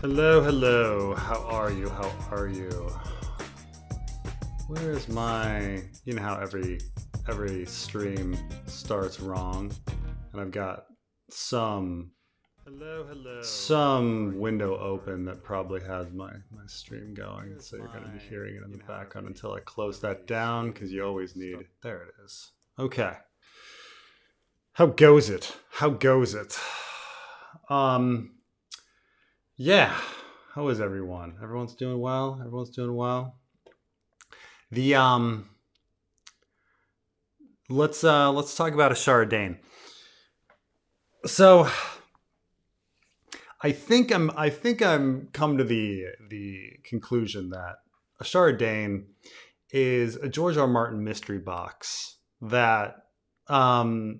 Hello, hello. How are you? How are you? Where's my... You know how every stream starts wrong, and I've got some window open that probably has my stream going, so you're going to be hearing it in the background until I close that down, because you always need... There it is. Okay. How goes it? How goes it? Yeah. How is everyone? Everyone's doing well? Everyone's doing well? The let's talk about Ashara Dayne. So I think I'm come to the conclusion that Ashara Dayne is a George R. R. Martin mystery box that that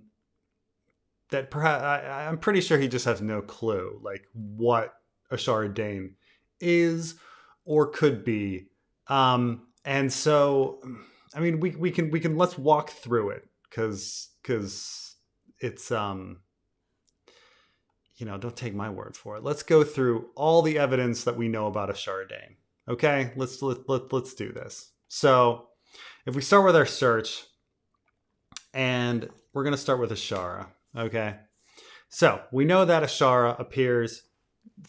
perhaps I'm pretty sure he just has no clue like what Ashara Dayne is or could be. And so, I mean, we can let's walk through it because it's don't take my word for it. Let's go through all the evidence that we know about Ashara Dayne. Okay, let's do this. So, if we start with our search, and we're gonna start with Ashara. Okay, so we know that Ashara appears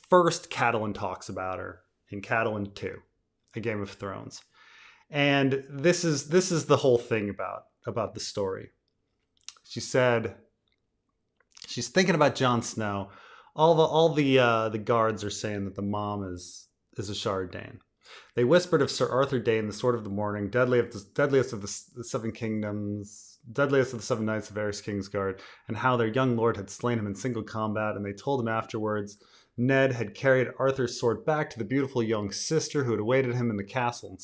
first. Catelyn talks about her in Catelyn 2, A Game of Thrones. And this is the whole thing about the story. She said she's thinking about Jon Snow. All the guards are saying that the mom is Ashara Dayne. They whispered of Sir Arthur Dayne, the Sword of the Morning, deadliest of the Seven Kingdoms, deadliest of the Seven Knights of Aerys Kingsguard, and how their young lord had slain him in single combat. And they told him afterwards Ned had carried Arthur's sword back to the beautiful young sister who had awaited him in the castle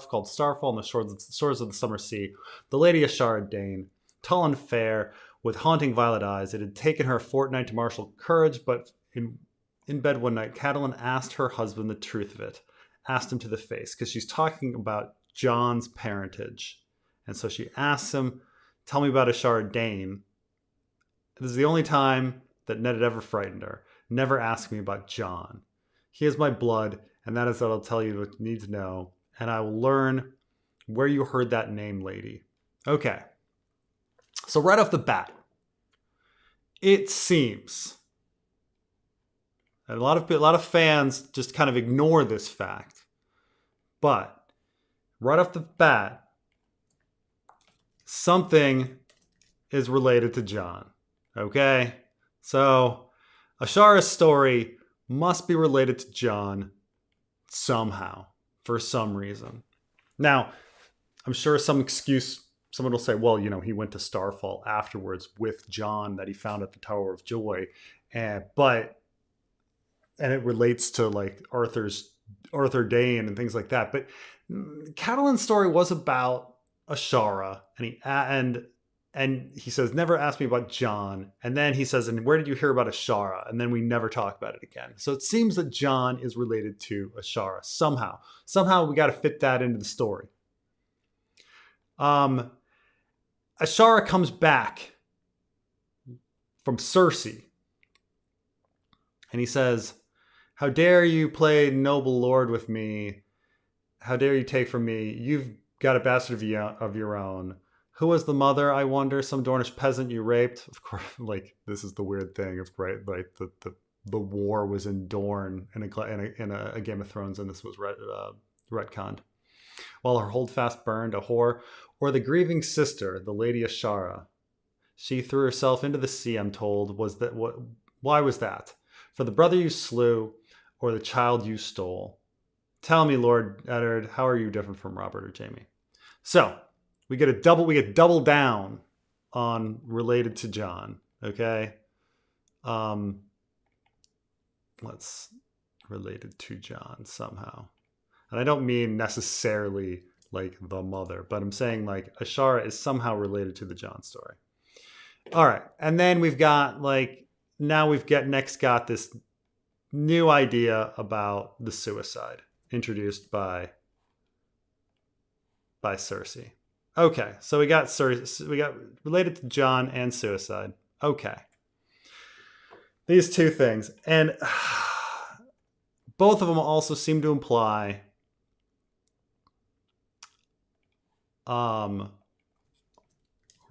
called Starfall on the shores of the Summer Sea, the Lady Ashara Dayne, tall and fair, with haunting violet eyes. It had taken her a fortnight to marshal courage, but in bed one night, Catelyn asked her husband the truth of it, asked him to the face, because she's talking about Jon's parentage. And so she asks him, tell me about Ashara Dayne. This is the only time that Ned had ever frightened her. Never ask me about Jon. He is my blood, and that is what I'll tell you what you need to know, and I will learn where you heard that name, lady. Okay. So right off the bat, it seems that a lot of fans just kind of ignore this fact. But right off the bat, something is related to Jon. Okay? So Ashara's story must be related to Jon somehow, for some reason. Now, I'm sure someone will say, well, he went to Starfall afterwards with Jon that he found at the Tower of Joy. And it relates to like Arthur Dayne and things like that. But Catelyn's story was about Ashara, and he says, never ask me about Jon. And then he says, and where did you hear about Ashara? And then we never talk about it again. So it seems that Jon is related to Ashara somehow. Somehow we got to fit that into the story. Ashara comes back from Cersei. And he says, how dare you play noble lord with me? How dare you take from me? You've got a bastard of your own. Who was the mother, I wonder? Some Dornish peasant you raped? Of course, like, this is the weird thing, right? Like, the war was in Dorne in a Game of Thrones, and this was retconned. While her holdfast burned, a whore, or the grieving sister, the Lady Ashara. She threw herself into the sea, I'm told. Why was that? For the brother you slew, or the child you stole? Tell me, Lord Eddard, how are you different from Robert or Jaime? So, we get double down on related to Jon, okay? Let's related to Jon somehow. And I don't mean necessarily like the mother, but I'm saying like Ashara is somehow related to the Jon story. All right. And then we've got this new idea about the suicide introduced by Cersei. Okay, so we got related to Jon and suicide. Okay. These two things. both of them also seem to imply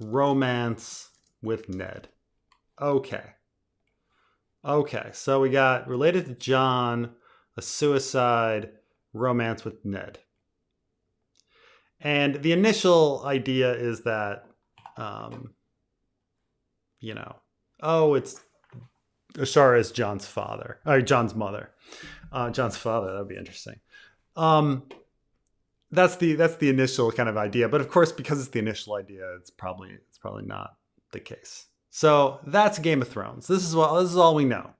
romance with Ned. Okay. So we got related to Jon, a suicide, romance with Ned. And the initial idea is that, it's Ashara is Jon's father, or Jon's mother. Jon's father, that'd be interesting. That's the initial kind of idea, but of course, because it's the initial idea, it's probably not the case. So that's Game of Thrones. This is all we know.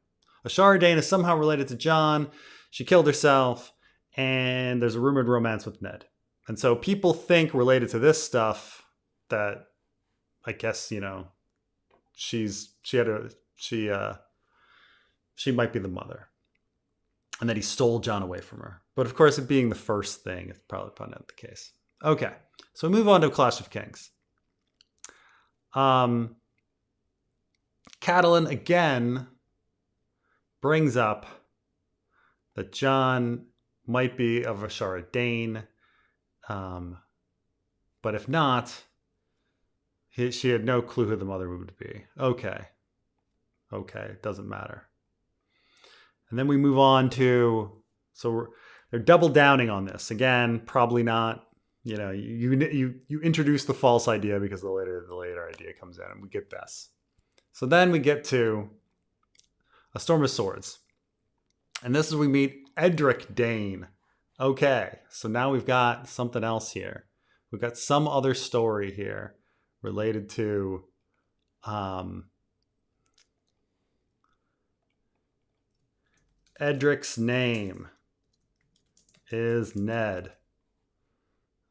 Ashara Dayne is somehow related to Jon. She killed herself, and there's a rumored romance with Ned. And so people think related to this stuff that, I guess, she might be the mother, and that he stole Jon away from her. But of course, it being the first thing, it's probably not the case. Okay, so we move on to Clash of Kings. Catelyn again brings up that Jon might be of Ashara Dayne, but if not, she had no clue who the mother would be. Okay, it doesn't matter. And then we move on to, they're double downing on this again. Probably not. You introduce the false idea because the later idea comes in, and we get this. So then we get to A Storm of Swords, and this is we meet Edric Dayne. Okay, so now we've got something else here. We've got some other story here related to Edric's name is Ned.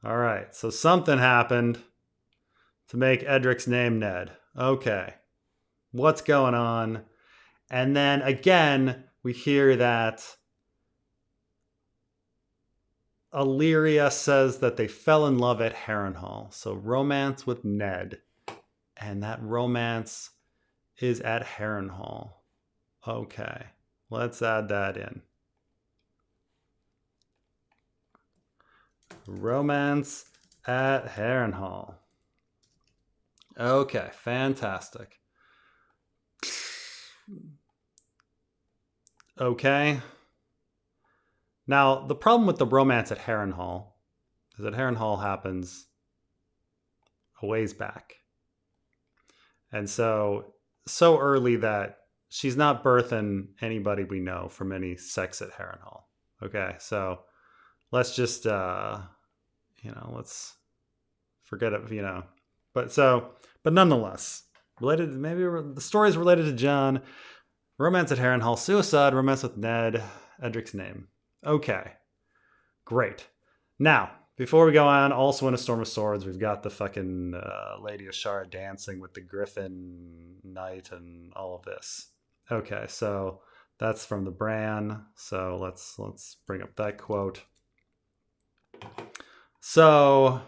All right, so something happened to make Edric's name Ned. Okay, what's going on? And then again, we hear that Illyria says that they fell in love at Harrenhal. So romance with Ned. And that romance is at Harrenhal. Okay, let's add that in. Romance at Harrenhal. Okay, fantastic. Okay. Now, the problem with the romance at Harrenhal is that Harrenhal happens a ways back. And so early that she's not birthing anybody we know from any sex at Harrenhal. Okay, so let's just, let's forget it, But nonetheless, maybe the story is related to Jon, romance at Harrenhal, suicide, romance with Ned, Edric's name. Okay, great. Now, before we go on, also in A Storm of Swords, we've got the fucking Lady Ashara dancing with the Griffin Knight and all of this. Okay, so that's from the Bran. So let's bring up that quote. So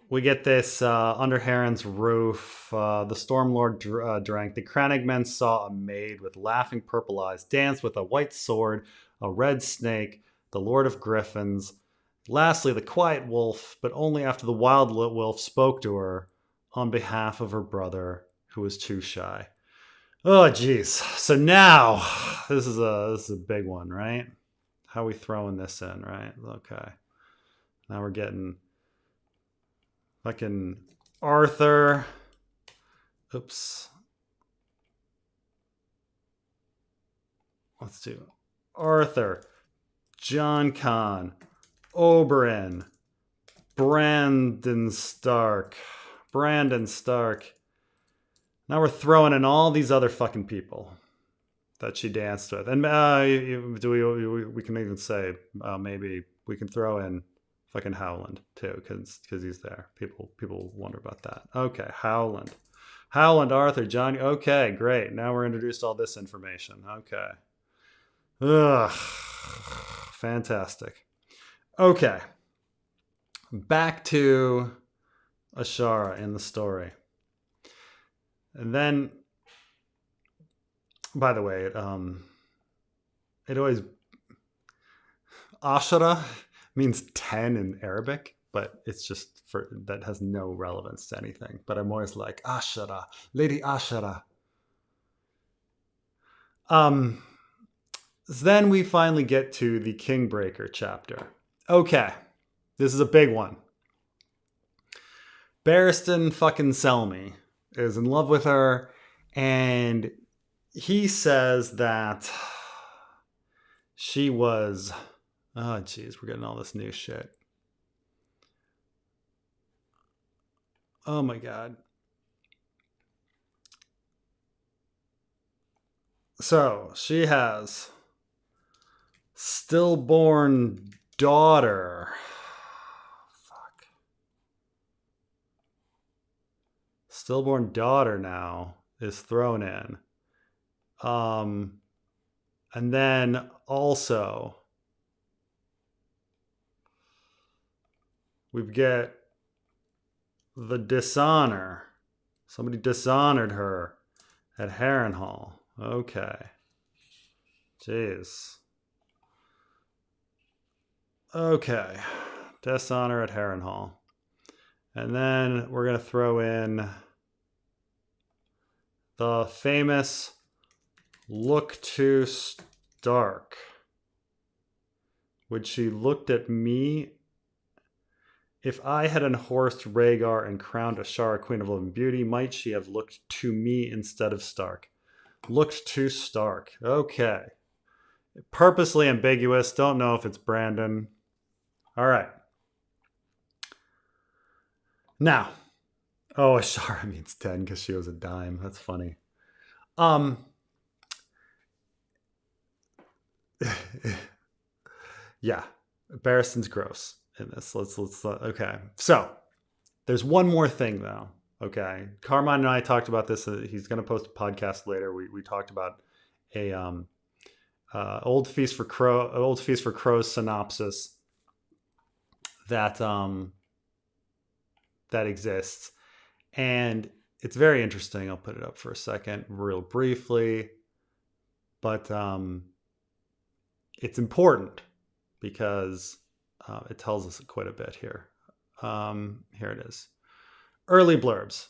we get this under Harren's roof. The Stormlord drank. The Crannogmen saw a maid with laughing purple eyes dance with a white sword, a red snake, the Lord of Griffins. Lastly, the quiet wolf, but only after the wild wolf spoke to her on behalf of her brother, who was too shy. Oh, geez. So now, this is a big one, right? How are we throwing this in, right? Okay. Now we're getting fucking Arthur. Oops. Let's do Arthur, Jon Con, Oberyn, Brandon Stark. Now we're throwing in all these other fucking people that she danced with. And we can even say maybe we can throw in fucking Howland too, because he's there. People wonder about that. Okay, Howland, Arthur, Jon. Okay, great. Now we're introduced to all this information. Okay. Ugh. Fantastic. Okay. Back to Ashara in the story. And then, by the way, it always Ashara means 10 in Arabic, but it's just for that has no relevance to anything. But I'm always like Ashara, Lady Ashara. Then we finally get to the Kingbreaker chapter. Okay, this is a big one. Barristan fucking Selmy is in love with her, and he says that she was... Oh, geez, we're getting all this new shit. Oh my god. So, she has stillborn daughter. Fuck. Stillborn daughter now is thrown in. And then also we get the dishonor. Somebody dishonored her at Harrenhal. Okay. Jeez. Okay. Dishonor at Harrenhal. And then we're going to throw in the famous look to Stark. Which she looked at me. If I had unhorsed Rhaegar and crowned Ashara Queen of Love and Beauty, might she have looked to me instead of Stark? Looked to Stark. Okay. Purposely ambiguous. Don't know if it's Brandon. All right. Now. Oh, Ashara means 10 because she was a dime. That's funny. Yeah. Barristan's gross in this. Let's okay. So there's one more thing though. Okay. Carmine and I talked about this. He's going to post a podcast later. We talked about a Old Feast for Crows synopsis that that exists, and it's very interesting. I'll put it up for a second, real briefly, but it's important because it tells us quite a bit here. Here it is. Early blurbs.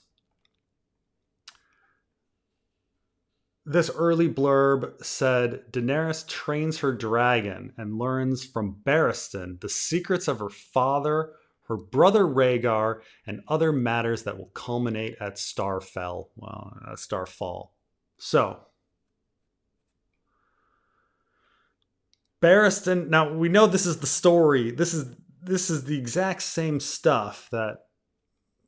This early blurb said Daenerys trains her dragon and learns from Barristan the secrets of her father, her brother Rhaegar, and other matters that will culminate at Starfall. So, Barristan. Now we know this is the story. This is the exact same stuff that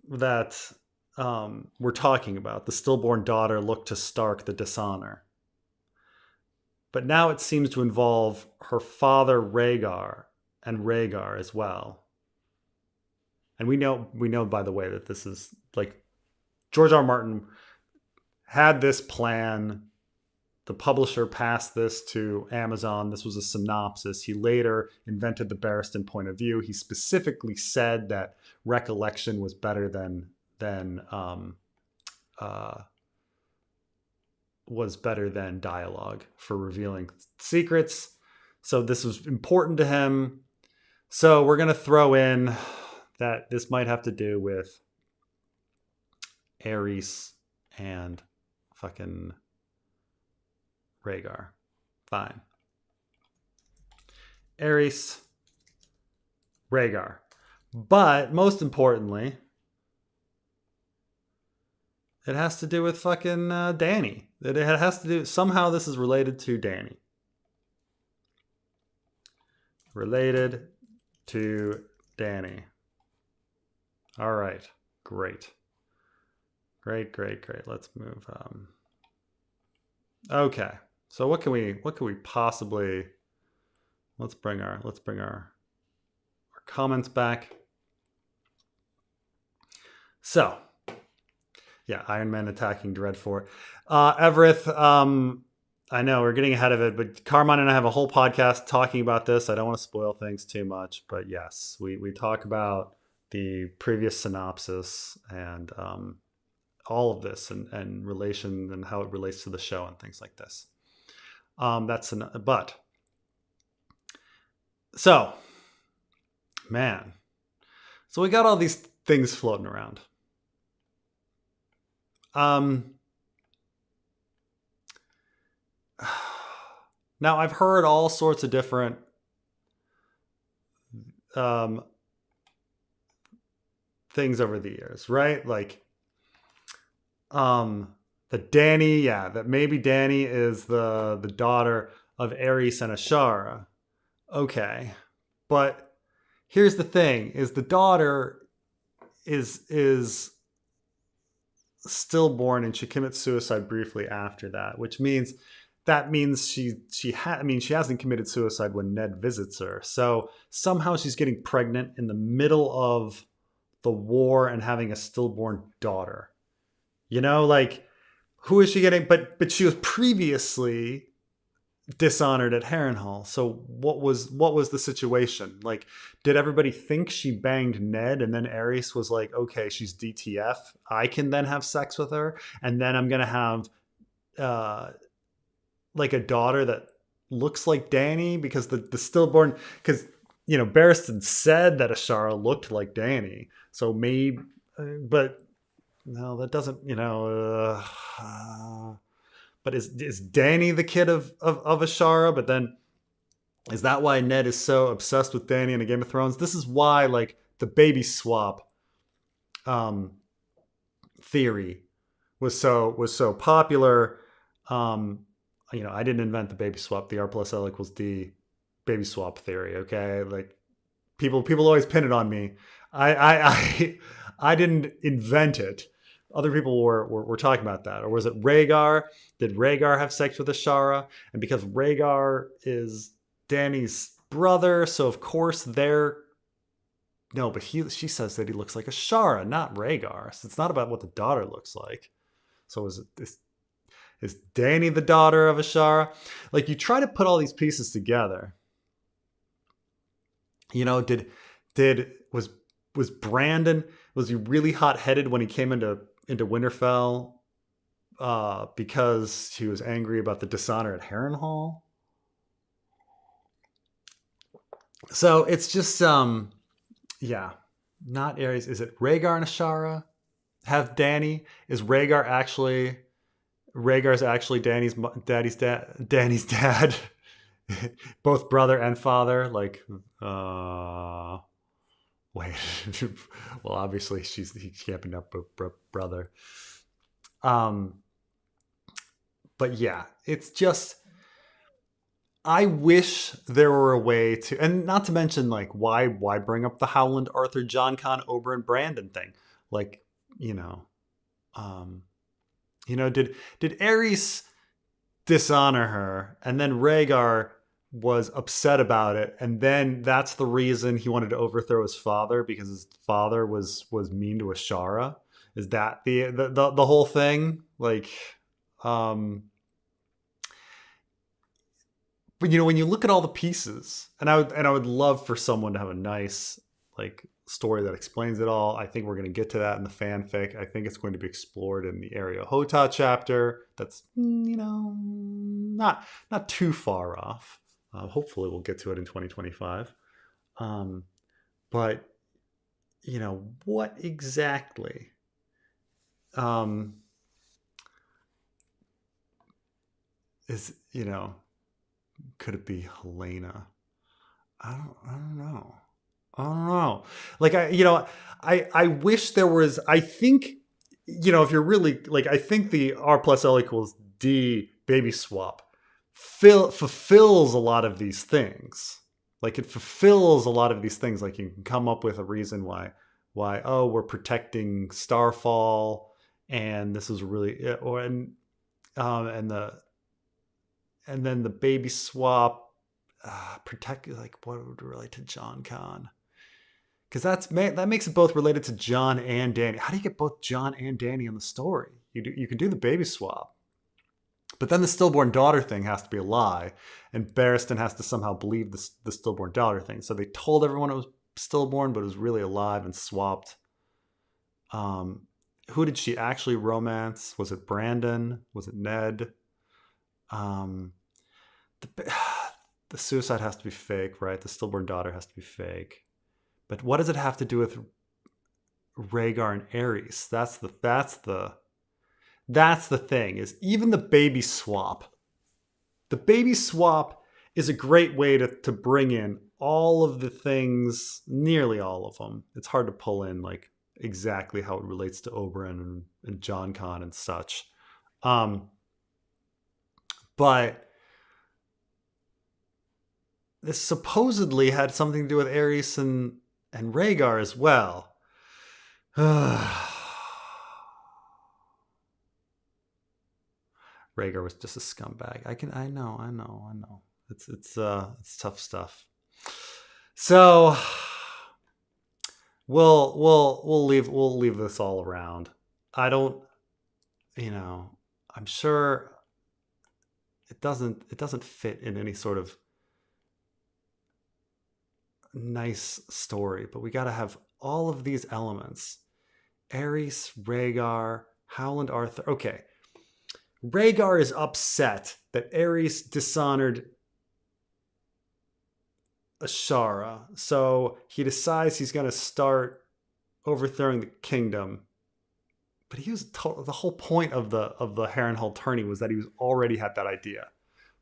we're talking about. The stillborn daughter looked to Stark, the dishonor. But now it seems to involve her father Rhaegar and Rhaegar as well. And we know by the way that this is like George R. R. Martin had this plan. The publisher passed this to Amazon. This was a synopsis. He later invented the Barristan point of view. He specifically said that recollection was better than dialogue for revealing secrets. So this was important to him. So we're going to throw in that this might have to do with Aerys and fucking Rhaegar. Fine. Aerys, Rhaegar. But most importantly, it has to do with fucking Dany. It has to do... Somehow this is related to Dany. Related to Dany. All right. Great. Great. Let's move. Okay. So what can we possibly... Let's bring our comments back. So, yeah, Iron Man attacking Dreadfort. Everett, I know we're getting ahead of it, but Carmine and I have a whole podcast talking about this. I don't want to spoil things too much, but yes, we talk about the previous synopsis and all of this and relation and how it relates to the show and things like this. But So, man. So we got all these things floating around. Now I've heard all sorts of different um, things over the years, right? Like, that Dany, yeah, that maybe Dany is the daughter of Aerys and Ashara. Okay, but here's the thing: is the daughter is stillborn and she commits suicide briefly after that, which means she hasn't committed suicide when Ned visits her. So somehow she's getting pregnant in the middle of the war and having a stillborn daughter. Like, who is she getting? But she was previously dishonored at Harrenhal. So what was the situation? Like, did everybody think she banged Ned and then Aerys was like, okay, she's DTF. I can then have sex with her, and then I'm gonna have uh like a daughter that looks like Dany because the stillborn, because Barristan said that Ashara looked like Dany. So maybe, but no, that doesn't, but is Dany the kid of Ashara? But then, is that why Ned is so obsessed with Dany in a Game of Thrones? This is why, like, the baby swap um, theory was so popular. I didn't invent the baby swap. The R plus L equals D baby swap theory. Okay, like, people always pin it on me. I didn't invent it. Other people were talking about that. Or was it Rhaegar? Did Rhaegar have sex with Ashara? And because Rhaegar is Dany's brother, so of course they're no, but she says that he looks like Ashara, not Rhaegar. So it's not about what the daughter looks like. So is Dany the daughter of Ashara? Like, you try to put all these pieces together. Was Brandon, was he really hot headed when he came into Winterfell because he was angry about the dishonor at Harrenhal? So it's just yeah, not Aerys. Is it Rhaegar and Ashara have Dany? Is Rhaegar's actually Dany's dad, both brother and father? Like, wait, well, obviously he can't be not brother. But yeah, it's just, I wish there were a way to, and not to mention, like, why bring up the Howland, Arthur, John Con, Oberyn, Brandon thing? Like, um, did Aerys dishonor her, and then Rhaegar was upset about it, and then that's the reason he wanted to overthrow his father, because his father was mean to Ashara? Is that the whole thing? Like, but when you look at all the pieces, and I would love for someone to have a nice, like, story that explains it all. I think we're going to get to that in the fanfic. I think it's going to be explored in the Area Hota chapter. That's not too far off. Hopefully we'll get to it in 2025. But what exactly is, could it be Helena? I don't know. I don't know. Like, I wish there was, I think, if you're really, like, I think the R plus L equals D baby swap fulfills a lot of these things. Like, it fulfills a lot of these things. Like, you can come up with a reason why, oh, we're protecting Starfall, and this is really, and then the baby swap protect, like, what would relate to John Con? Because that makes it both related to Jon and Dany. How do you get both Jon and Dany in the story? You can do the baby swap, but then the stillborn daughter thing has to be a lie, and Barristan has to somehow believe the stillborn daughter thing. So they told everyone it was stillborn, but it was really alive and swapped. Who did she actually romance? Was it Brandon? Was it Ned? the suicide has to be fake, right? The stillborn daughter has to be fake. But what does it have to do with Rhaegar and Aerys? That's the thing, is even the baby swap. The baby swap is a great way to bring in all of the things, nearly all of them. It's hard to pull in like exactly how it relates to Oberyn and Jon Con and such. But this supposedly had something to do with Aerys and Rhaegar as well. Rhaegar was just a scumbag. I know. It's tough stuff. So we'll leave this all around. I don't, I'm sure it doesn't fit in any sort of nice story, but we got to have all of these elements. Aerys, Rhaegar, Howland Arthur. Okay. Rhaegar is upset that Aerys dishonored Ashara, so he decides he's going to start overthrowing the kingdom. But he was the whole point of the Harrenhal tourney was that he was already had that idea.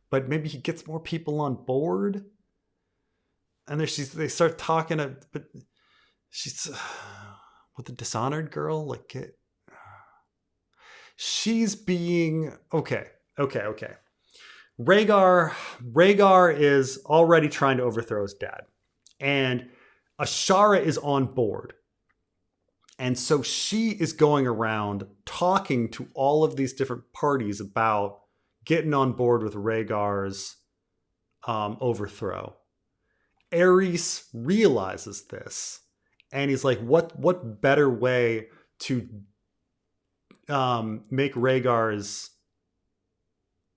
But maybe he gets more people on board, and they start talking. But she's with the dishonored girl, like it. She's being okay. Rhaegar is already trying to overthrow his dad, and Ashara is on board, and so she is going around talking to all of these different parties about getting on board with Rhaegar's overthrow. Aerys realizes this, and he's like, "What better way to make Rhaegar's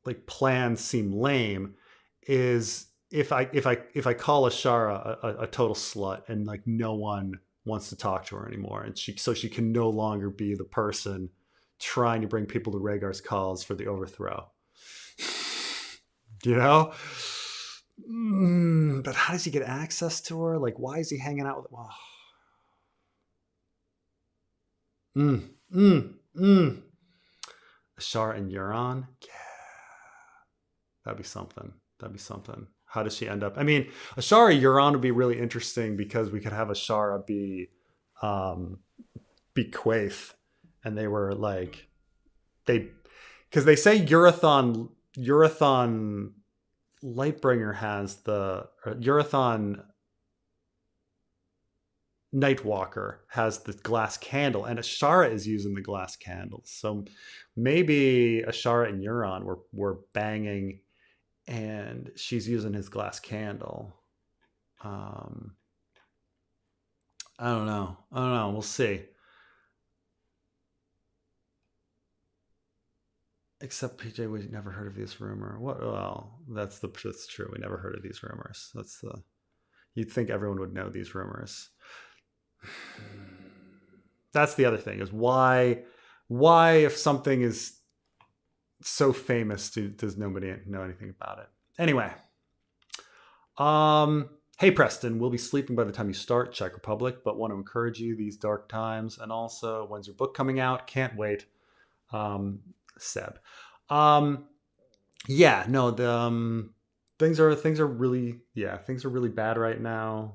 like plan seem lame is if I call Ashara a total slut, and like no one wants to talk to her anymore, and she can no longer be the person trying to bring people to Rhaegar's cause for the overthrow." But how does he get access to her? Like, why is he hanging out with? Ashara and Euron? Yeah. That'd be something. How does she end up? I mean, Ashara and Euron would be really interesting because we could have Ashara be Quaithe, and they were like because they say Urathon Lightbringer has Urathon Nightwalker has the glass candle, and Ashara is using the glass candle. So maybe Ashara and Euron were banging, and she's using his glass candle. I don't know. We'll see. Except PJ, we never heard of this rumor. What? Well, that's true. We never heard of these rumors. You'd think everyone would know these rumors. That's the other thing, is why if something is so famous does nobody know anything about it? Anyway, hey Preston, we'll be sleeping by the time you start Czech Republic, but want to encourage you these dark times, and also, when's your book coming out? Can't wait. Seb. Yeah, no, the things are really bad right now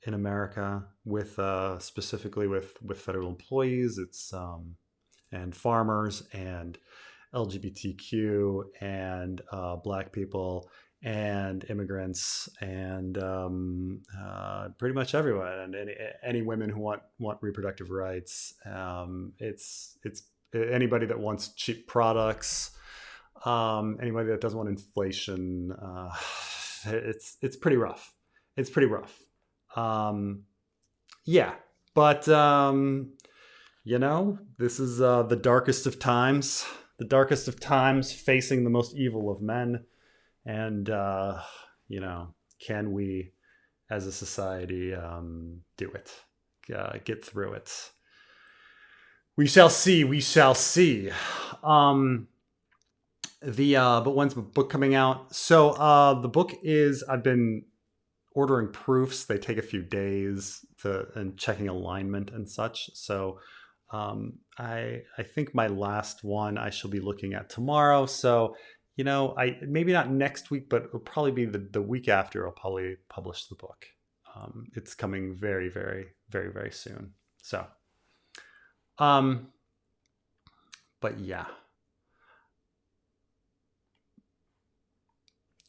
in America, with specifically with federal employees. It's and farmers and LGBTQ and Black people and immigrants and pretty much everyone, and any women who want reproductive rights. It's anybody that wants cheap products, anybody that doesn't want inflation. It's pretty rough. Yeah, but this is the darkest of times. The darkest of times, facing the most evil of men. And, can we, as a society, do it? Get through it? We shall see. But when's the book coming out? So the book is, I've been ordering proofs. They take a few days to and checking alignment and such. So I think my last one I shall be looking at tomorrow. So I maybe not next week, but it'll probably be the week after. I'll probably publish the book. It's coming very, very, very, very soon. So, um, but yeah.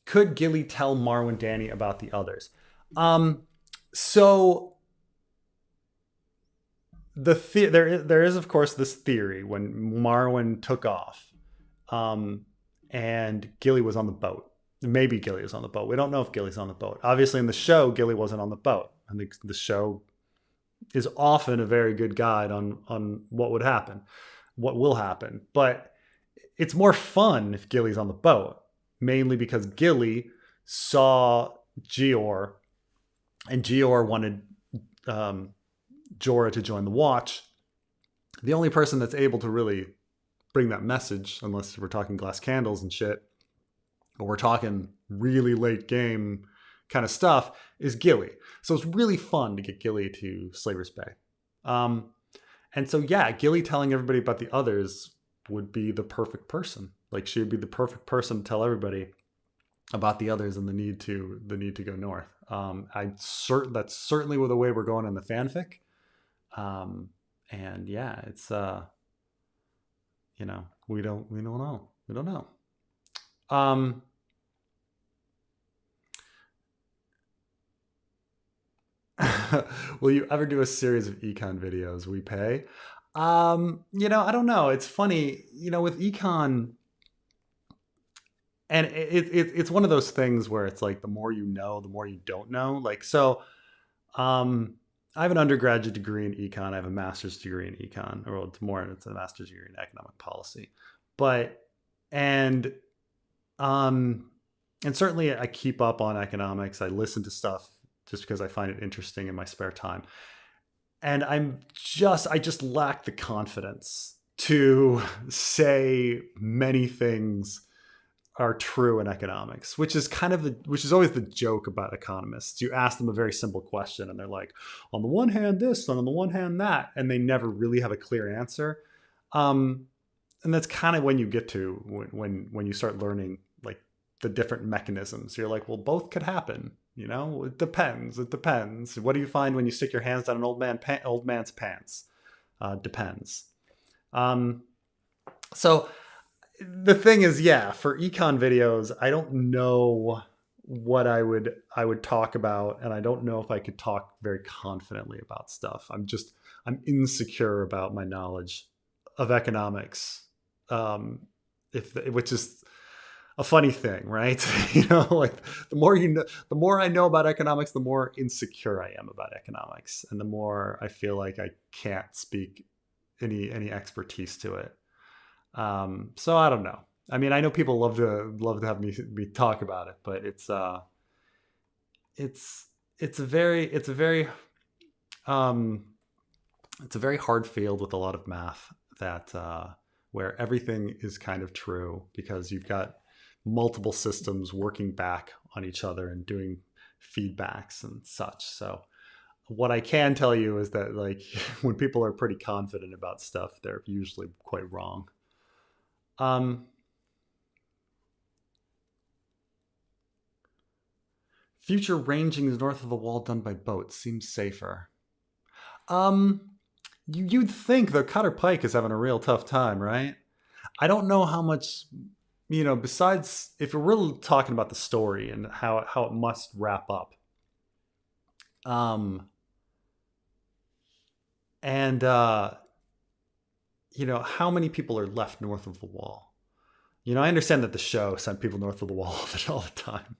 Could Gilly tell Marwyn Dany about the others? So there is of course this theory when Marwyn took off, and Gilly was on the boat. Maybe Gilly was on the boat. We don't know if Gilly's on the boat. Obviously, in the show, Gilly wasn't on the boat. I think the show is often a very good guide on what would happen, what will happen. But it's more fun if Gilly's on the boat, mainly because Gilly saw Gior, and Gior wanted Jorah to join the Watch. The only person that's able to really bring that message, unless we're talking glass candles and shit, or we're talking really late game kind of stuff, is Gilly. So it's really fun to get Gilly to Slaver's Bay. And so, yeah, Gilly telling everybody about the others would be the perfect person. Like, she would be the perfect person to tell everybody about the others and the need to go north. That's certainly the way we're going in the fanfic. And yeah, it's we don't know. Will you ever do a series of econ videos? We pay. I don't know. It's funny, with econ, and it's one of those things where it's like the more you know, the more you don't know. Like, so, I have an undergraduate degree in econ. I have a master's degree in econ, or it's a master's degree in economic policy. But and certainly I keep up on economics. I listen to stuff just because I find it interesting in my spare time. And I just lack the confidence to say many things are true in economics, which is always the joke about economists. You ask them a very simple question and they're like, on the one hand this, and on the one hand that, and they never really have a clear answer. And that's kind of when you get to when you start learning like the different mechanisms. You're like, well, both could happen. It depends. What do you find when you stick your hands down an old man's pants? Depends. So the thing is, yeah, for econ videos, I don't know what I would talk about, and I don't know if I could talk very confidently about stuff. I'm insecure about my knowledge of economics, which is a funny thing, right? Like the more I know about economics, the more insecure I am about economics, and the more I feel like I can't speak any expertise to it. So I don't know. I mean, I know people love to have me talk about it, but it's a very hard field with a lot of math that where everything is kind of true because you've got multiple systems working back on each other and doing feedbacks and such. So what I can tell you is that like when people are pretty confident about stuff, they're usually quite wrong. Future rangings north of the wall done by boat seems safer. You'd think the Cutter Pike is having a real tough time, right? I don't know how much, besides if we're really talking about the story and how it must wrap up. And how many people are left north of the wall? I understand that the show sent people north of the wall all the time.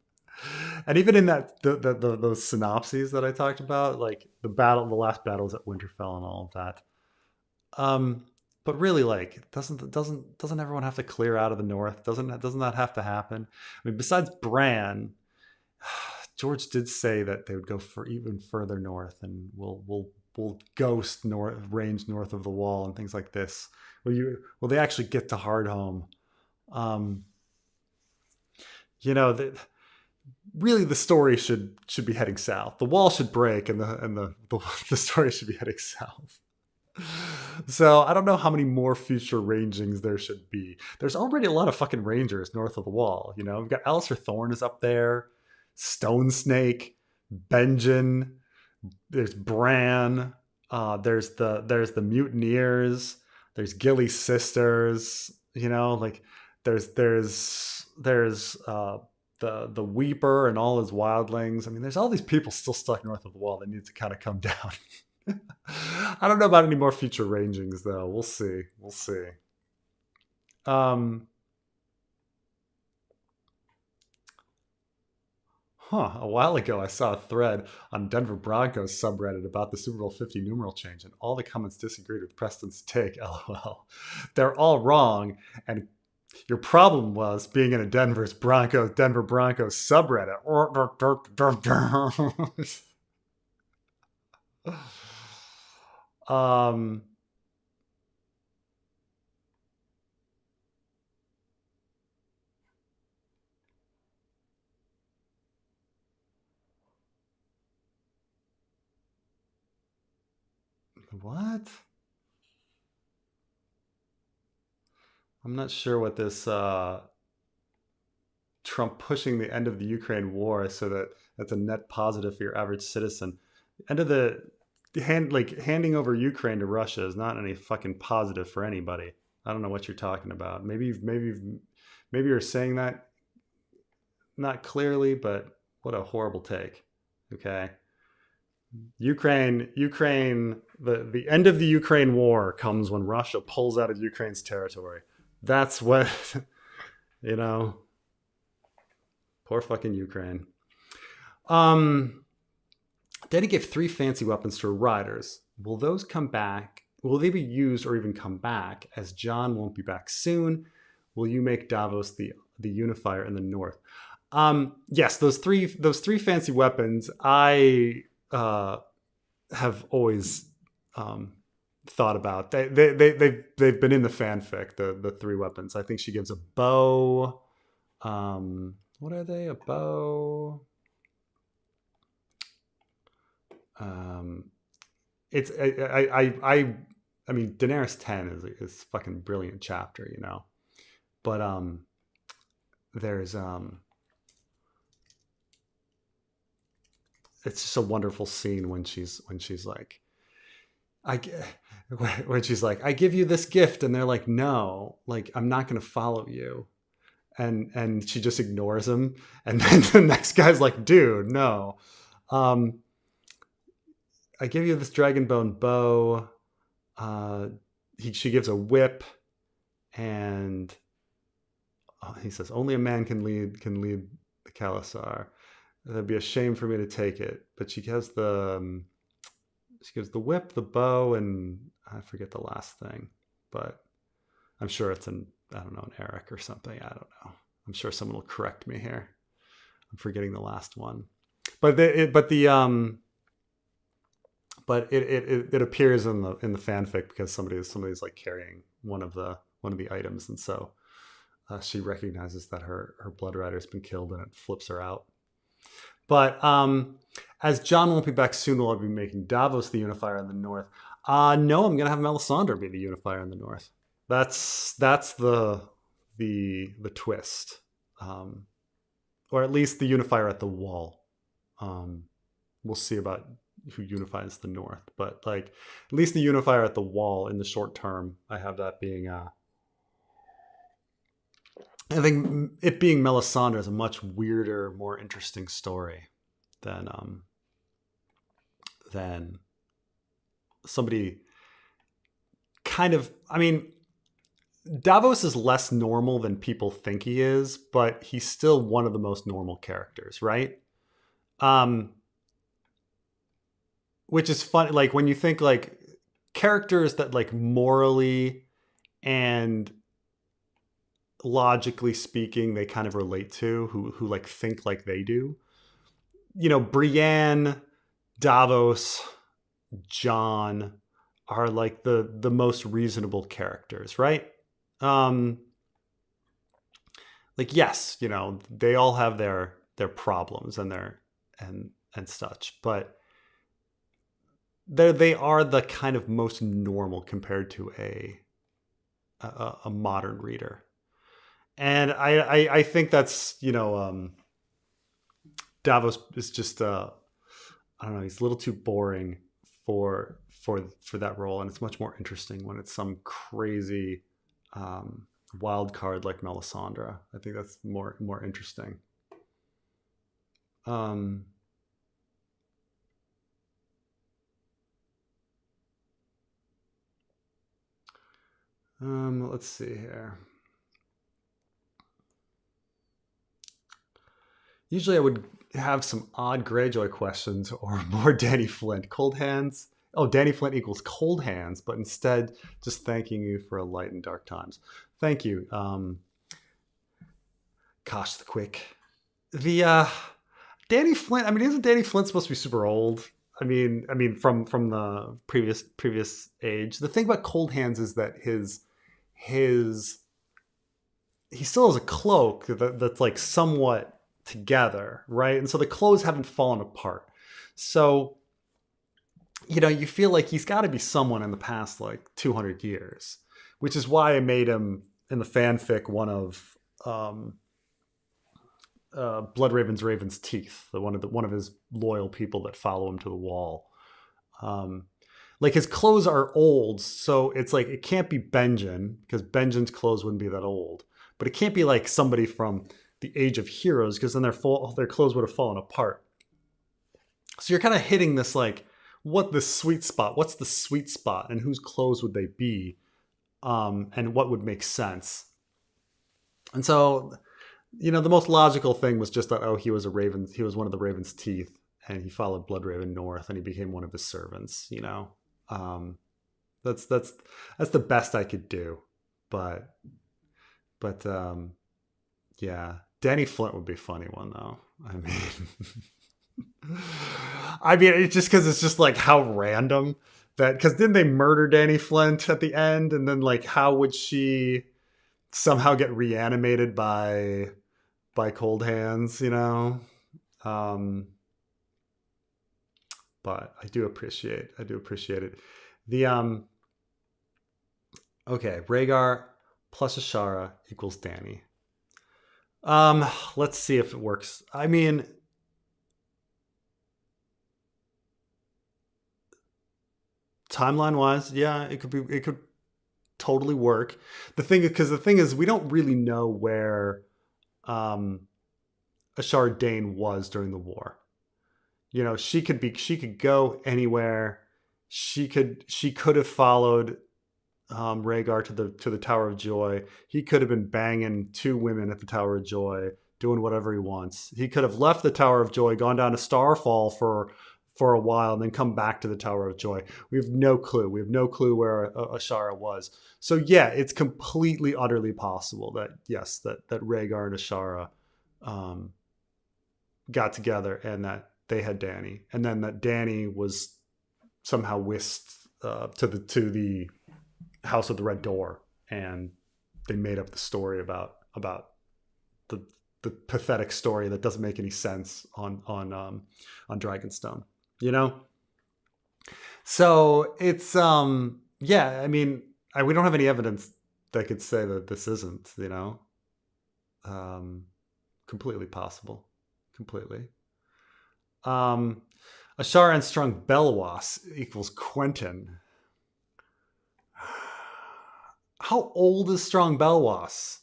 And even in that those synopses that I talked about, like the last battles at Winterfell and all of that. But really, like, doesn't everyone have to clear out of the north? Doesn't that have to happen? I mean, besides Bran, George did say that they would go for even further north, and we'll ghost north, range north of the wall, and things like this. Will they actually get to Hardhome? really the story should be heading south. The wall should break, and the story should be heading south. So I don't know how many more future rangings there should be. There's already a lot of fucking rangers north of the wall. We've got Alistair Thorne is up there, Stone Snake, Benjen. There's Bran. There's the Mutineers. There's Gilly's sisters. There's the Weeper and all his wildlings. I mean, there's all these people still stuck north of the wall that need to kind of come down. I don't know about any more future rangings though. We'll see. A while ago I saw a thread on Denver Broncos subreddit about the Super Bowl 50 numeral change, and all the comments disagreed with Preston's take. LOL. They're all wrong, and your problem was being in a Denver Broncos subreddit. What? I'm not sure what this Trump pushing the end of the Ukraine war so that's a net positive for your average citizen. End of the handing over Ukraine to Russia is not any fucking positive for anybody. I don't know what you're talking about. Maybe you're saying that not clearly, but what a horrible take. Okay. Ukraine, the end of the Ukraine war comes when Russia pulls out of Ukraine's territory. That's what, poor fucking Ukraine. Dany gave 3 fancy weapons to her riders. Will those come back? Will they be used or even come back, as Jon won't be back soon? Will you make Davos the unifier in the north? Yes, those three fancy weapons, I have always thought about. They've been in the fanfic, the 3 weapons. I think she gives a bow. What are they? A bow. It's I mean, Daenerys 10 is fucking brilliant chapter, but there's it's just a wonderful scene when she's like, when she's like, I give you this gift, and they're like, no, like, I'm not going to follow you, and she just ignores him, and then the next guy's like, dude, no, I give you this dragonbone bow. She gives a whip, and he says, only a man can lead the Khalasar. That'd be a shame for me to take it. But she gives the whip, the bow, and I forget the last thing. But I'm sure it's an Eric or something. I don't know. I'm sure someone will correct me here. I'm forgetting the last one. But it appears in the fanfic because somebody's like carrying one of the items, and so she recognizes that her blood rider's been killed, and it flips her out. But as Jon won't be back soon, will I be making Davos the unifier in the north? No, I'm gonna have Melisandre be the unifier in the north. That's the twist, or at least the unifier at the wall. We'll see about who unifies the north, but like at least the unifier at the wall in the short term, I have that being I think it being Melisandre is a much weirder, more interesting story than somebody kind of. I mean, Davos is less normal than people think he is, but he's still one of the most normal characters, right? Which is fun. Like when you think like characters that like morally and logically speaking they kind of relate to, who like think like they do, Brienne, Davos, Jon are like the most reasonable characters, right? like, yes, they all have their problems and and such, but they are the kind of most normal compared to a modern reader. And I think that's, Davos is just I don't know, he's a little too boring for that role, and it's much more interesting when it's some crazy wild card like Melisandre. I think that's more interesting. Um, let's see here. Usually I would have some odd Greyjoy questions or more Danny Flint. Cold hands. Oh, Danny Flint equals cold hands, but instead just thanking you for a light and dark times. Thank you. Gosh, the quick. The Danny Flint. I mean, isn't Danny Flint supposed to be super old? From the previous age. The thing about cold hands is that his he still has a cloak that's like somewhat together, right? And so the clothes haven't fallen apart. So, you feel like he's got to be someone in the past like 200 years, which is why I made him in the fanfic one of Bloodraven's Raven's Teeth, one of his loyal people that follow him to the wall. Like his clothes are old, so it's like it can't be Benjen because Benjen's clothes wouldn't be that old. But it can't be like somebody from the Age of Heroes because then their clothes would have fallen apart. So you're kind of hitting this like, what's the sweet spot and whose clothes would they be, and what would make sense. And so, the most logical thing was just that, he was one of the Raven's Teeth, and he followed Bloodraven north, and he became one of his servants. That's the best I could do, but yeah, Danny Flint would be a funny one though. It's just because it's just like how random that, because didn't they murder Danny Flint at the end, and then like how would she somehow get reanimated by cold hands, but I do appreciate it. The okay, Rhaegar plus Ashara equals Danny. Let's see if it works. I mean, timeline wise, yeah, it could totally work. The thing is we don't really know where Ashara Dayne was during the war. She could go anywhere. She could have followed Rhaegar to the Tower of Joy. He could have been banging two women at the Tower of Joy, doing whatever he wants. He could have left the Tower of Joy, gone down to Starfall for a while, and then come back to the Tower of Joy. We have no clue. We have no clue where Ashara was. So yeah, it's completely, utterly possible that yes, that Rhaegar and Ashara got together and that they had Dany, and then that Dany was somehow whisked to the House of the Red Door, and they made up the story about the pathetic story that doesn't make any sense on Dragonstone. So it's yeah. I mean, we don't have any evidence that could say that this isn't completely possible, completely. Ashara and Strong Belwas equals Quentin. How old is Strong Belwas?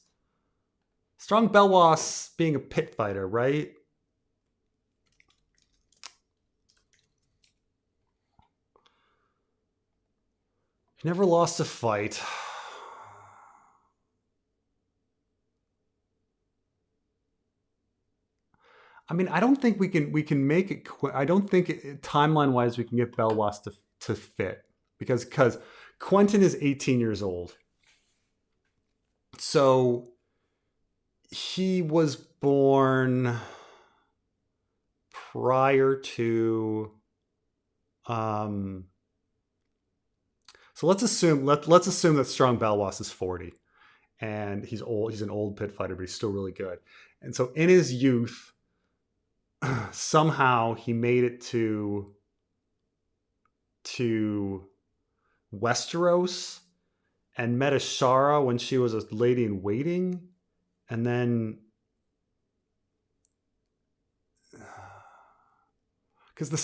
Strong Belwas being a pit fighter, right? He never lost a fight. I mean, I don't think we can make it. I don't think timeline wise we can get Belwas to fit because Quentin is 18 years old. So he was born prior to so let's assume that Strong Belwas is 40 and he's old. He's an old pit fighter, but he's still really good. And so in his youth, somehow he made it to Westeros and met Ashara when she was a lady in waiting, and then because the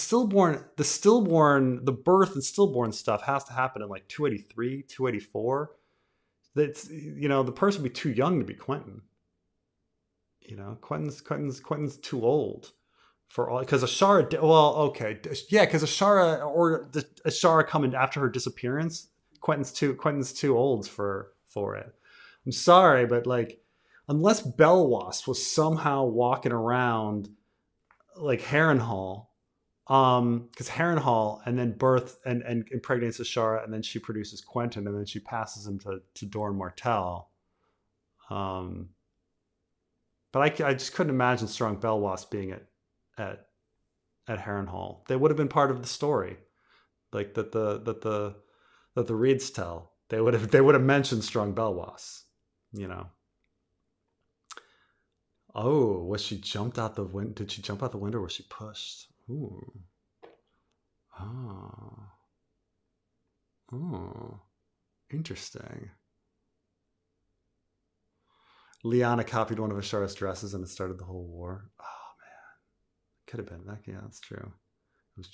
birth and stillborn stuff has to happen in like 283, 284. That's, the person would be too young to be Quentin. Quentin's too old for all, because Ashara. Well, okay, yeah, because Ashara coming after her disappearance. Quentin's too old for it. I'm sorry, but like, unless Belwas was somehow walking around like Harrenhal, because Harrenhal and then birth and impregnates Ashara, and then she produces Quentin, and then she passes him to Dorne Martell. But I just couldn't imagine Strong Belwas being at Harrenhal. They would have been part of the story, like that the reads tell. They would have mentioned Strong Belwas, Oh, was she jumped out the window? Did she jump out the window, or was she pushed? Ooh. Oh. Interesting. Lyanna copied one of Ashara's dresses and it started the whole war. Oh man. Could have been that. Yeah, that's true. It was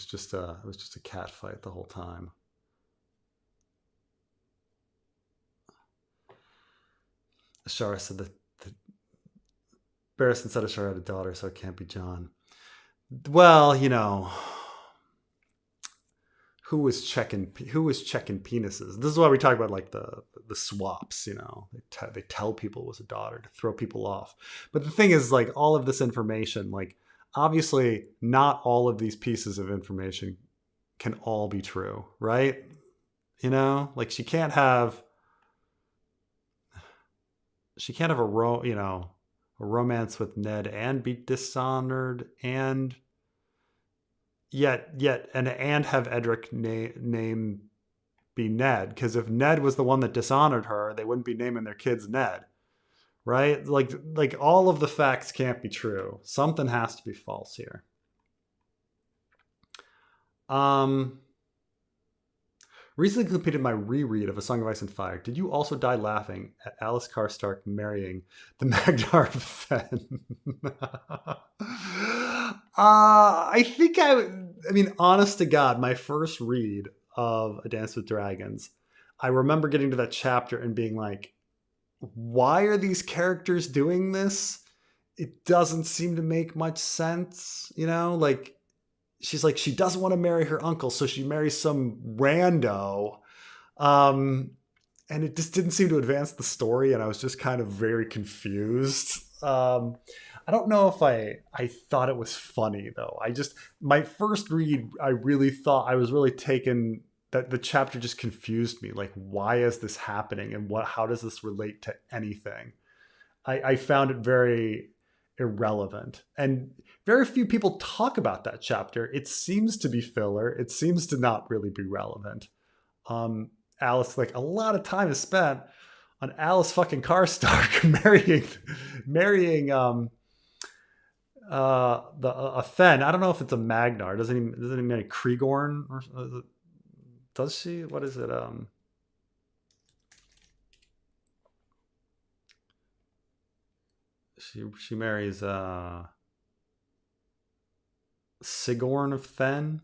just a cat fight the whole time. Ashara said that Barristan said Ashara had a daughter, so it can't be Jon. Well, who was checking penises? This is why we talk about like the swaps. They tell people it was a daughter to throw people off. But the thing is, like, all of this information, like, obviously not all of these pieces of information can all be true, right? Like, she can't have a romance with Ned and be dishonored and have Edric name be Ned, because if Ned was the one that dishonored her, they wouldn't be naming their kids Ned, right? Like all of the facts can't be true. Something has to be false here. Recently completed my reread of A Song of Ice and Fire. Did you also die laughing at Alice Karstark marrying the Magnar of Fen? I mean, honest to God, my first read of A Dance with Dragons, I remember getting to that chapter and being like, why are these characters doing this? It doesn't seem to make much sense, like, she's like, she doesn't want to marry her uncle, so she marries some rando. And it just didn't seem to advance the story, and I was just kind of very confused. I don't know if I thought it was funny, though. My first read, I was really taken that the chapter just confused me. Like, why is this happening, and how does this relate to anything? I found it very irrelevant, and very few people talk about that chapter. It seems to be filler. It seems to not really be relevant. Alice, like, a lot of time is spent on Alice fucking Karstark marrying a Fen. I don't know if it's a Magnar. Doesn't he mean a Kriegorn, or does she? What is it? She marries Sigorn of Fen,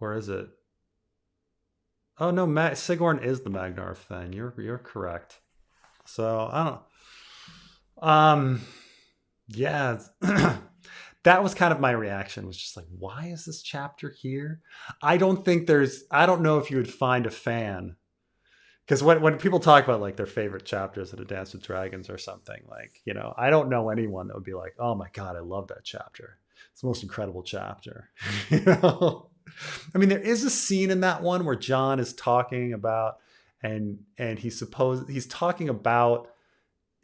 or is it? Oh no, Sigorn is the Magnar of Fen. You're correct. So I don't. Yeah. That was kind of my reaction. Was just like, why is this chapter here? I don't know if you would find a fan. Because when people talk about like their favorite chapters in A Dance with Dragons or something, like, I don't know anyone that would be like, oh my God, I love that chapter. It's the most incredible chapter. I mean, there is a scene in that one where Jon is talking about, and he's talking about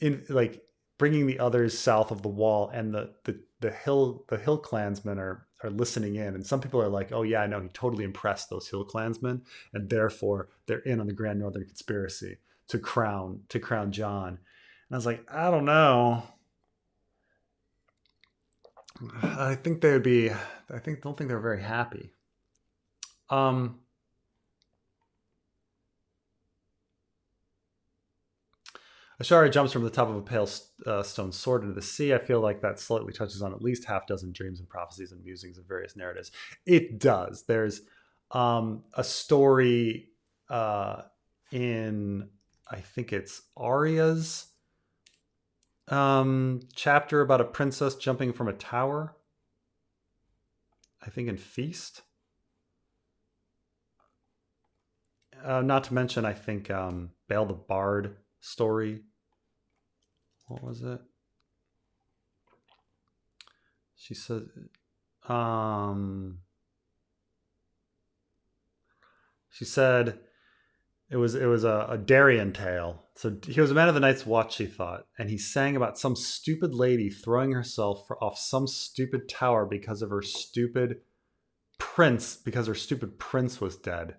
in like bringing the others south of the wall, and the hill clansmen are are listening in, and some people are like, oh yeah, I know he totally impressed those Hill Klansmen, and therefore they're in on the Grand Northern Conspiracy to crown Jon. And I was like, I don't know. I think they would be. Don't think they're very happy. Ashara jumps from the top of a pale stone sword into the sea. I feel like that slightly touches on at least half dozen dreams and prophecies and musings of various narratives. It does. There's a story in, I think it's Arya's chapter about a princess jumping from a tower. I think in Feast. Not to mention, I think Bael the Bard story. What was it? She said, she said it was a Darien tale. So he was a man of the Night's Watch, she thought, and he sang about some stupid lady throwing herself off some stupid tower because of her stupid prince, because her stupid prince was dead.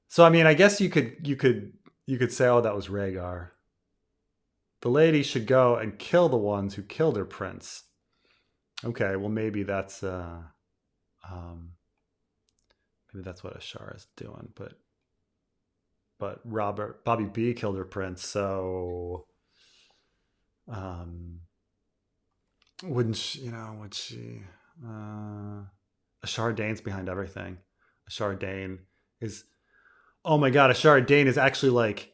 So I mean, I guess you could say, oh, that was Rhaegar. The lady should go and kill the ones who killed her prince. Okay, well maybe that's what Ashara is doing, but Bobby B killed her prince, so wouldn't she, would she? Ashara Dayne's behind everything. Ashara Dayne is, oh my god, Ashara Dayne is actually like,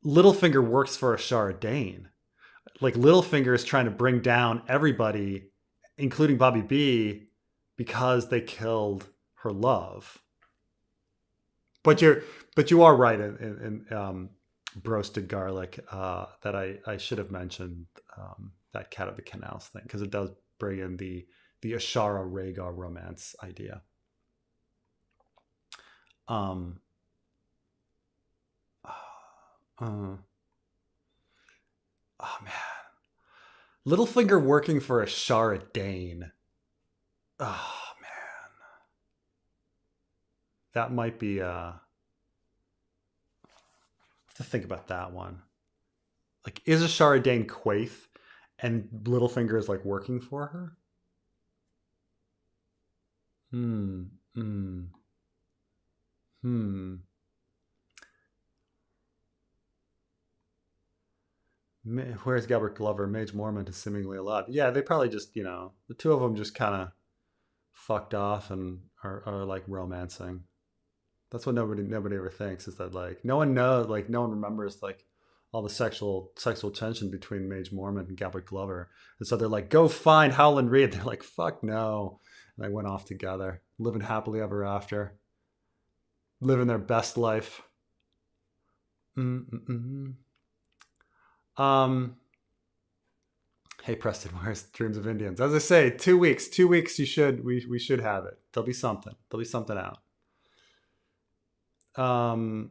Littlefinger works for Ashara Dayne. Like Littlefinger is trying to bring down everybody, including Bobby B, because they killed her love. But you are right in Broasted Garlic that I should have mentioned that Cat of the Canals thing, because it does bring in the Ashara Rhaegar romance idea. Oh man, Littlefinger working for Ashara Dayne. Oh man, that might be. Have to think about that one. Like, is Ashara Dayne Quaithe, and Littlefinger is like working for her? Where's Gilbert Glover? Mage Mormont is seemingly alive. Yeah, they probably just, the two of them just kind of fucked off and are like romancing. That's what nobody ever thinks, is that like no one knows, like no one remembers like all the sexual tension between Mage Mormont and Gilbert Glover. And so they're like, go find Howland Reed. They're like, fuck no. And they went off together, living happily ever after, living their best life. Hey Preston, where's Dreams of Indians? As I say, 2 weeks. 2 weeks. We should have it. There'll be something out. Iron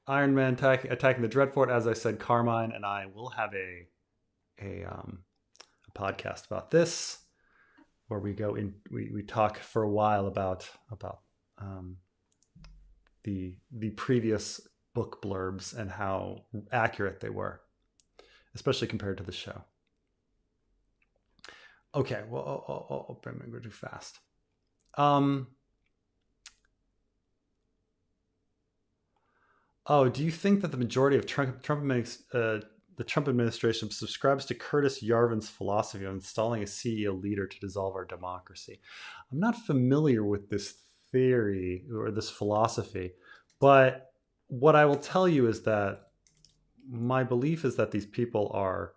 Man attacking the Dreadfort. As I said, Carmine and I will have a podcast about this, where we go in. We talk for a while about the previous book blurbs and how accurate they were, especially compared to the show. Okay, well, I'm going to go too fast. Do you think that the majority of the Trump administration subscribes to Curtis Yarvin's philosophy of installing a CEO leader to dissolve our democracy? I'm not familiar with this theory or this philosophy, but what I will tell you is that my belief is that these people are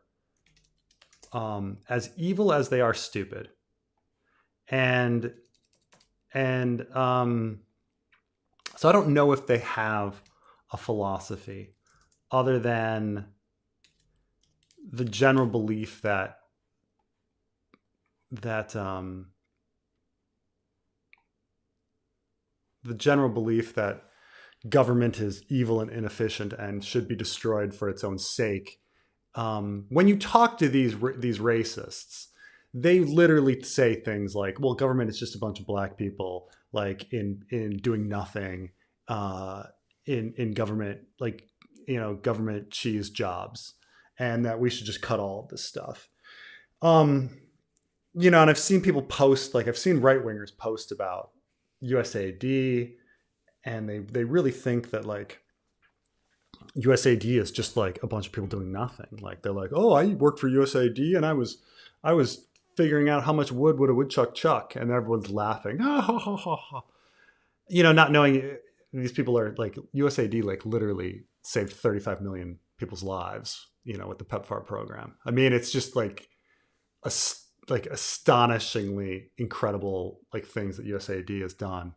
as evil as they are stupid, and so I don't know if they have a philosophy other than the general belief that government is evil and inefficient and should be destroyed for its own sake. When you talk to these racists, they literally say things like, well, government is just a bunch of black people like in doing nothing, in government, like, government cheese jobs, and that we should just cut all of this stuff. And I've seen people post, like I've seen right wingers post about USAID, and they really think that like USAID is just like a bunch of people doing nothing. Like they're like, oh, I worked for USAID and I was figuring out how much wood would a woodchuck chuck, and everyone's laughing. Not knowing these people are like, USAID like literally saved 35 million people's lives, with the PEPFAR program. I mean, it's just like astonishingly incredible like things that USAID has done.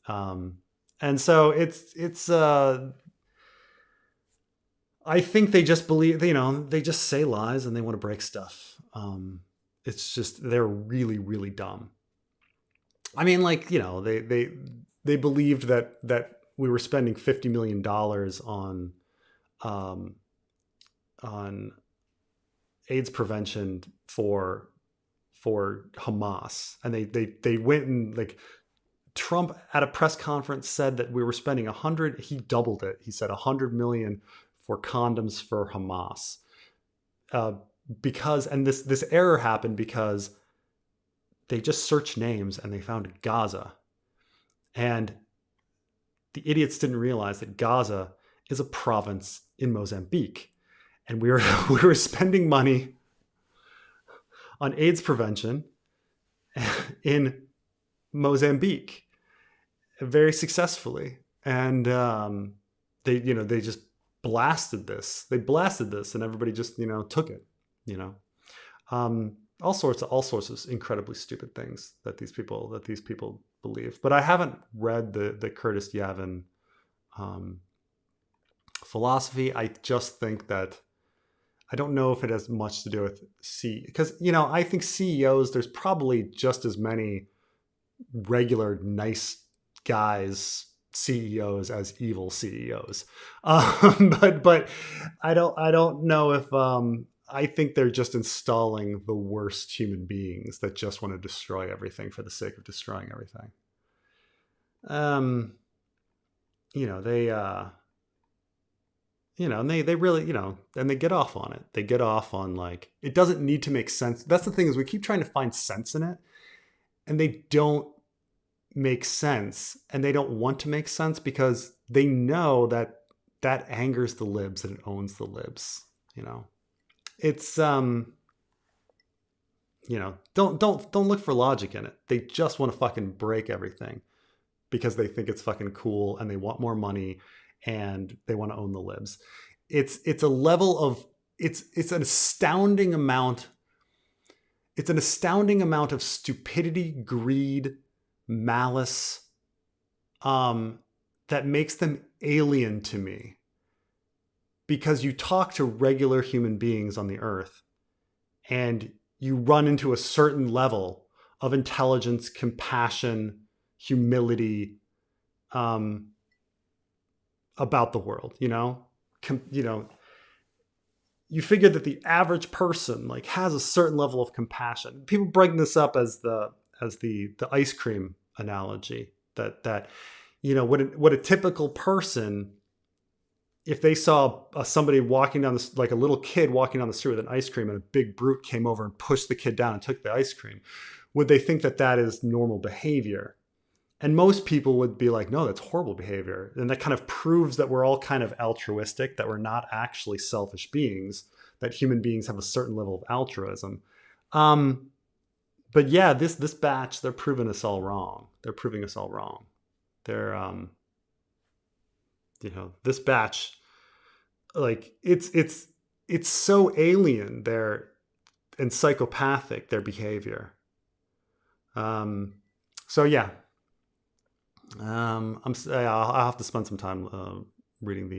And so it's I think they just believe, they just say lies and they want to break stuff. It's just, they're really, really dumb. I mean, like, they believed that we were spending $50 million on AIDS prevention for Hamas. And they went and like, Trump at a press conference said that we were spending he doubled it. He said 100 million for condoms for Hamas. And this error happened because they just searched names and they found Gaza. And the idiots didn't realize that Gaza is a province in Mozambique. And we were spending money on AIDS prevention in Mozambique very successly. And they just blasted this. They blasted this, and everybody just took it. All sorts of incredibly stupid things that these people believe. But I haven't read the Curtis Yavin philosophy. I just think that I don't know if it has much to do with because I think CEOs, there's probably just as many regular nice guys CEOs as evil CEOs. But I don't know if I think they're just installing the worst human beings that just want to destroy everything for the sake of destroying everything. They really, and they get off on it. They get off on like, it doesn't need to make sense. That's the thing, is we keep trying to find sense in it, and they don't make sense, and they don't want to make sense because they know that angers the libs and it owns the libs. It's don't look for logic in it. They just want to fucking break everything because they think it's fucking cool, and they want more money, and they want to own the libs. It's a level of it's an astounding amount. It's an astounding amount of stupidity, greed, malice, that makes them alien to me. Because you talk to regular human beings on the earth, and you run into a certain level of intelligence, compassion, humility, about the world. You figure that the average person like has a certain level of compassion. People bring this up as the ice cream analogy, that what a typical person, if they saw somebody walking down like a little kid walking down the street with an ice cream, and a big brute came over and pushed the kid down and took the ice cream, would they think that is normal behavior? And most people would be like, no, that's horrible behavior. And that kind of proves that we're all kind of altruistic, that we're not actually selfish beings, that human beings have a certain level of altruism. But yeah, this batch, they're proving us all wrong. They're proving us all wrong. They're, this batch, like it's so alien, and psychopathic, their behavior. So yeah. I'll have to spend some time reading I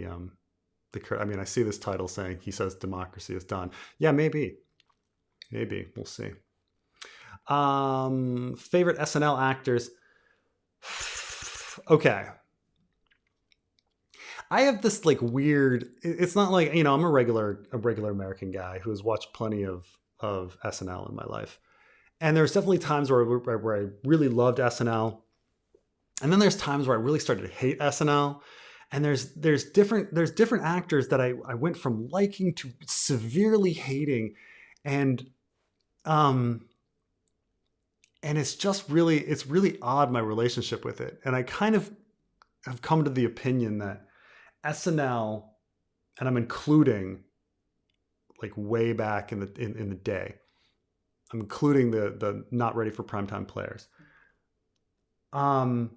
mean, I see this title saying he says democracy is done. Yeah, maybe we'll see. Favorite SNL actors. Okay, I have this like weird. It's not like I'm a regular American guy who has watched plenty of SNL in my life, And there's definitely times where I really loved SNL, and then there's times where I really started to hate SNL. And there's different actors that I went from liking to severely hating, and um and it's really odd, my relationship with it. And I kind of have come to the opinion that SNL, and I'm including like way back in the day, I'm including the not ready for primetime players. Um,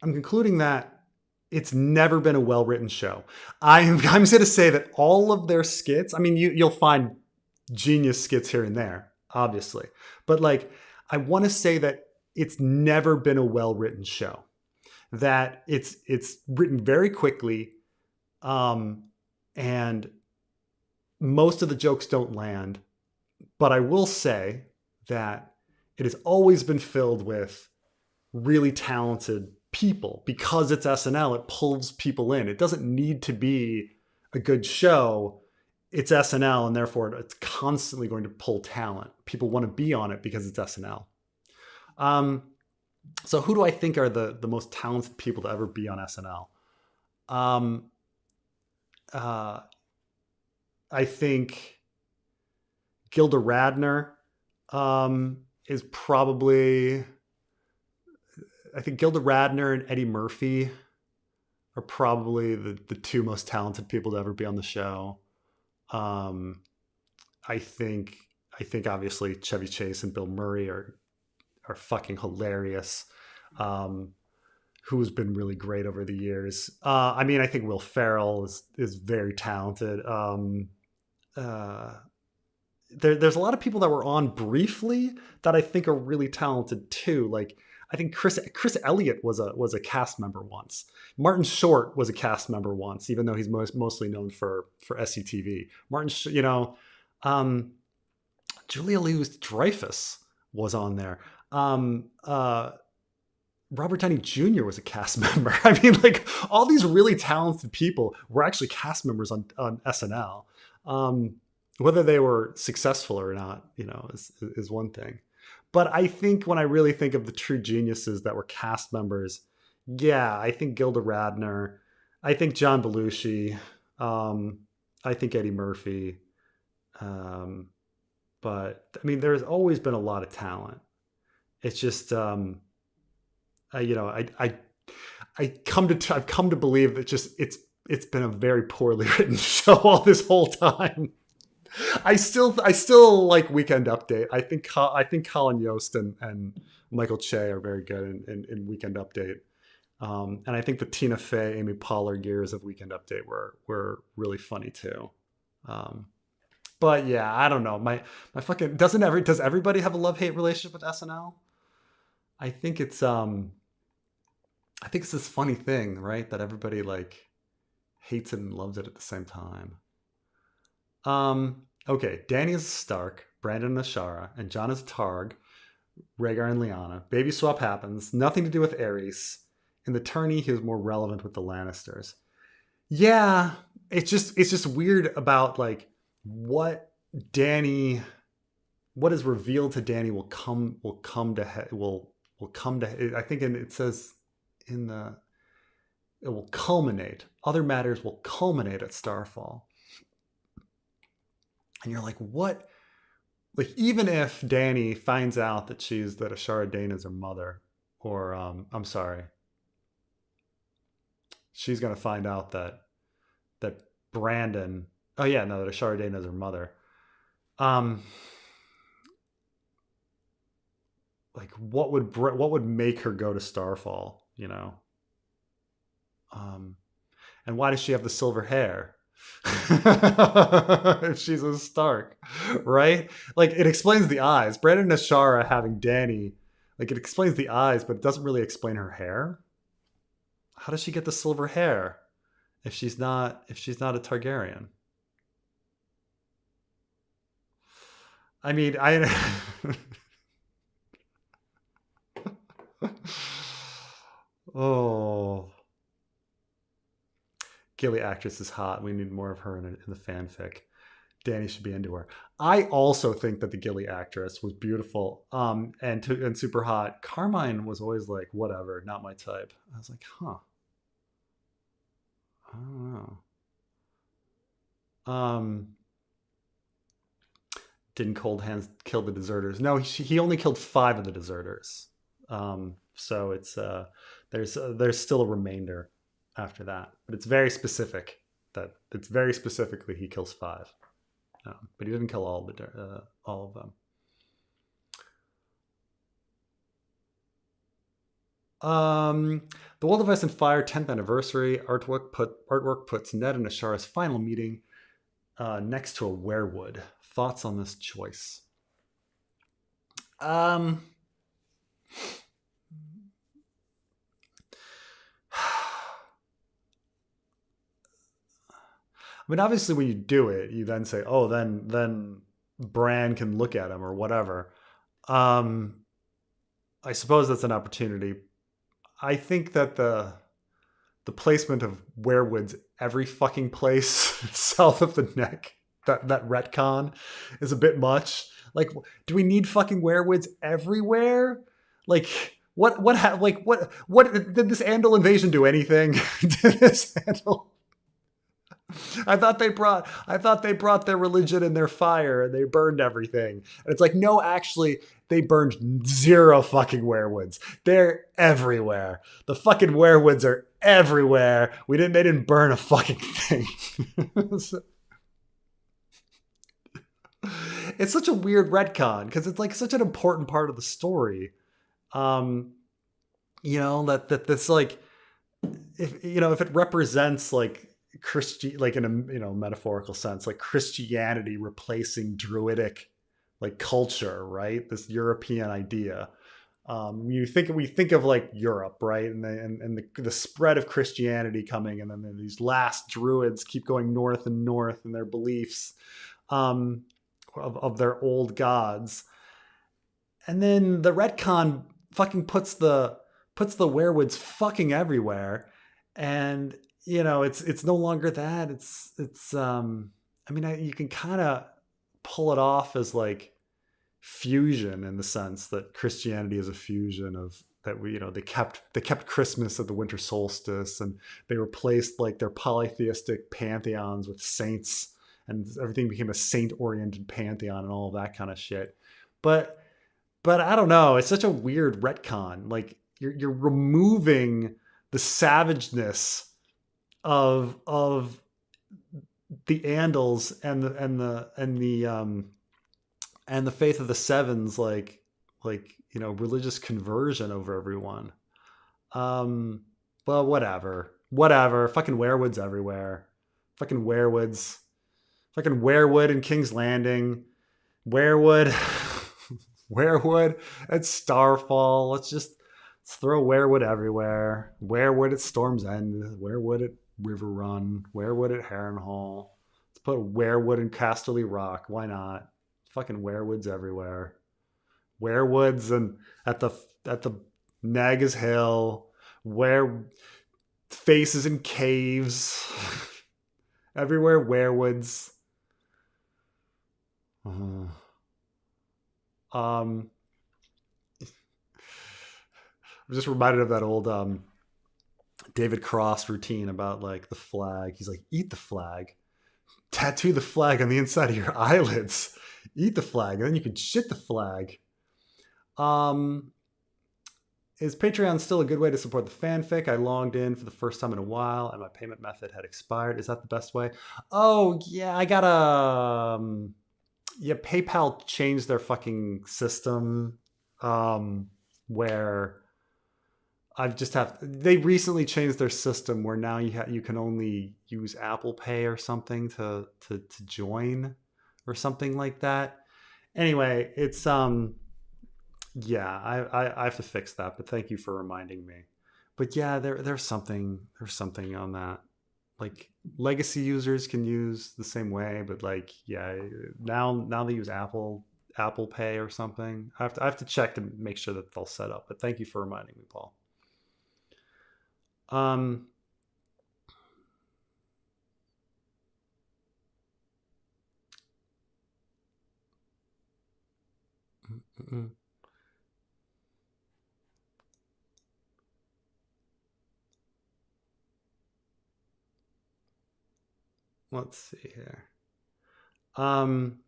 I'm concluding that it's never been a well written show. I'm going to say that all of their skits. I mean, you'll find genius skits here and there, obviously, but like I want to say that it's never been a well written show. That it's written very quickly, um, and most of the jokes don't land. But I will say that it has always been filled with really talented people. Because it's SNL, it pulls people in. It doesn't need to be a good show. It's SNL, and therefore it's constantly going to pull talent. People want to be on it because it's SNL. Um, so who do I think are the most talented people to ever be on SNL? Um, uh, I think Gilda Radner is probably. I think Gilda Radner and Eddie Murphy are probably the two most talented people to ever be on the show. Um, I think I think obviously Chevy Chase and Bill Murray are fucking hilarious. Um, who's been really great over the years. I mean, I think Will Ferrell is very talented. Uh, there's a lot of people that were on briefly that I think are really talented too. Like I think Chris Elliott was a cast member once. Martin Short was a cast member once, even though he's mostly known for SCTV. Um, Julia Louis Dreyfus was on there. Um, uh, Robert Downey Jr. was a cast member. I mean, like all these really talented people were actually cast members on SNL. Um, Whether they were successful or not, is one thing. But I think when I really think of the true geniuses that were cast members, yeah, I think Gilda Radner, I think John Belushi, um, I think Eddie Murphy. Um, but I mean, there's always been a lot of talent. It's just, I, you know, I've come to believe that just it's been a very poorly written show all this whole time. I still like Weekend Update. I think Colin Yost and Michael Che are very good in Weekend Update. And I think the Tina Fey, Amy Poehler years of Weekend Update were really funny too. Um, but yeah, I don't know. My fucking does everybody have a love hate relationship with SNL? I think it's I think it's this funny thing, right? That everybody like hates it and loves it at the same time. Okay, Danny is Stark, Brandon and Ashara, and Jon is Targ, Rhaegar and Lyanna. Baby swap happens. Nothing to do with Aerys. In the tourney, he was more relevant with the Lannisters. Yeah, it's just weird about like what Danny, what is revealed to Danny will come to. I think it says in the it will culminate. Other matters will culminate at Starfall. And you're like, what? Like, even if Danny finds out that Ashara Dayne is her mother, or I'm sorry, she's gonna find out that Brandon. Oh yeah, no, that Ashara Dayne is her mother. Um, like, what would make her go to Starfall? Um, and why does she have the silver hair? If she's a Stark, right? Like it explains the eyes. Brandon and Ashara having Danny, like it explains the eyes, but it doesn't really explain her hair. How does she get the silver hair if she's not a Targaryen? I mean, I oh, Gilly actress is hot. We need more of her in the fanfic. Danny should be into her. I also think that the Gilly actress was beautiful, and super hot. Carmine was always like, whatever, not my type. I was like, huh, I don't know. Didn't Cold Hands kill the deserters? No, he only killed 5 of the deserters. So it's there's still a remainder after that, but it's very specific. That it's very specifically he kills 5, but he didn't kill all of them. The World of Ice and Fire 10th anniversary artwork puts Ned and Ashara's final meeting next to a werewood. Thoughts on this choice? I mean, obviously, when you do it, you then say, "Oh, then Bran can look at him or whatever." I suppose that's an opportunity. I think that the placement of werewoods every fucking place south of the neck, that retcon, is a bit much. Like, do we need fucking werewoods everywhere? Like, what did this Andal invasion do anything? Did this Andal? I thought they brought their religion and their fire and they burned everything. And it's like, no, actually, they burned 0 fucking werewoods. They're everywhere. The fucking werewoods are everywhere. They didn't burn a fucking thing. It's such a weird retcon because it's like such an important part of the story. That this, like, if it represents like like in a metaphorical sense, like Christianity replacing Druidic like culture, right? This European idea. We think of like Europe, right, and the spread of Christianity coming, and then these last Druids keep going north and north in their beliefs of their old gods, and then the retcon fucking puts the werewoods fucking everywhere, and it's no longer that. You can kind of pull it off as like fusion, in the sense that Christianity is a fusion of that. They kept Christmas at the winter solstice, and they replaced like their polytheistic pantheons with saints, and everything became a saint-oriented pantheon and all of that kind of shit. But I don't know. It's such a weird retcon. Like, you're removing the savageness of the Andals and the faith of the Sevens, like religious conversion over everyone. Well, whatever. Fucking werewoods everywhere. Fucking werewoods. Fucking werewood in King's Landing. Werewood. Werewood at Starfall. Let's throw werewood everywhere. Werewood at Storm's End. Werewood at River Run. Werewood at Harrenhal. Let's put werewood in Casterly Rock. Why not? Fucking werewoods everywhere. Werewoods and at the Nagas Hill. Where faces in caves. Everywhere werewoods. I'm just reminded of that old David Cross routine about like the flag. He's like, eat the flag, tattoo the flag on the inside of your eyelids, eat the flag, and then you can shit the flag. Is Patreon still a good way to support the fanfic? I logged in for the first time in a while and my payment method had expired. Is that the best way? Oh yeah, I gotta PayPal changed their fucking system, where they recently changed their system where now you can only use Apple Pay or something to join, or something like that. Anyway, it's I have to fix that, but thank you for reminding me. But yeah, there's something on that. Like, legacy users can use the same way, but like, yeah, now they use Apple Pay or something. I have to check to make sure that it's all set up. But thank you for reminding me, Paul. Let's see here. Um,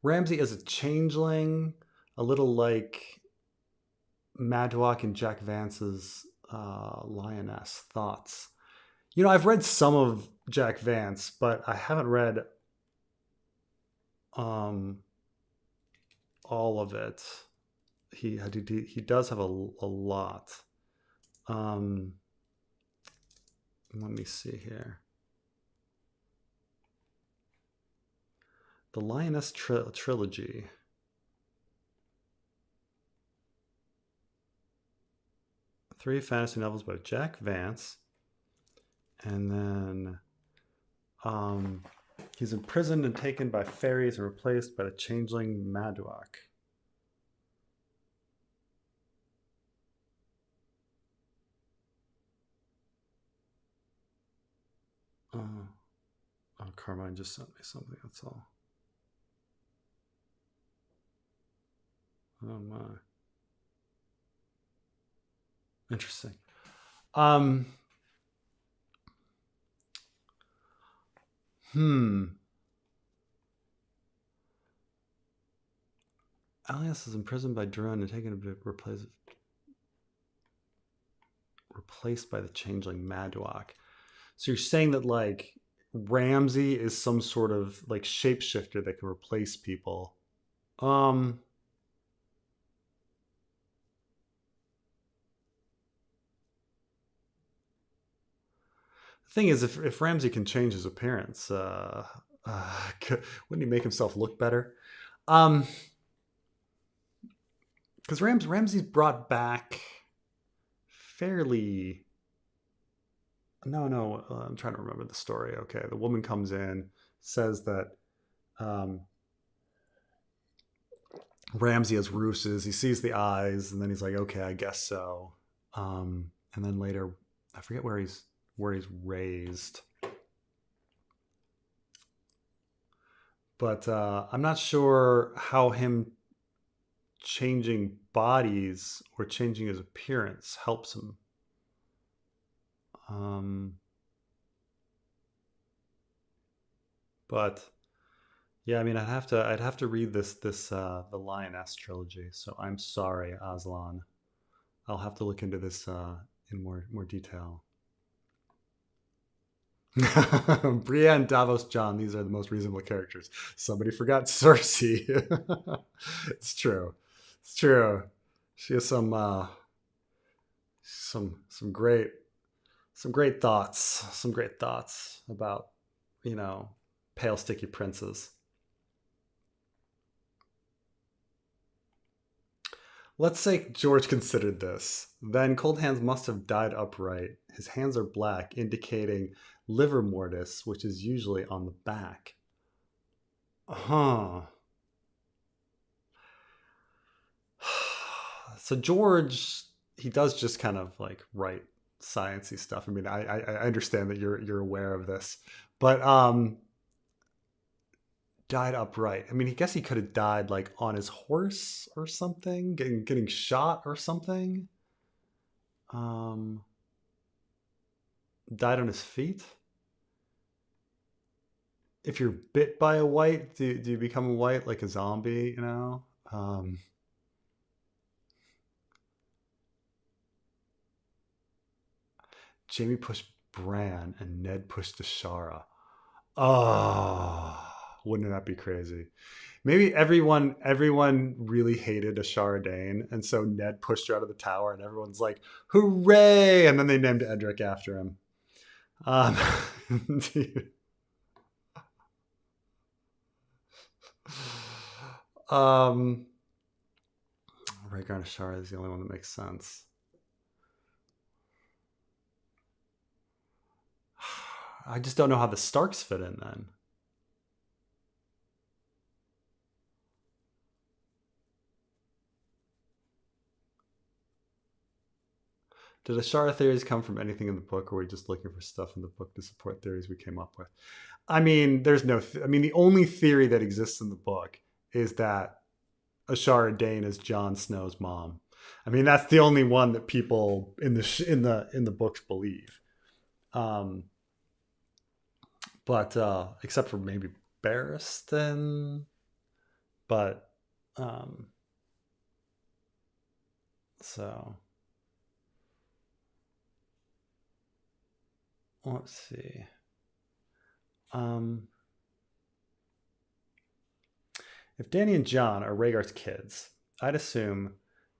Ramsay is a changeling, a little like Madwalk and Jack Vance's Lioness. Thoughts? I've read some of Jack Vance, but I haven't read um, all of it. He does have a lot. Let me see here. The Lioness trilogy. Three fantasy novels by Jack Vance. And then he's imprisoned and taken by fairies and replaced by the changeling Madwalk. Carmine just sent me something, that's all. Oh my. Interesting. Alias is imprisoned by Drone and taken to be replaced by the changeling Madwalk. So you're saying that like Ramsay is some sort of like shapeshifter that can replace people. The thing is, if Ramsay can change his appearance, wouldn't he make himself look better? Because Ramsay's brought back fairly. No, I'm trying to remember the story. Okay, the woman comes in, says that Ramsay has ruses. He sees the eyes, and then he's like, "Okay, I guess so." And then later, I forget where he's raised, but I'm not sure how him changing bodies or changing his appearance helps him. But yeah, I mean, I'd have to read this the Lioness trilogy. So I'm sorry, Aslan. I'll have to look into this in more detail. Brienne, Davos, Jon, these are the most reasonable characters. Somebody forgot Cersei. It's true. It's true. She has some great thoughts. Some great thoughts about, pale sticky princes. Let's say George considered this. Then Cold Hands must have died upright. His hands are black, indicating liver mortis, which is usually on the back. Huh. So George, he does just kind of like write sciencey stuff. I mean, I understand that you're aware of this, but died upright. I mean, I guess he could have died like on his horse or something, getting shot or something. Died on his feet. If you're bit by a white, do you become a white like a zombie? Jamie pushed Bran and Ned pushed Ashara. Oh, wouldn't that be crazy? Maybe everyone really hated Ashara Dayne, and so Ned pushed her out of the tower, and everyone's like, "Hooray!" And then they named Edric after him. Um, um, Rhaegar and Ashara is the only one that makes sense. I just don't know how the Starks fit in then. Did Ashara theories come from anything in the book, or are we just looking for stuff in the book to support theories we came up with? I mean, there's no. I mean, the only theory that exists in the book is that Ashara Dayne is Jon Snow's mom. I mean, that's the only one that people in the books believe. Um, but except for maybe Barristan, but um, so let's see. If Dany and Jon are Rhaegar's kids, I'd assume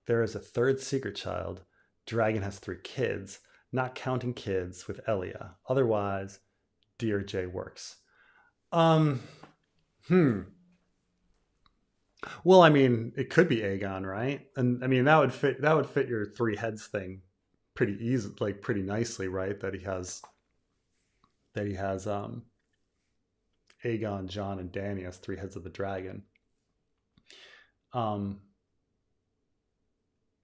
there is a third secret child. Dragon has 3 kids, not counting kids with Elia. Otherwise, D or J works. Um, hmm. Well, I mean, it could be Aegon, right? And I mean, that would fit your 3 heads thing pretty easy, like pretty nicely, right? That he has Aegon, Jon, and Dany as 3 heads of the dragon. Um,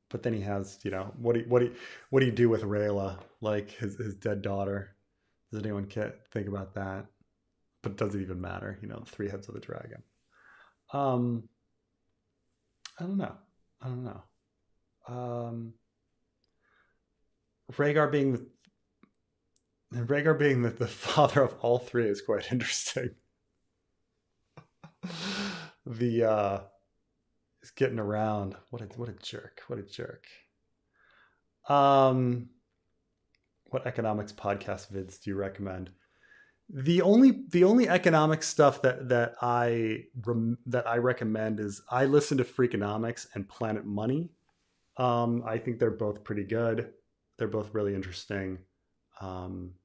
but then he has, what do you do with Rhaela, like his dead daughter? Does anyone think about that? But does it even matter? 3 heads of the dragon. Um, I don't know. I don't know. Um, Rhaegar being the father of all 3 is quite interesting. The is getting around. What a jerk. What a jerk. Um, what economics podcast vids do you recommend? The only economic stuff that I recommend is I listen to Freakonomics and Planet Money. I think they're both pretty good. They're both really interesting. Um,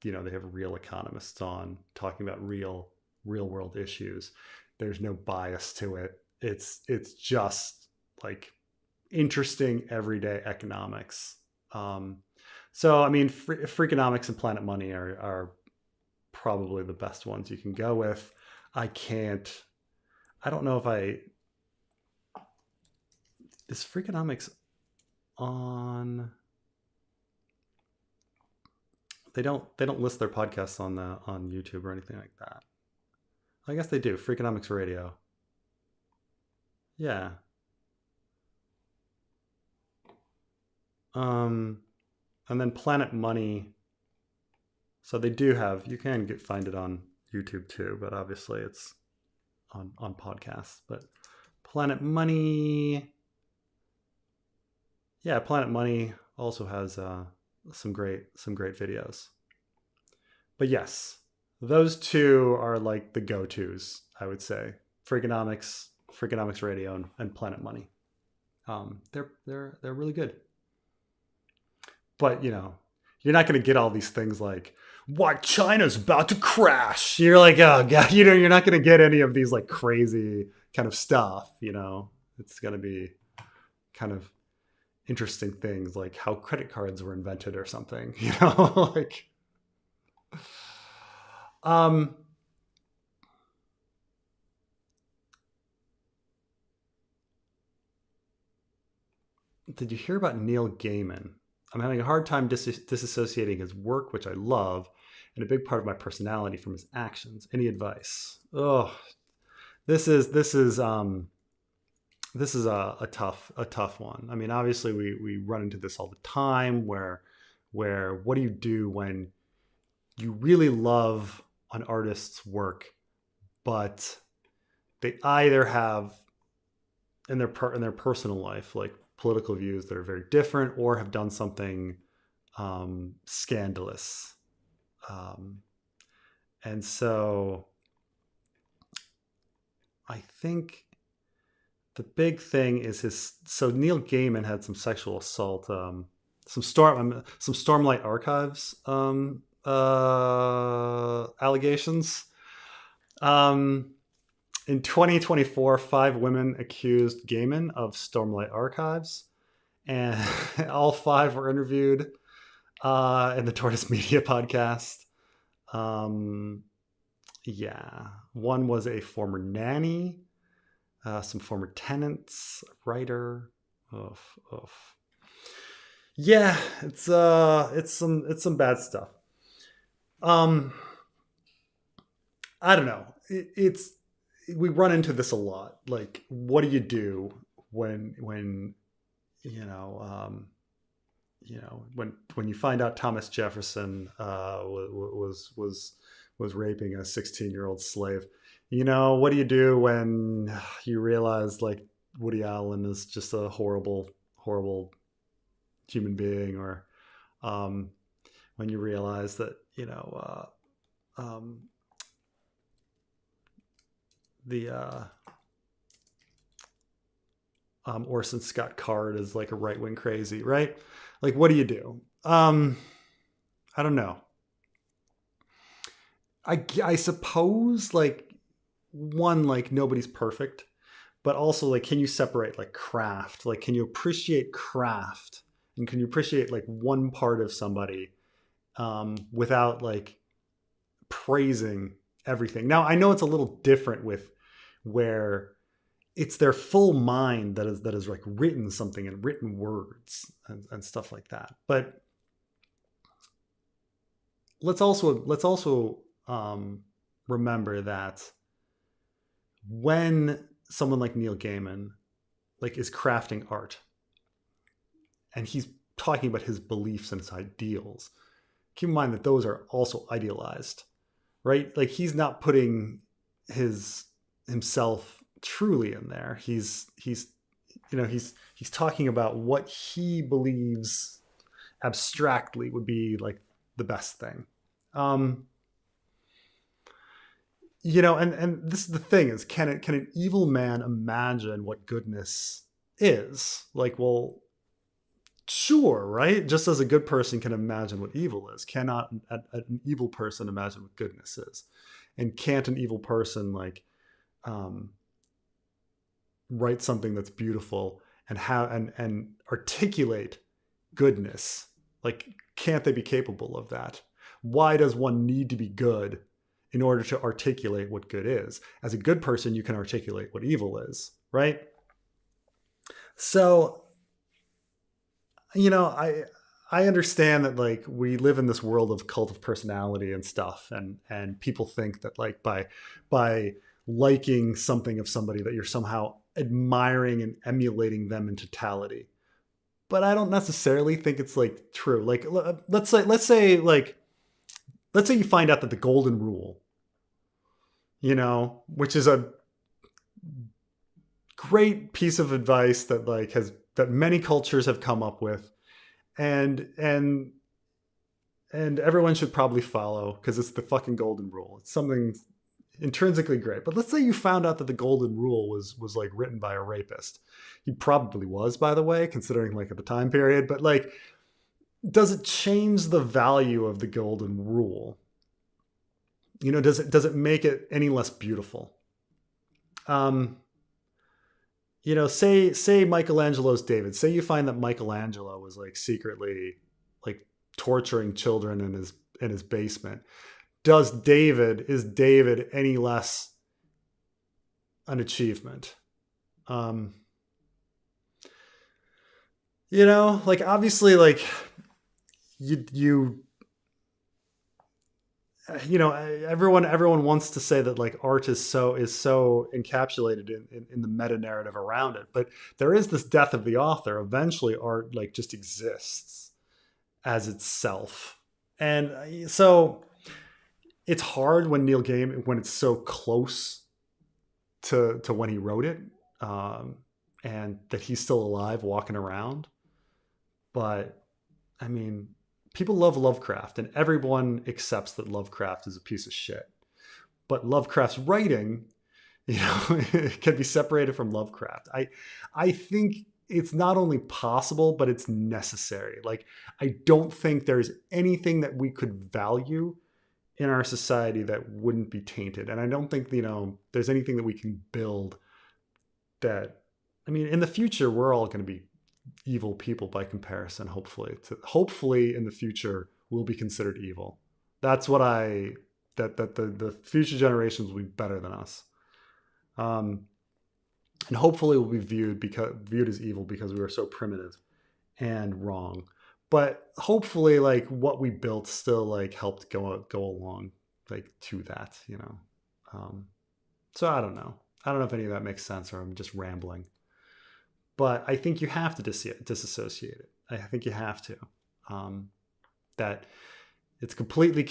they have real economists on talking about real world issues. There's no bias to it. It's just like interesting everyday economics. So I mean, Freakonomics and Planet Money are probably the best ones you can go with. I don't know if is Freakonomics on. They don't list their podcasts on YouTube or anything like that. I guess they do. Freakonomics Radio. Yeah. And then Planet Money. So they do have, you can find it on YouTube too, but obviously it's on podcasts. But Planet Money, yeah, Planet Money also has some great videos. But yes, those 2 are like the go-tos, I would say. Freakonomics Radio, and Planet Money. They're really good. But you're not going to get all these things like why China's about to crash. You're like, oh god, you're not going to get any of these like crazy kind of stuff. It's going to be kind of interesting things like how credit cards were invented or something. Like, did you hear about Neil Gaiman? I'm having a hard time disassociating his work, which I love, and a big part of my personality, from his actions. Any advice? Oh, this is a tough one. I mean, obviously we run into this all the time where what do you do when you really love an artist's work, but they either have in their personal life like political views that are very different, or have done something scandalous. And so I think the big thing is so Neil Gaiman had some sexual assault, some Stormlight Archives allegations. In 2024, 5 women accused Gaiman of Stormlight Archives, and all 5 were interviewed in the Tortoise Media podcast. Yeah, one was a former nanny, some former tenants, a writer. Oof. Yeah, it's some bad stuff. I don't know. we run into this a lot. Like, what do you do when you know when you find out Thomas Jefferson was raping a 16-year-old slave? What do you do when you realize like Woody Allen is just a horrible human being, or when you realize that the Orson Scott Card is like a right-wing crazy, right? Like, what do you do? I don't know. I suppose like one, like nobody's perfect, but also like, can you separate like craft? Like, can you appreciate craft, and can you appreciate like one part of somebody without like praising everything? Now, I know it's a little different with where it's their full mind that is like written something in written words and stuff like that. But let's also remember that when someone like Neil Gaiman like is crafting art and he's talking about his beliefs and his ideals, keep in mind that those are also idealized, right? Like, he's not putting himself truly in there. He's talking about what he believes abstractly would be like the best thing. And this is the thing, is can an evil man imagine what goodness is? Like, well, sure, right? Just as a good person can imagine what evil is, cannot an evil person imagine what goodness is? And can't an evil person like write something that's beautiful and articulate goodness? Like, can't they be capable of that? Why does one need to be good in order to articulate what good is? As a good person, you can articulate what evil is, right? So, I understand that like we live in this world of cult of personality and stuff, and people think that like by liking something of somebody that you're somehow admiring and emulating them in totality. But I don't necessarily think it's like true. Like, let's say you find out that the golden rule, which is a great piece of advice that like that many cultures have come up with, and everyone should probably follow because it's the fucking golden rule. It's something intrinsically great. But let's say you found out that the golden rule was like written by a rapist. He probably was, by the way, considering like at the time period. But like, does it change the value of the golden rule? Does it make it any less beautiful? Say Michelangelo's David. Say you find that Michelangelo was like secretly like torturing children in his basement. Is David any less an achievement? Like, obviously, like everyone wants to say that like art is so encapsulated in the meta narrative around it, but there is this death of the author. Eventually art like just exists as itself. And so it's hard when Neil Gaiman, when it's so close to when he wrote it, and that he's still alive walking around. But I mean, people love Lovecraft, and everyone accepts that Lovecraft is a piece of shit. But Lovecraft's writing, can be separated from Lovecraft. I think it's not only possible, but it's necessary. Like, I don't think there's anything that we could value in our society that wouldn't be tainted. And I don't think, there's anything that we can build that, I mean, in the future, we're all going to be evil people by comparison. Hopefully in the future we'll be considered evil. That's what that the future generations will be better than us. And hopefully we'll be viewed as evil because we were so primitive and wrong. But hopefully like what we built still like helped go along like to that, So I don't know. I don't know if any of that makes sense or I'm just rambling. But I think you have to disassociate it. I think you have to. That it's completely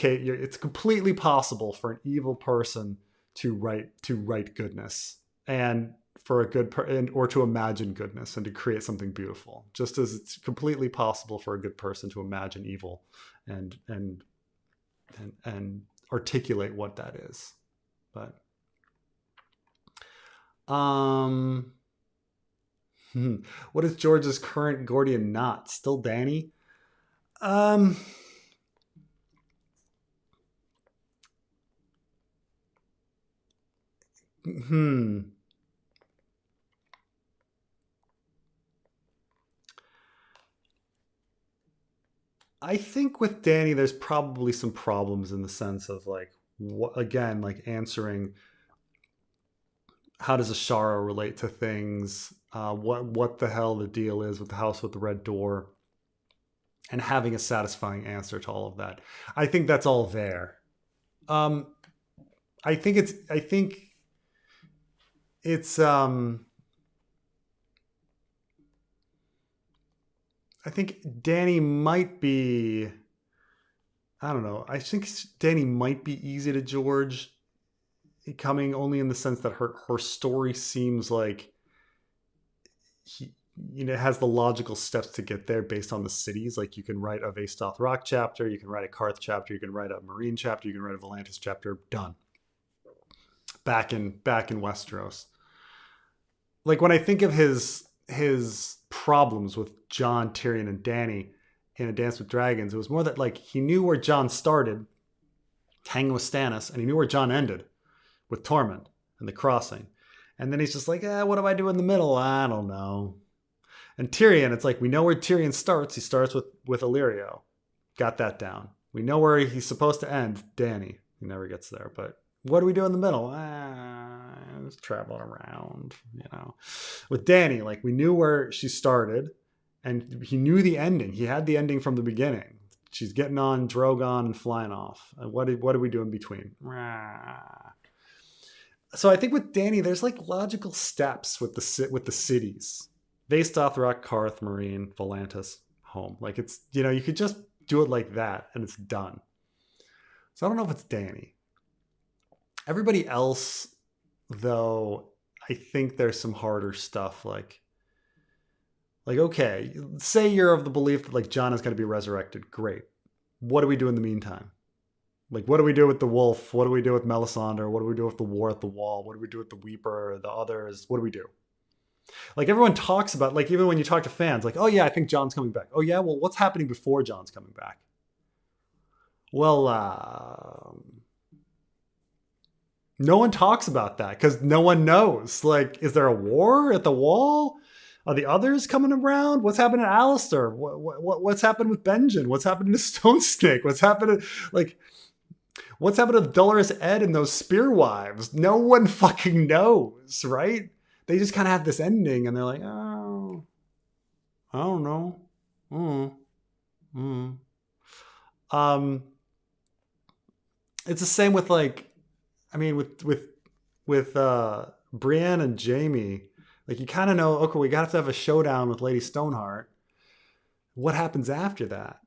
possible for an evil person to write goodness, and for a good or to imagine goodness and to create something beautiful, just as it's completely possible for a good person to imagine evil and articulate what that is. But what is George's current Gordian knot? Still Dany? I think with Dany, there's probably some problems in the sense of like, again, like answering how does Ashara relate to things, what the hell the deal is with the house with the red door, and having a satisfying answer to all of that. I think that's all there. I think it's I think Dany might be, I don't know. I think Dany might be easy to George, coming only in the sense that her story seems like he, has the logical steps to get there based on the cities. Like you can write a Vastoth Rock chapter, you can write a Karth chapter, you can write a Marine chapter, you can write a Volantis chapter. Done. Back in Westeros. Like when I think of his problems with Jon, Tyrion, and Dany in A Dance with Dragons, it was more that like he knew where Jon started, hanging with Stannis, and he knew where Jon ended with Tormund and the Crossing. And then he's just like, what do I do in the middle? I don't know. And Tyrion, it's like we know where Tyrion starts. He starts with Illyrio. Got that down. We know where he's supposed to end. Dany. He never gets there. But what do we do in the middle? Just traveling around, With Dany, like we knew where she started and he knew the ending. He had the ending from the beginning. She's getting on Drogon and flying off. What do we do in between? So I think with Dany, there's like logical steps with the cities. Vastoth Rock, Karth, Marine, Volantis, home. Like it's, you could just do it like that and it's done. So I don't know if it's Dany. Everybody else, though, I think there's some harder stuff like okay, say you're of the belief that like Jon is going to be resurrected. Great. What do we do in the meantime? Like, what do we do with the wolf? What do we do with Melisandre? What do we do with the war at the wall? What do we do with the Weeper, the others? What do we do? Like everyone talks about, like even when you talk to fans, like, oh yeah, I think Jon's coming back. Oh yeah, well, what's happening before Jon's coming back? Well, no one talks about that because no one knows. Like, is there a war at the wall? Are the others coming around? What's happened to Alistair? What's happened with Benjen? What's happened to Stone Snake? What's happened to Dolorous Ed and those spear wives? No one fucking knows, right? They just kind of have this ending and they're like, oh, I don't know. It's the same with like, I mean, with Brienne and Jaime, like you kind of know, okay, we got to have a showdown with Lady Stoneheart. What happens after that?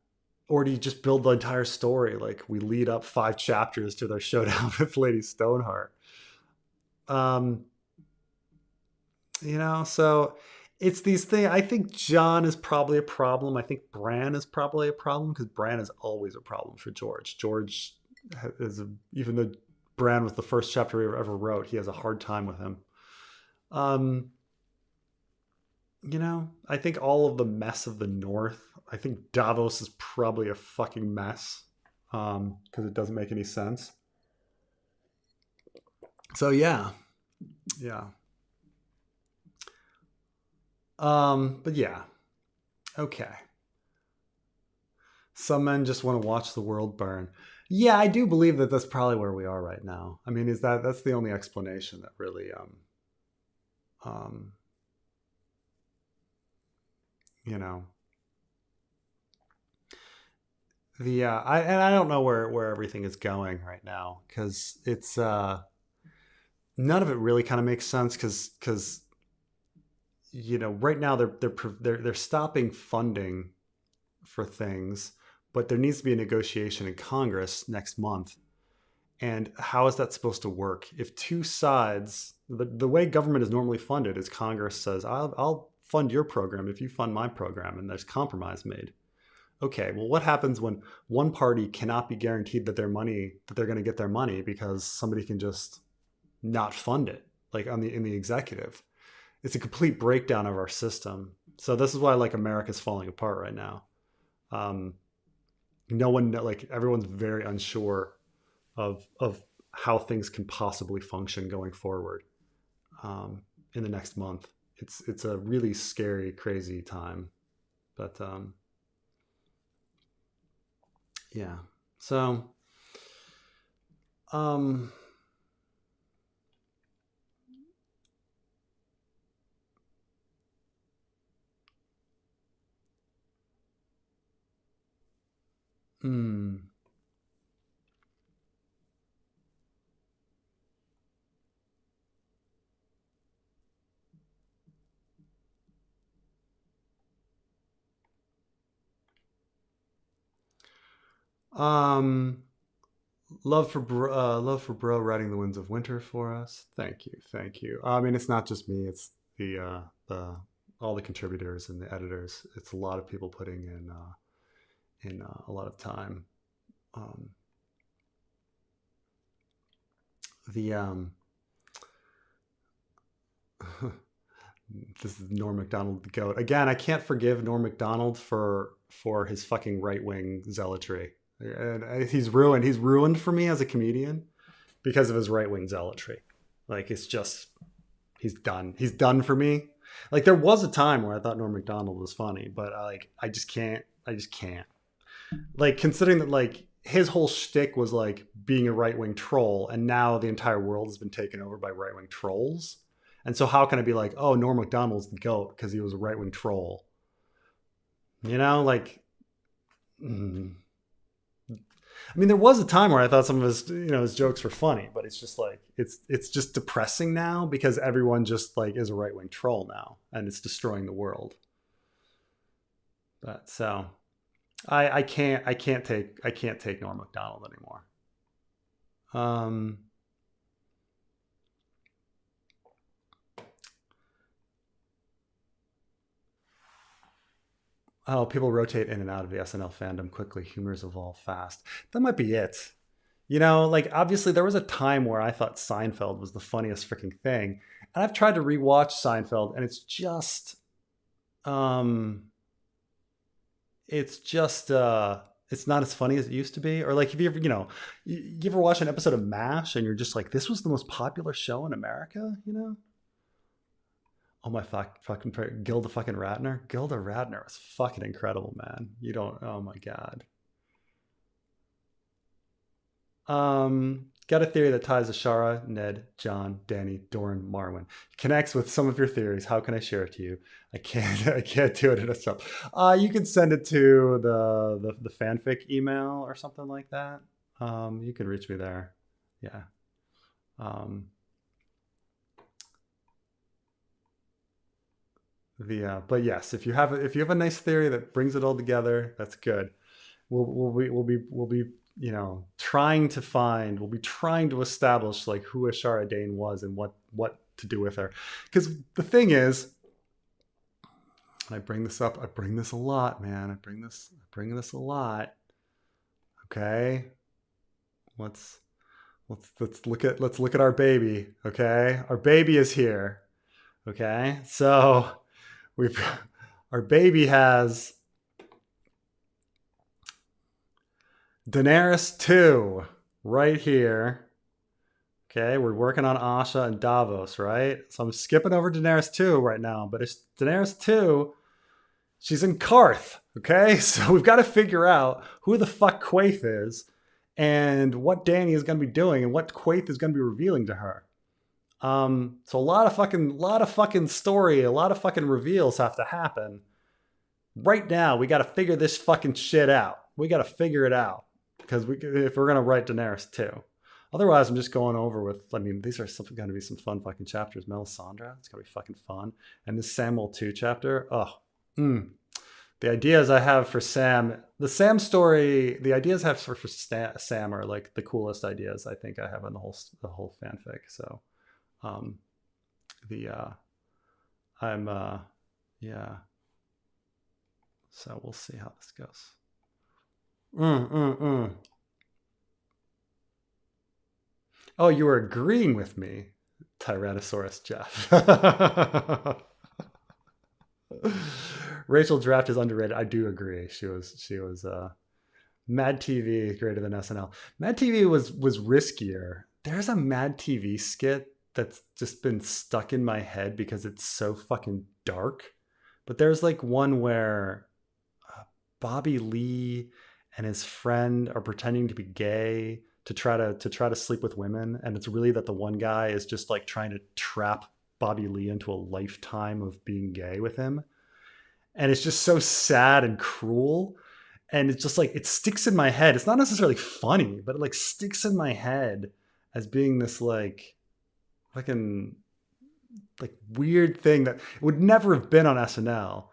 Or do you just build the entire story? Like we lead up 5 chapters to their showdown with Lady Stoneheart. So it's these things. I think Jon is probably a problem. I think Bran is probably a problem because Bran is always a problem for George. George even though Bran was the first chapter he ever wrote, he has a hard time with him. I think all of the mess of the North, I think Davos is probably a fucking mess because it doesn't make any sense. So yeah. But yeah. Okay. Some men just want to watch the world burn. Yeah, I do believe that that's probably where we are right now. I mean, that's the only explanation that really I don't know where everything is going right now because it's none of it really kind of makes sense because you know right now they're stopping funding for things, but there needs to be a negotiation in Congress next month. And how is that supposed to work if two sides, the way government is normally funded is Congress says, I'll fund your program if you fund my program, and there's compromise made. Okay, well, what happens when one party cannot be guaranteed that they're going to get their money because somebody can just not fund it, like in the executive? It's a complete breakdown of our system. So this is why like America's falling apart right now. Um, no one, like everyone's very unsure of how things can possibly function going forward in the next month. It's a really scary, crazy time. But yeah. So um, mm, um, love for bro writing the winds of winter for us. Thank you, thank you. I mean, it's not just me; it's the all the contributors and the editors. It's a lot of people putting in a lot of time. Um, the This is Norm Macdonald the goat again. I can't forgive Norm Macdonald for his fucking right wing zealotry, and he's ruined. He's ruined for me as a comedian because of his right wing zealotry. Like it's just he's done. He's done for me. Like there was a time where I thought Norm Macdonald was funny, but like I just can't. I just can't. Like considering that like his whole shtick was like being a right wing troll, and now the entire world has been taken over by right wing trolls. And so how can I be like, oh, Norm Macdonald's the goat because he was a right wing troll? You know, like, I mean, there was a time where I thought some of his jokes were funny, but it's just like it's just depressing now because everyone just like is a right wing troll now, and it's destroying the world. But so I can't take Norm Macdonald anymore. Um, oh, people rotate in and out of the SNL fandom quickly. Humors evolve fast. That might be it. You know, like obviously there was a time where I thought Seinfeld was the funniest freaking thing, and I've tried to rewatch Seinfeld, and um, it's just it's not as funny as it used to be. Or like, have you ever, you ever watch an episode of MASH and you're just like, this was the most popular show in America, you know? Oh my fucking Gilda fucking Radner. Gilda Radner was fucking incredible, man. You don't. Oh my god. Got a theory that ties Ashara, Ned, John, Danny, Doran, Marwyn. Connects with some of your theories. How can I share it to you? I can't. I can't do it in a sub. You can send it to the fanfic email or something like that. You can reach me there. Yeah. Um, but yes, if you have a nice theory that brings it all together, that's good. We'll be we'll be trying to establish like who Ashara Dayne was and what to do with her. Because the thing is, and I bring this up, I bring this a lot, man. I bring this a lot. Okay, let's let's look at our baby. Okay, our baby is here. Okay, so we've our baby has Daenerys 2 right here. Okay, we're working on Asha and Davos, right? So I'm skipping over Daenerys 2 right now, but it's Daenerys 2. She's in Karth, okay? So we've got to figure out who the fuck Quaithe is and what Dany is going to be doing and what Quaithe is going to be revealing to her. So a lot of fucking story, a lot of fucking reveals have to happen. Right now, we got to figure this fucking shit out. We got to figure it out because if we're gonna write Daenerys too. Otherwise, I'm just going over with, I mean, these are going to be some fun fucking chapters. Melisandre, it's going to be fucking fun. And this Samuel 2 chapter, the ideas I have for Sam, the Sam story, the ideas I have for Sam are like the coolest ideas I think I have in the whole fanfic. So, I'm, yeah. So we'll see how this goes. Oh, you were agreeing with me, Tyrannosaurus Jeff. Rachel Draft is underrated. I do agree. She was Mad TV greater than SNL. Mad TV was riskier. There's a Mad TV skit that's just been stuck in my head because it's so fucking dark. But there's like one where Bobby Lee and his friend are pretending to be gay to try to sleep with women, and it's really that the one guy is just like trying to trap Bobby Lee into a lifetime of being gay with him. And it's just so sad and cruel. And it's just like, it sticks in my head. It's not necessarily funny, but it like sticks in my head as being this like fucking like weird thing that would never have been on SNL.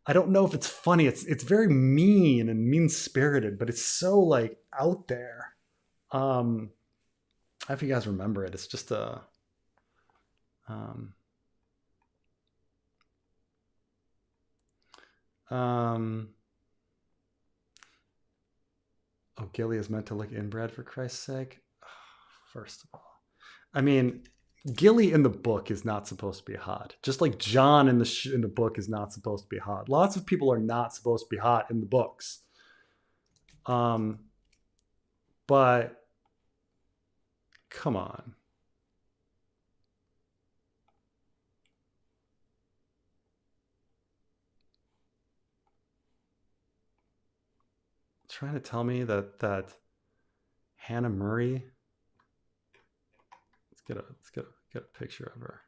I don't know if it's funny. It's very mean and mean-spirited, but it's so like out there. I don't know if you guys remember it. It's just a oh, Gilly is meant to look inbred, for Christ's sake. First of all, I mean, Gilly in the book is not supposed to be hot. Just like Jon in the book is not supposed to be hot. Lots of people are not supposed to be hot in the books. But come on. Trying to tell me that Hannah Murray. Let's get a picture of her.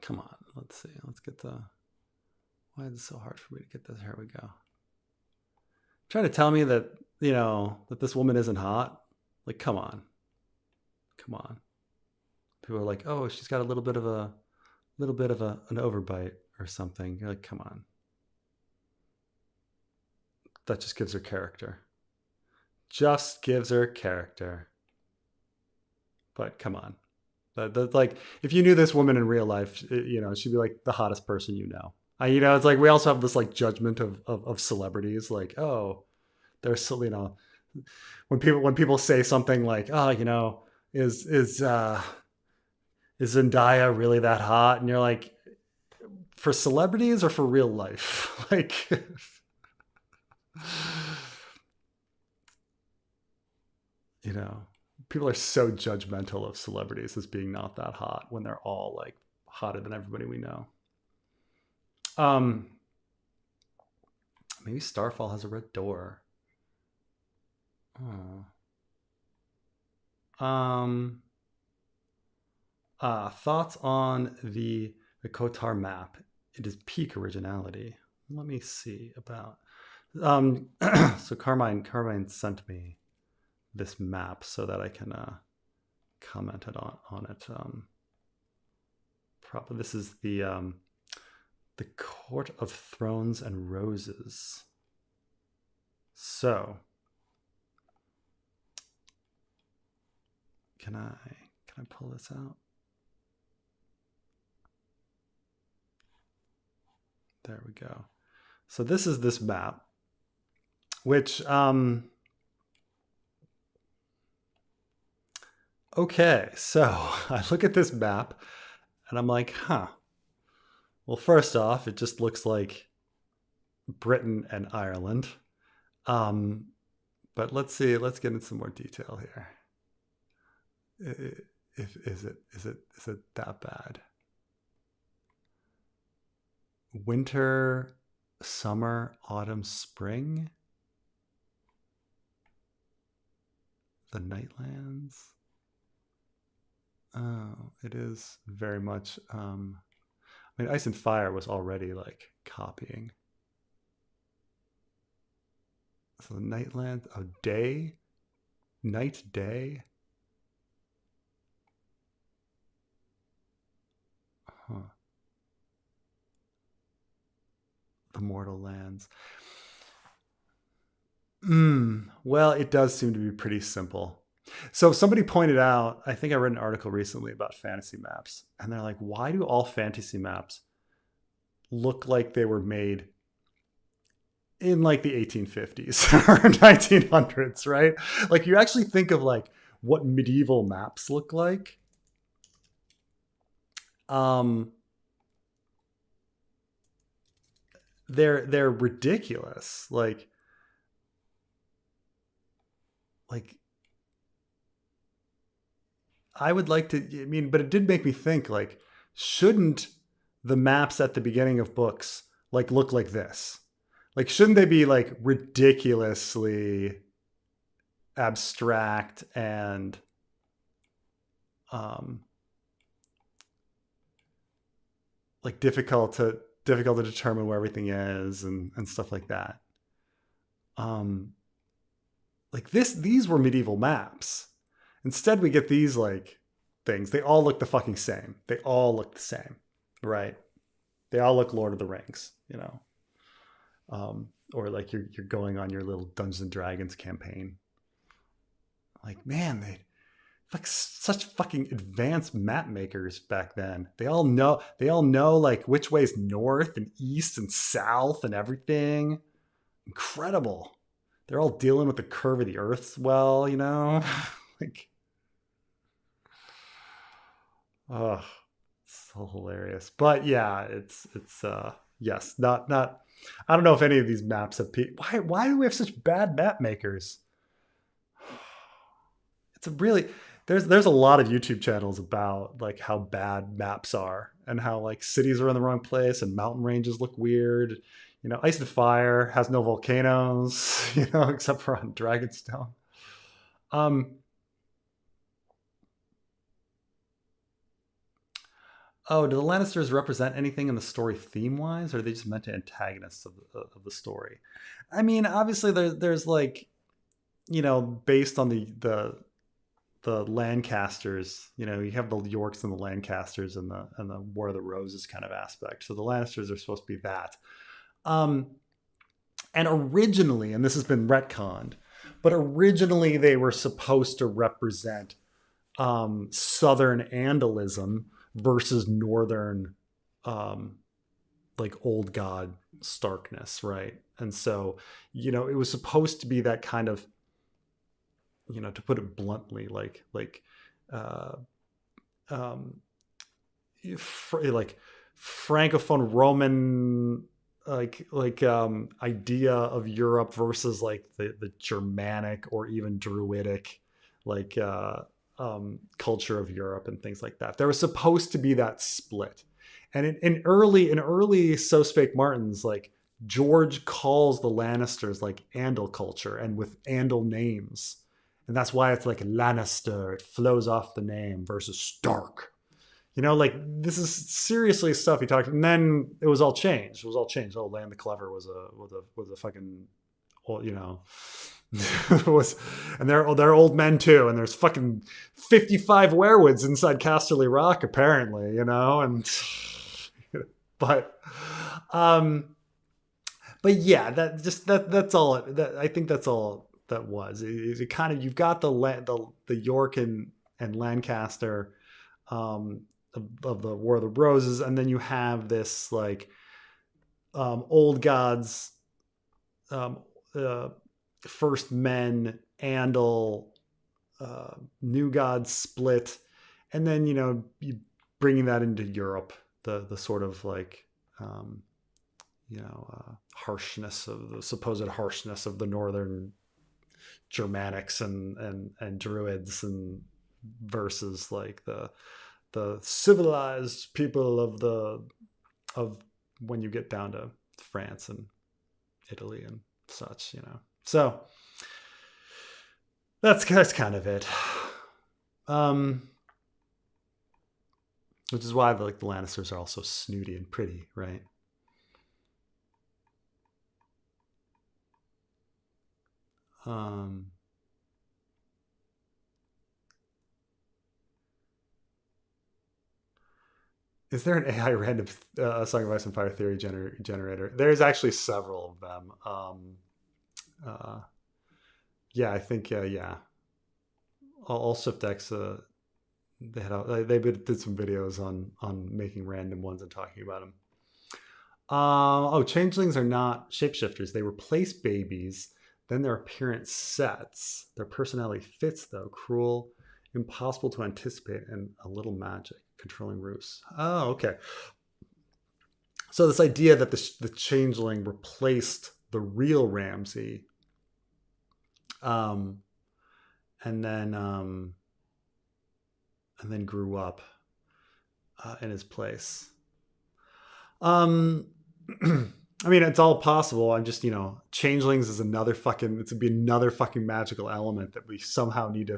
Come on, let's see. Let's get the. Why is it so hard for me to get this? Here we go. Trying to tell me that that this woman isn't hot. Like, come on. People are like, oh, she's got a little bit of an overbite or something. You're like, come on. That just gives her character. Just gives her character. But come on. That like, if you knew this woman in real life, she'd be like the hottest person you know. It's like we also have this like judgment of celebrities. Like, oh, they're so, when people say something like, oh, is Zendaya really that hot? And you're like, for celebrities or for real life? Like, people are so judgmental of celebrities as being not that hot when they're all like hotter than everybody we know. Maybe Starfall has a red door. Thoughts on the Kotar map? It is peak originality. Let me see about. So Carmine sent me this map so that I can comment on it. Probably this is the Court of Thrones and Roses. So can I pull this out? There we go. So this is this map, which okay, so I look at this map and I'm like, huh. Well, first off, it just looks like Britain and Ireland. But let's see, let's get into some more detail here. Is it that bad? Winter, summer, autumn, spring. The Nightlands. Oh, it is very much. I I mean, Ice and Fire was already like copying. So the Nightland, night, day. Huh. The Mortal Lands. Well, it does seem to be pretty simple. So somebody pointed out, I think I read an article recently about fantasy maps, and they're like, why do all fantasy maps look like they were made in like the 1850s or 1900s, right? Like you actually think of like what medieval maps look like. They're ridiculous. Like I would like to, I mean, but it did make me think like, shouldn't the maps at the beginning of books like look like this? Like, shouldn't they be like ridiculously abstract and um like difficult to determine where everything is and stuff like that. Um like these were medieval maps. Instead we get these like things. They all look the fucking same. They all look the same, right? They all look Lord of the Rings, you know. Or like you're going on your little Dungeons and Dragons campaign. Like, man, they like such fucking advanced map makers back then. They all know like which way's north and east and south and everything. Incredible. They're all dealing with the curve of the earth well, you know? Like, oh, so hilarious. But yeah, it's yes, not I don't know if any of these maps have why do we have such bad map makers? It's a really there's a lot of YouTube channels about like how bad maps are and how like cities are in the wrong place and mountain ranges look weird. You know, Ice and Fire has no volcanoes, you know, except for on Dragonstone. Um, oh, do the Lannisters represent anything in the story theme wise, or are they just meant to antagonists of the story? I mean, obviously there's like, you know, based on the Lancasters, you know, you have the Yorks and the Lancasters and the War of the Roses kind of aspect. So the Lannisters are supposed to be that. Um, and originally, and this has been retconned, but originally they were supposed to represent Southern Andalism versus Northern, um, like old god starkness, right? And so, you know, it was supposed to be that kind of, you know, to put it bluntly, uh, um, like francophone Roman idea of Europe versus like the Germanic or even Druidic like culture of Europe and things like that. There was supposed to be that split, and in early So Spake Martin's, like George calls the Lannisters like Andal culture and with Andal names, and that's why it's like Lannister. It flows off the name versus Stark. You know, like this is seriously stuff he talked. And then it was all changed. It was all changed. Oh, Land the Clever was a fucking, well, you know, was, and they're old men too. And there's fucking 55 werewoods inside Casterly Rock apparently. You know, and but but yeah, that's all. I think that's all that was. It kind of, you've got the York and Lancaster. Of the War of the Roses, and then you have this like old gods, um, uh, first men, Andal, new gods split, and then you know you bringing that into Europe, the sort of like harshness of the supposed harshness of the northern Germanics and Druids and versus like the civilized people of when you get down to France and Italy and such, you know. So that's kind of it. which is why the Lannisters are all so snooty and pretty, right? Is there an AI random Song of Ice and Fire theory generator? There's actually several of them. Uh, yeah, I think yeah. All Shift X they did some videos on making random ones and talking about them. Oh, changelings are not shapeshifters. They replace babies. Then their appearance sets. Their personality fits, though. Cruel, impossible to anticipate, and a little magic. Controlling ruse. Oh, okay. So this idea that the changeling replaced the real Ramsay, um, and then grew up in his place. I mean, it's all possible. I'm just, changelings is another fucking. It's be another fucking magical element that we somehow need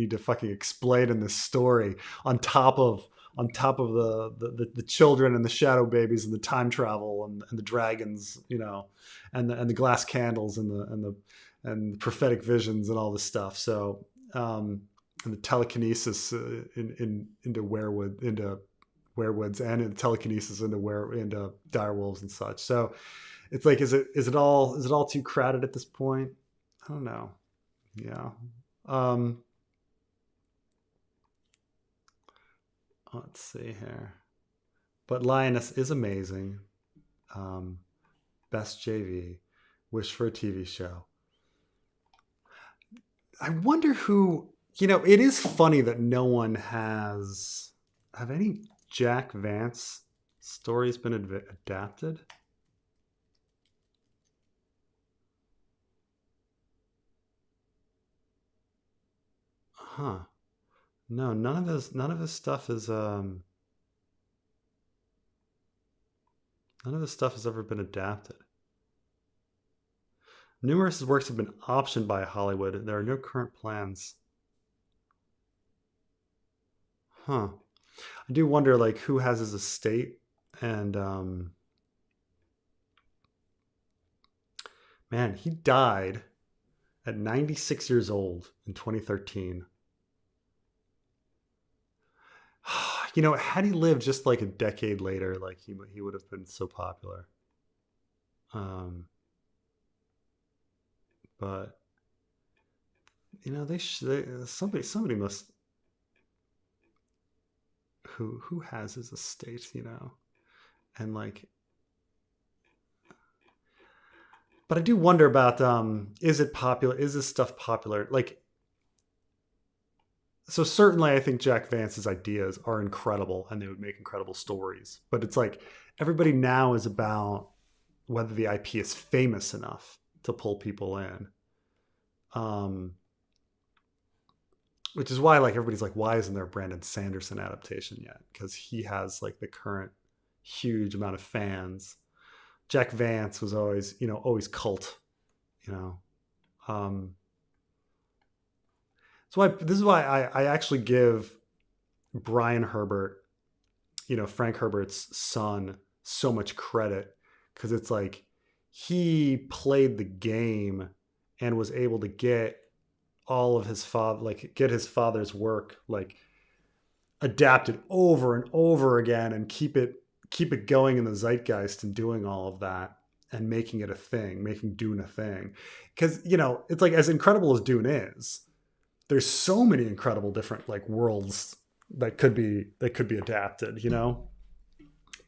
to fucking explain in this story on top of the children and the shadow babies and the time travel and the dragons, and the glass candles and the prophetic visions and all this stuff. So and the telekinesis into werewoods and in telekinesis into direwolves and such. So it's like, is it all too crowded at this point? I don't know. Yeah. Let's see here. But Lioness is amazing. Best JV. Wish for a TV show. I wonder who. It is funny that no one have any Jack Vance stories been adapted. Huh. No, none of his stuff is none of his stuff has ever been adapted. Numerous works have been optioned by Hollywood. There are no current plans. Huh. I do wonder, like, who has his estate, and man, he died at 96 years old in 2013. Had he lived just like a decade later, like he would have been so popular. But somebody must who has his estate, and like. But I do wonder about is it popular? Is this stuff popular? Like, so certainly I think Jack Vance's ideas are incredible and they would make incredible stories. But it's like everybody now is about whether the IP is famous enough to pull people in. Which is why, like, everybody's like, why isn't there a Brandon Sanderson adaptation yet? Because he has like the current huge amount of fans. Jack Vance was always cult, this is why I actually give Brian Herbert, Frank Herbert's son, so much credit, because it's like he played the game and was able to get all of his get his father's work like adapted over and over again and keep it going in the zeitgeist and doing all of that and making it a thing, making Dune a thing. Because it's like, as incredible as Dune is, there's so many incredible different like worlds that could be adapted,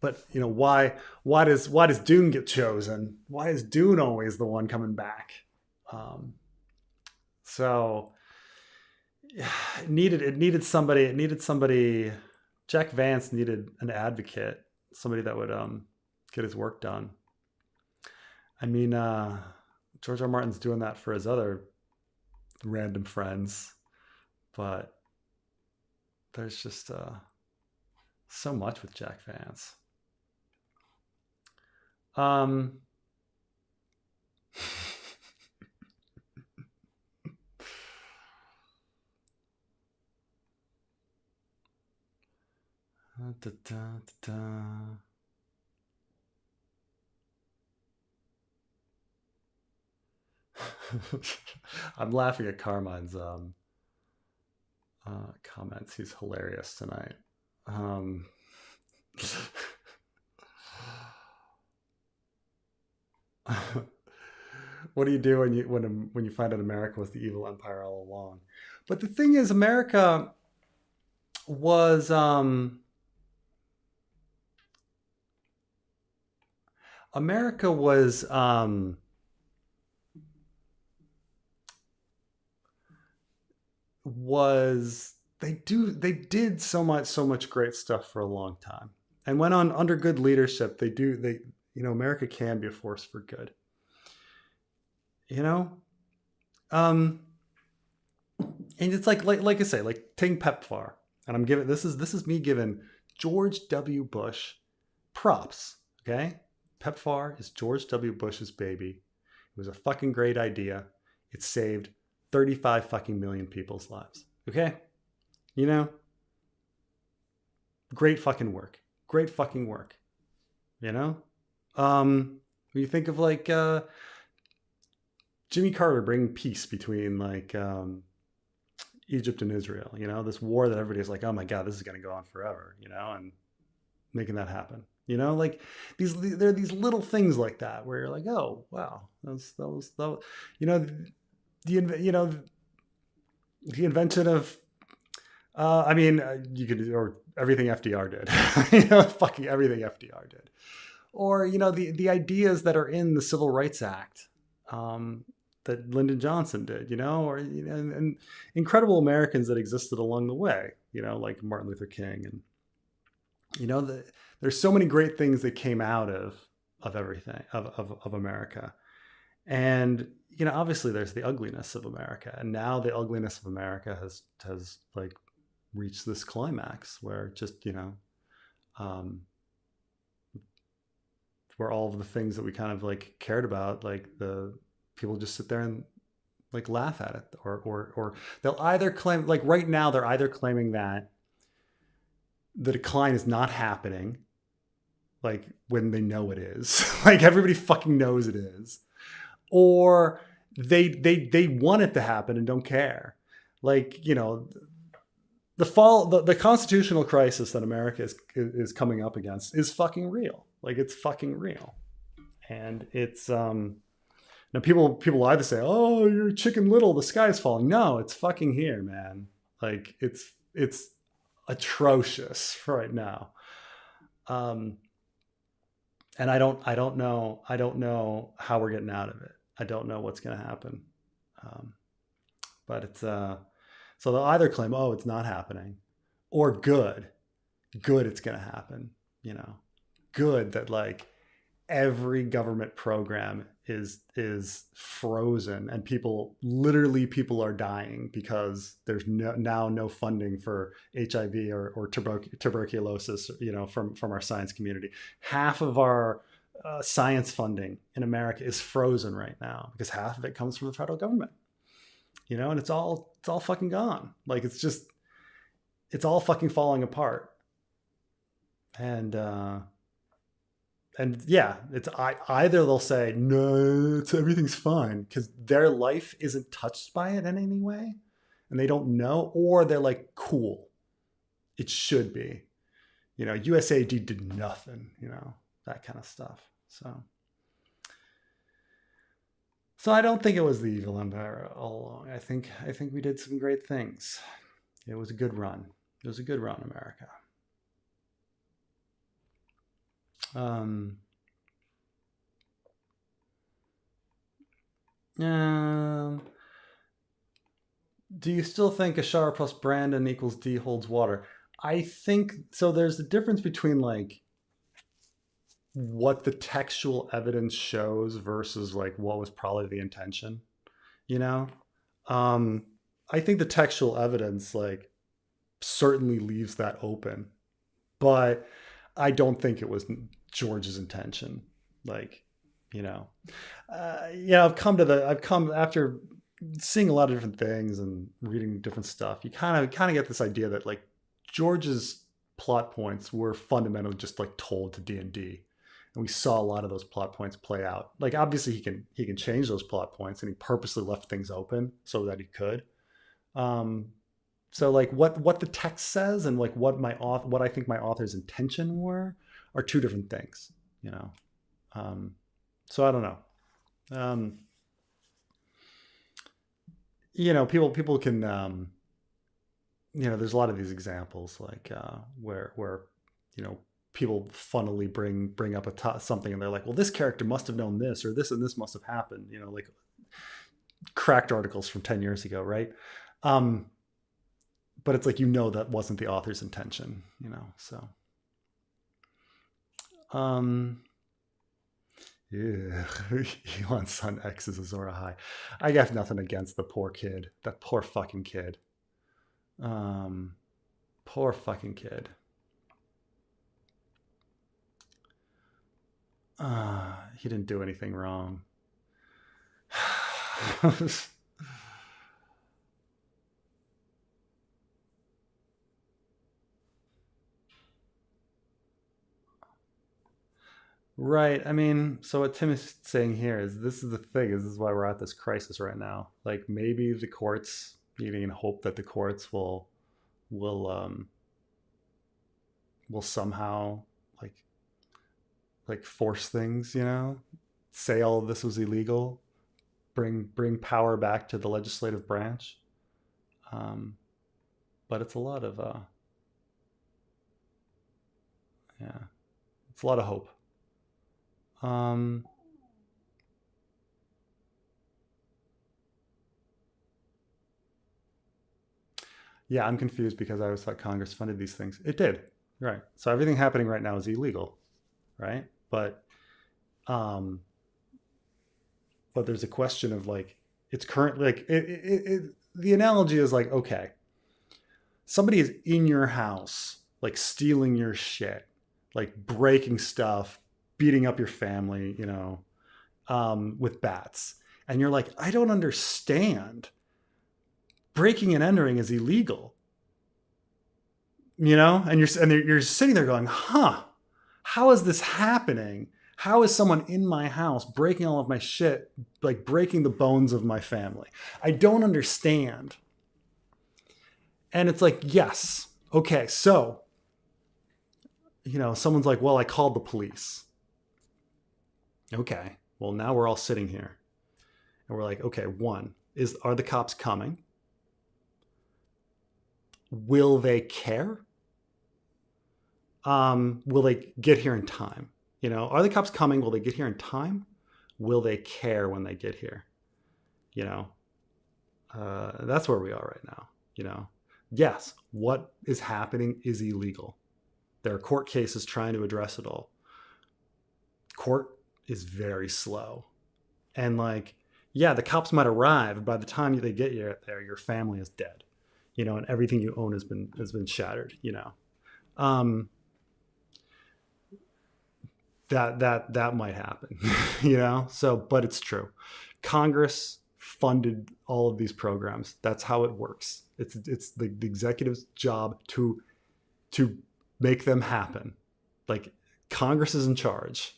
But why does Dune get chosen? Why is Dune always the one coming back? So it needed somebody. Jack Vance needed an advocate, somebody that would get his work done. I mean, George R. Martin's doing that for his other random friends, but there's just so much with Jack Vance. Da, da, da. I'm laughing at Carmine's comments. He's hilarious tonight. Um, what do you do when you find out America was the evil empire all along? But the thing is, was America was they did so much great stuff for a long time, and went on under good leadership. America can be a force for good. You know, um, and it's like I say, like taking PEPFAR, and I'm giving this is me giving George W. Bush props. Okay, PEPFAR is George W. Bush's baby. It was a fucking great idea. It saved 35 fucking million people's lives. Okay, you know, great fucking work. Great fucking work. You know, when you think of like Jimmy Carter bringing peace between like Egypt and Israel, you know, this war that everybody's like, oh my God, this is going to go on forever, you know, and making that happen, you know, like there are these little things like that where you're like, oh, wow, that was, you know, the invention of, you could, or everything FDR did, you know, fucking everything FDR did, or, you know, the ideas that are in the Civil Rights Act, that Lyndon Johnson did, you know, or you know, and incredible Americans that existed along the way, you know, like Martin Luther King, and you know, there's so many great things that came out of everything of America, and you know, obviously there's the ugliness of America, and now the ugliness of America has like reached this climax where just you know, where all of the things that we kind of like cared about, like the people just sit there and like laugh at it, or they'll either claim, like right now they're either claiming that the decline is not happening, like when they know it is, like everybody fucking knows it is, or they want it to happen and don't care, like you know, the constitutional crisis that America is coming up against is fucking real, like it's fucking real, and it's now people either say, "Oh, you're Chicken Little, the sky's falling." No, it's fucking here, man. Like it's atrocious right now. Um, and I don't know how we're getting out of it. I don't know what's going to happen. Um, but it's so they'll either claim, "Oh, it's not happening," or good, it's going to happen. You know, good that like every government program is frozen, and people are dying because there's no funding for HIV or tuberculosis, you know, from our science community. Half of our science funding in America is frozen right now because half of it comes from the federal government, you know, and it's all fucking gone. Like it's all fucking falling apart. And yeah, it's either they'll say no, everything's fine because their life isn't touched by it in any way, and they don't know, or they're like, cool, it should be, you know, USAID did nothing, you know, that kind of stuff. So I don't think it was the evil empire all along. I think we did some great things. It was a good run. It was a good run, America. Um, do you still think Ashara plus Brandon equals D holds water? I think so. There's a difference between like what the textual evidence shows versus like what was probably the intention, you know? Um, I think the textual evidence like certainly leaves that open, but I don't think it was George's intention. Like, you know, I've come after seeing a lot of different things and reading different stuff. You kind of get this idea that like George's plot points were fundamentally just like told to D&D, and we saw a lot of those plot points play out. Like obviously he can change those plot points, and he purposely left things open so that he could. So like what the text says and like what I think my author's intention were are two different things, you know. So I don't know. You know, people can you know, there's a lot of these examples like where you know, people funnily bring up something and they're like, well, this character must have known this, or this and this must have happened, you know, like cracked articles from 10 years ago, right? But it's like, you know, that wasn't the author's intention, you know. So yeah. Elon's son X is Azora High. I got nothing against the poor kid. That poor fucking kid. Poor fucking kid. He didn't do anything wrong. Right. I mean, so what Tim is saying here is this is the thing, is this is why we're at this crisis right now. Like maybe the courts, even hope that the courts will will somehow like force things, you know, say all of this was illegal, bring power back to the legislative branch. But it's a lot of yeah, it's a lot of hope. Yeah, I'm confused because I always thought Congress funded these things. It did, right? So everything happening right now is illegal, right? Um, but there's a question of like, it's currently like the analogy is like, okay, somebody is in your house, like stealing your shit, like breaking stuff, beating up your family, you know, with bats, and you're like, I don't understand. Breaking and entering is illegal, you know, and you're sitting there going, huh, how is this happening? How is someone in my house breaking all of my shit, like breaking the bones of my family? I don't understand. And it's like, yes, okay, so, you know, someone's like, well, I called the police. Okay, well, now we're all sitting here and we're like, okay, are the cops coming? Will they care? Will they get here in time? You know, are the cops coming? Will they get here in time? Will they care when they get here? You know, that's where we are right now. You know, yes, what is happening is illegal. There are court cases trying to address it all. Court is very slow. And like, yeah, the cops might arrive. By the time they get you there, your family is dead. You know, and everything you own has been shattered. You know, that might happen. You know, so but it's true. Congress funded all of these programs. That's how it works. It's the executive's job to make them happen. Like Congress is in charge.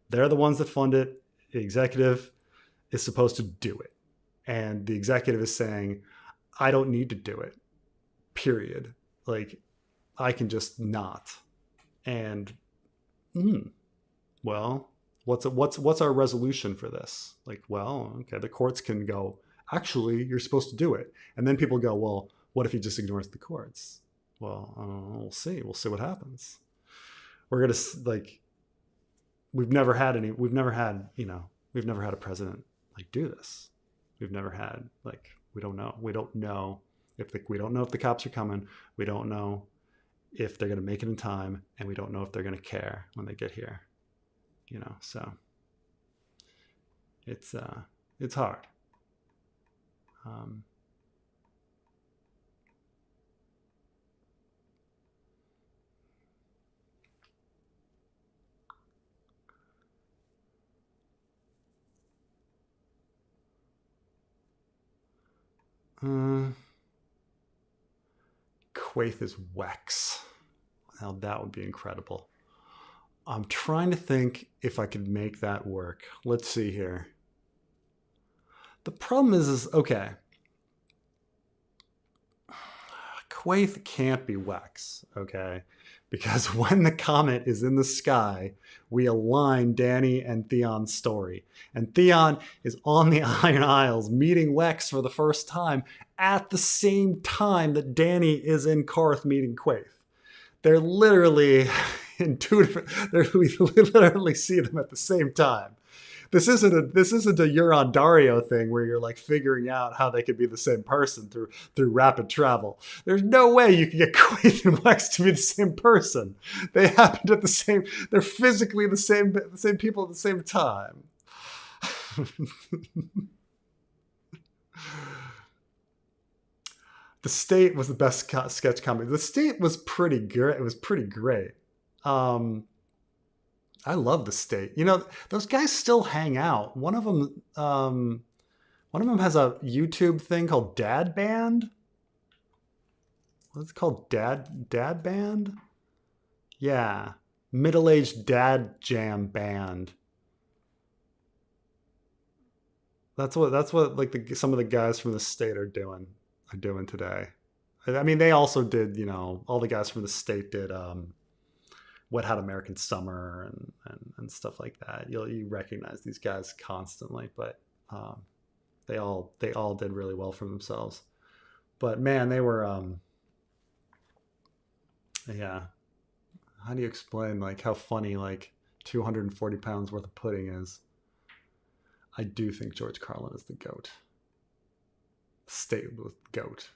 They're the ones that fund it. The executive is supposed to do it. And the executive is saying, I don't need to do it. Period. Like I can just not. And well, what's our resolution for this? Like, well, okay, the courts can go, actually, you're supposed to do it. And then people go, well, what if he just ignores the courts? Well, we'll see. We'll see what happens. We're going to like, we've never had a president like do this. We've never had like, we don't know if the cops are coming. We don't know if they're going to make it in time, and we don't know if they're going to care when they get here. You know, so it's hard. Quaith is Wex. Now that would be incredible. I'm trying to think if I could make that work. Let's see here. The problem is okay. Quaithe can't be Wex, okay? Because when the comet is in the sky, we align Dany and Theon's story. And Theon is on the Iron Isles meeting Wex for the first time at the same time that Dany is in Qarth meeting Quaithe. They're literally in two different... We literally see them at the same time. This isn't a Euron Dario thing where you're like figuring out how they could be the same person through rapid travel. There's no way you can get Quaithe and Wex to be the same person. They happened at the same. They're physically the same people at the same time. The State was the best sketch comedy. The State was pretty good. It was pretty great. I love The State. You know, those guys still hang out. One of them has a YouTube thing called Dad Band. What's it called? Dad Band? Yeah. Middle-aged dad jam band. That's what like some of the guys from The State are doing today. I mean, they also did, you know, all the guys from The State did Wet Hot American Summer and stuff like that. You recognize these guys constantly, but they all did really well for themselves. But man, they were yeah. How do you explain like how funny like 240 pounds worth of pudding is? I do think George Carlin is the GOAT. State with GOAT.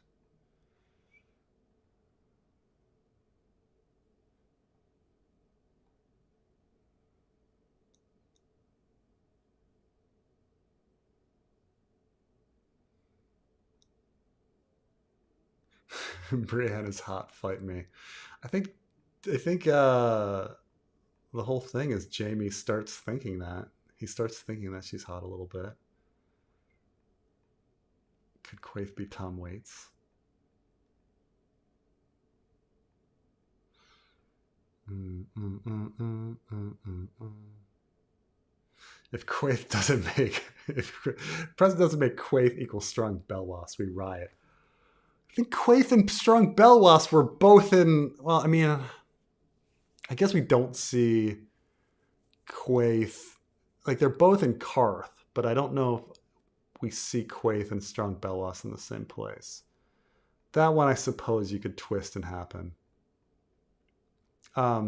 Brienne is hot. Fight me. I think the whole thing is Jaime starts thinking that. He starts thinking that she's hot a little bit. Could Quaithe be Tom Waits? If Quaithe doesn't make President doesn't make Quaithe equal strong Belwas, we riot. I think Quaithe and Strong Belwas were both in... Well, I mean, I guess we don't see Quaithe... Like, they're both in Qarth, but I don't know if we see Quaithe and Strong Belwas in the same place. That one, I suppose, you could twist and happen. I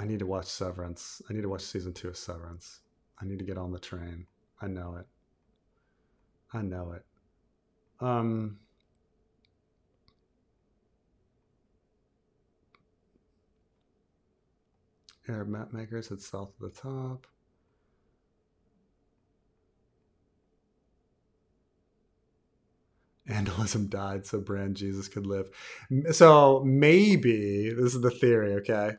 need to watch Severance. I need to watch season 2 of Severance. I need to get on the train. I know it. Arab map makers head south of the top. Vandalism died so Brand Jesus could live. So maybe, this is the theory, okay?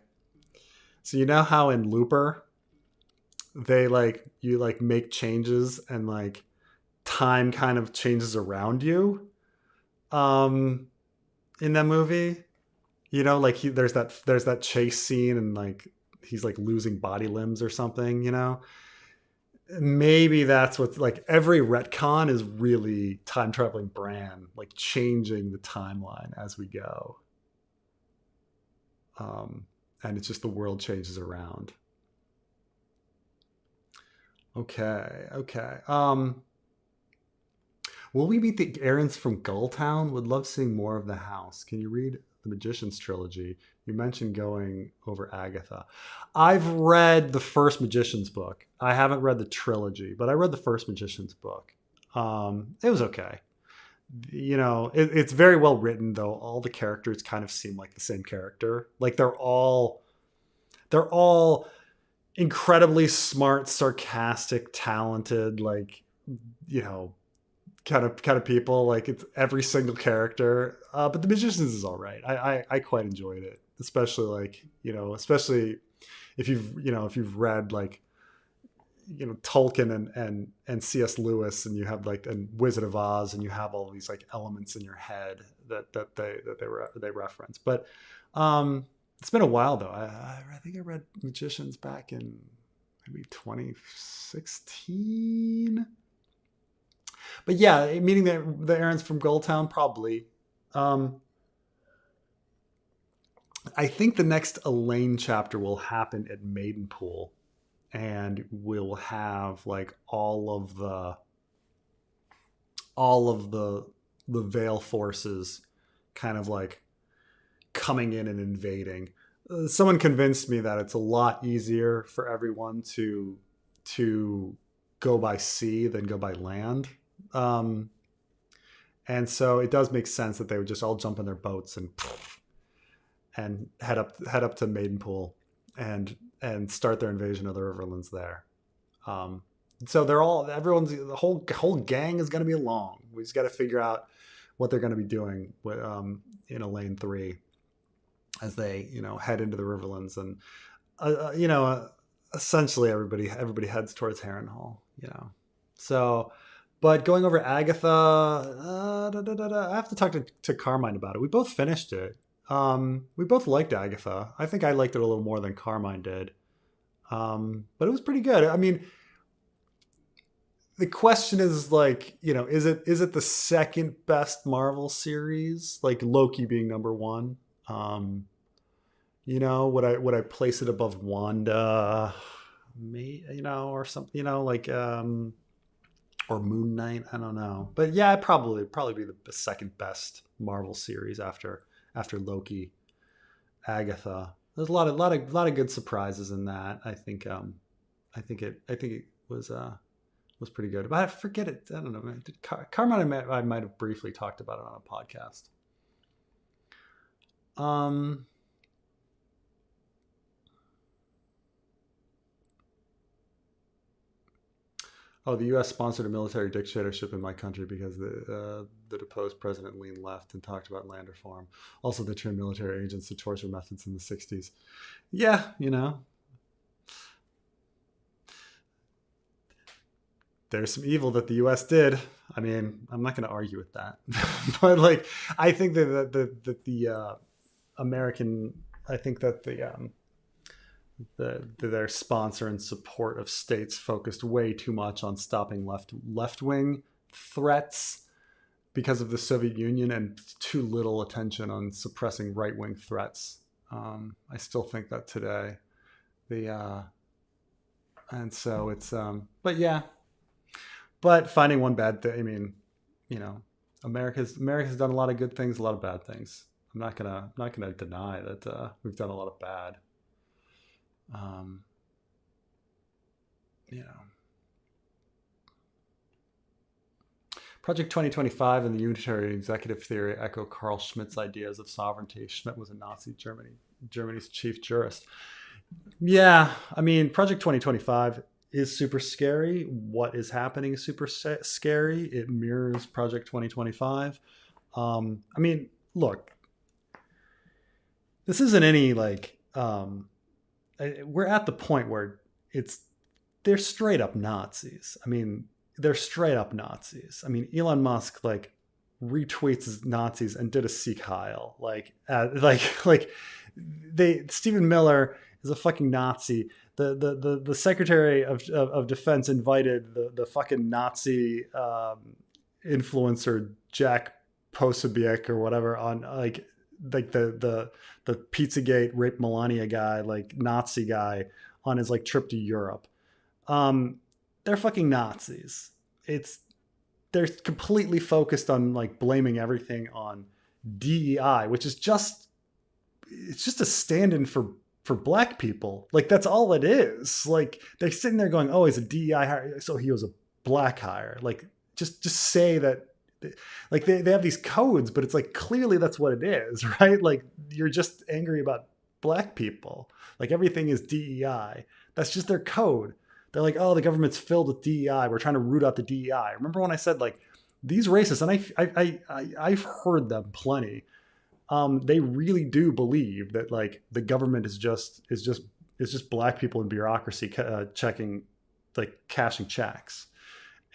So you know how in Looper, they you make changes and time kind of changes around you in that movie, you know, there's that chase scene and he's losing body limbs or something, you know. Maybe that's what's every retcon is really time traveling Bran changing the timeline as we go, and it's just the world changes around. Okay. Will we meet the Aarons from Gulltown? Would love seeing more of the house. Can you read the Magician's Trilogy? You mentioned going over Agatha. I've read the first Magician's book. I haven't read the trilogy, but I read the first Magician's book. It was okay. You know, it's very well written, though. All the characters kind of seem like the same character. They're all incredibly smart, sarcastic, talented, you know, kind of people. It's every single character. But the Magicians is all right. I quite enjoyed it, especially if you've read Tolkien and C.S. Lewis, and you have like and Wizard of Oz, and you have all these like elements in your head that they reference. But it's been a while though. I think I read Magicians back in maybe 2016. But yeah, meaning the errands from Goldtown, probably. I think the next Elaine chapter will happen at Maidenpool, and we'll have like all of the Vale forces kind of like coming in and invading. Someone convinced me that it's a lot easier for everyone to go by sea than go by land. And so it does make sense that they would just all jump in their boats and head up to Maidenpool and start their invasion of the Riverlands there. So the whole gang is going to be along. We just got to figure out what they're going to be doing with, in Elaine 3 as they head into the Riverlands, and essentially everybody heads towards Harrenhal. So. But going over Agatha, I have to talk to Carmine about it. We both finished it. We both liked Agatha. I think I liked it a little more than Carmine did. But it was pretty good. I mean, the question is like, is it the second best Marvel series? Like Loki being number one. Would I place it above Wanda? Or something, like or Moon Knight? I don't know. But yeah, it'd probably be the second best Marvel series after Loki, Agatha. There's a lot of good surprises in that. I think it was pretty good. But I forget it. I don't know. Carmine, I might have briefly talked about it on a podcast. Oh, the U.S. sponsored a military dictatorship in my country because the deposed president leaned left and talked about land reform. Also, they trained military agents to torture methods in the 60s. Yeah, there's some evil that the U.S. did. I mean, I'm not going to argue with that. But like, I think that the American, I think that their sponsor and support of states focused way too much on stopping left-wing threats because of the Soviet Union, and too little attention on suppressing right-wing threats. I still think that today. And so it's but finding one bad thing. I mean, America's done a lot of good things, a lot of bad things. I'm not gonna deny that we've done a lot of bad. Project 2025 and the unitary executive theory echo Carl Schmitt's ideas of sovereignty. Schmitt was a Nazi Germany's chief jurist. Yeah, I mean, Project 2025 is super scary. What is happening is super scary. It mirrors Project 2025. I mean, look, this isn't any like... we're at the point where they're straight up Nazis. I mean, they're straight up Nazis. I mean, Elon Musk like retweets Nazis and did a Sikh Heil. Stephen Miller is a fucking Nazi. The Secretary of Defense invited the fucking Nazi influencer Jack Posobiec or whatever on like the Pizzagate rape Melania guy, like Nazi guy, on his like trip to Europe. They're fucking Nazis. They're completely focused on like blaming everything on DEI, which is just a stand-in for black people. Like that's all it is. Like they're sitting there going, oh, he's a DEI hire, so he was a black hire. Like just say that. Like they have these codes, but it's like clearly that's what it is, right? Like you're just angry about black people. Like everything is DEI. That's just their code. They're like, oh, the government's filled with DEI. We're trying to root out the DEI. Remember when I said like these racists, and I've heard them plenty. They really do believe that like the government is just black people in bureaucracy checking like cashing checks.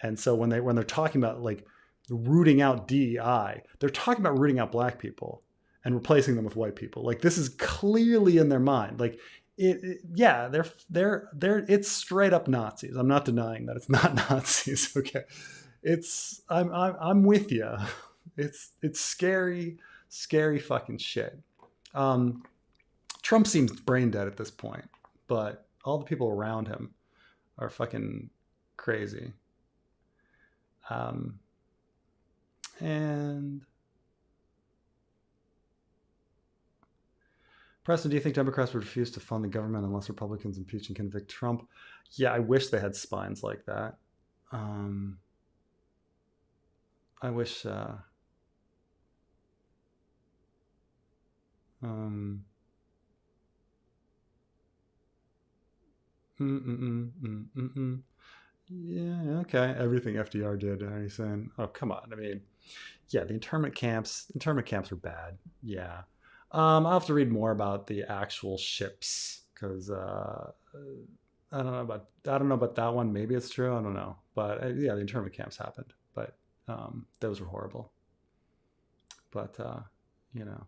And so when they're talking about like rooting out DEI, they're talking about rooting out black people and replacing them with white people. Like this is clearly in their mind. Like yeah, they're it's straight up Nazis. I'm not denying that it's not Nazis. Okay, I'm with you. It's scary fucking shit. Trump seems brain dead at this point, but all the people around him are fucking crazy. And Preston, do you think Democrats would refuse to fund the government unless Republicans impeach and convict Trump? Yeah, I wish they had spines like that. I wish. Yeah, okay. Everything FDR did. Are you saying? Oh, come on. I mean, yeah, the internment camps are bad. Yeah. I'll have to read more about the actual ships because I don't know about that one. Maybe it's true. I don't know. But yeah, the internment camps happened, but those were horrible. But you know,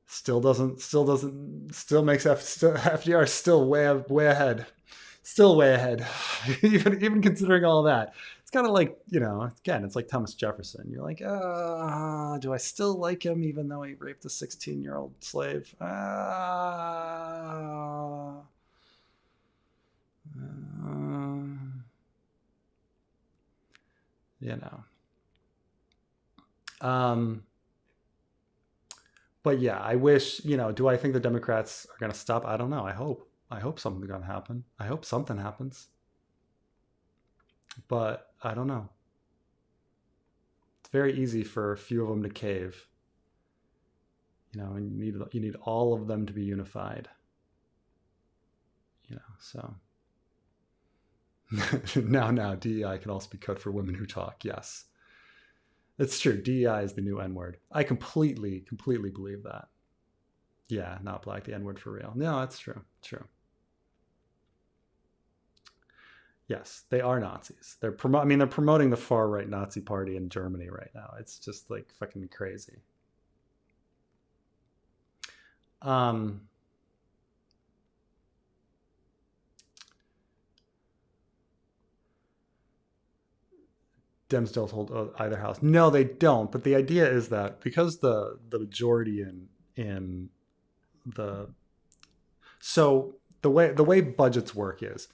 still makes FDR still way ahead. Still way ahead, even considering all that. It's kind of like, you know, again, it's like Thomas Jefferson. You're like, do I still like him even though he raped a 16-year-old slave? You know. But yeah, I wish, you know, do I think the Democrats are going to stop? I don't know. I hope something's going to happen. I hope something happens. But I don't know. It's very easy for a few of them to cave. You know, and you need all of them to be unified. You know, so now DEI can also be code for women who talk. Yes. It's true. DEI is the new N-word. I completely believe that. Yeah, not black, the N-word for real. No, that's true. True. Yes, they are Nazis. They're promoting the far right Nazi party in Germany right now. It's just like fucking crazy. Dems don't hold either house. No, they don't. But the idea is that because the majority in the so the way budgets work is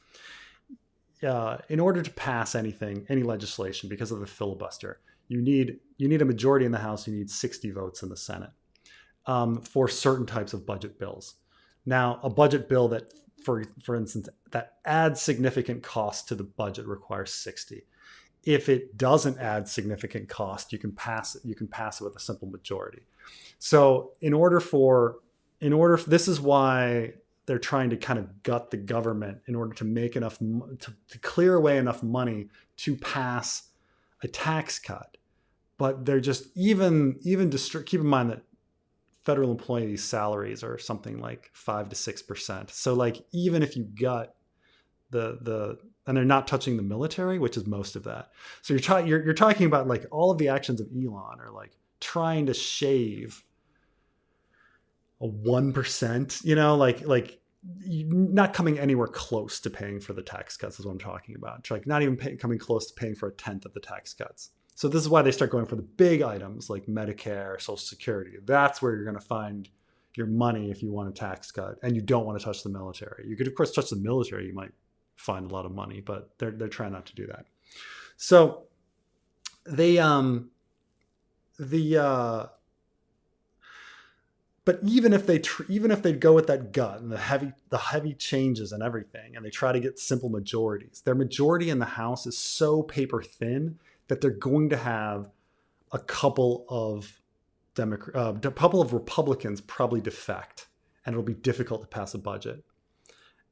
in order to pass any legislation because of the filibuster, you need a majority in the House. You need 60 votes in the Senate for certain types of budget bills. Now, a budget bill that, for instance, that adds significant cost to the budget requires 60. If it doesn't add significant cost, you can pass it with a simple majority. So this is why they're trying to kind of gut the government in order to make enough to clear away enough money to pass a tax cut. But they're just keep in mind that federal employees' salaries are something like 5 to 6%. So like even if you gut and they're not touching the military, which is most of that. So you're talking about like all of the actions of Elon are like trying to shave a 1%, you know, like not coming anywhere close to paying for the tax cuts is what I'm talking about. It's like not even coming close to paying for a tenth of the tax cuts. So this is why they start going for the big items like Medicare, Social Security. That's where you're going to find your money if you want a tax cut and you don't want to touch the military. You could of course touch the military. You might find a lot of money, but they're trying not to do that. So but even if they go with that gut and the heavy changes and everything, and they try to get simple majorities, their majority in the House is so paper thin that they're going to have a couple of Republicans probably defect, and it'll be difficult to pass a budget.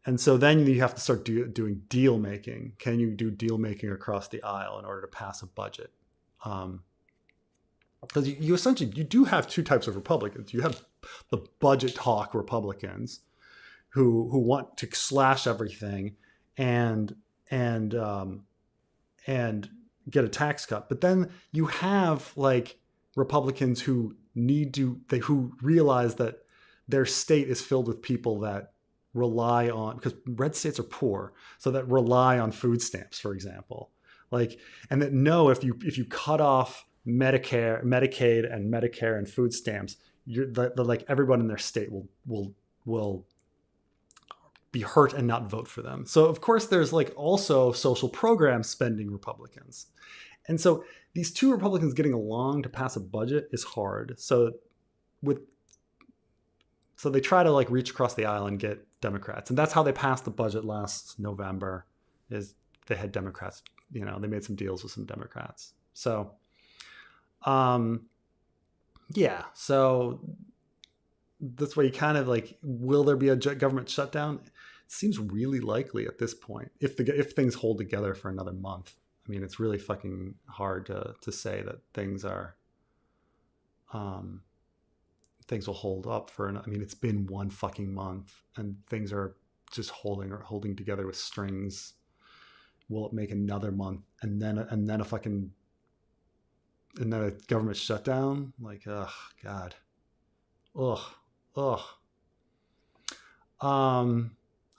And so then you have to start doing deal making. Can you do deal making across the aisle in order to pass a budget? Because you essentially do have two types of Republicans. You have the budget talk Republicans who want to slash everything and and and get a tax cut. But then you have like Republicans who who realize that their state is filled with people that rely on, because red states are poor, so that rely on food stamps, for example, like, and that know if you cut off Medicaid and Medicare and food stamps, like everyone in their state will be hurt and not vote for them. So of course there's like also social program spending Republicans. And so these two Republicans getting along to pass a budget is hard. With so they try to like reach across the aisle and get Democrats. And that's how they passed the budget last November, is they had Democrats, they made some deals with some Democrats. So yeah, so that's why you kind of like, will there be a government shutdown? It seems really likely at this point, if things hold together for another month. I mean, it's really fucking hard to say that things will hold up I mean, it's been one fucking month and things are just holding together with strings. Will it make another month and then a fucking and then a government shutdown? Like, ugh, God, ugh.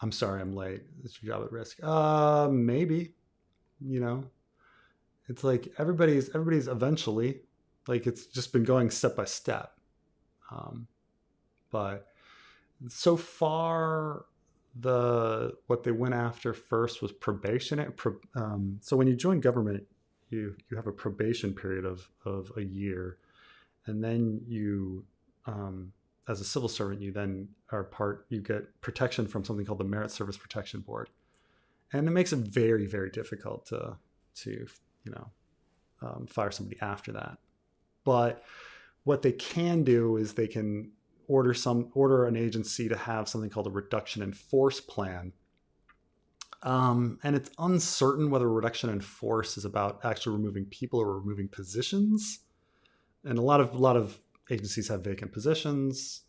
I'm sorry I'm late. Is your job at risk? Maybe. It's like everybody's eventually, like, it's just been going step by step. But so far, what they went after first was probation. So when you join government, you have a probation period of a year, and then you, as a civil servant, you then you get protection from something called the Merit Service Protection Board, and it makes it very, very difficult to fire somebody after that. But what they can do is they can order an agency to have something called a reduction in force plan. And it's uncertain whether reduction in force is about actually removing people or removing positions. And a lot of agencies have vacant positions,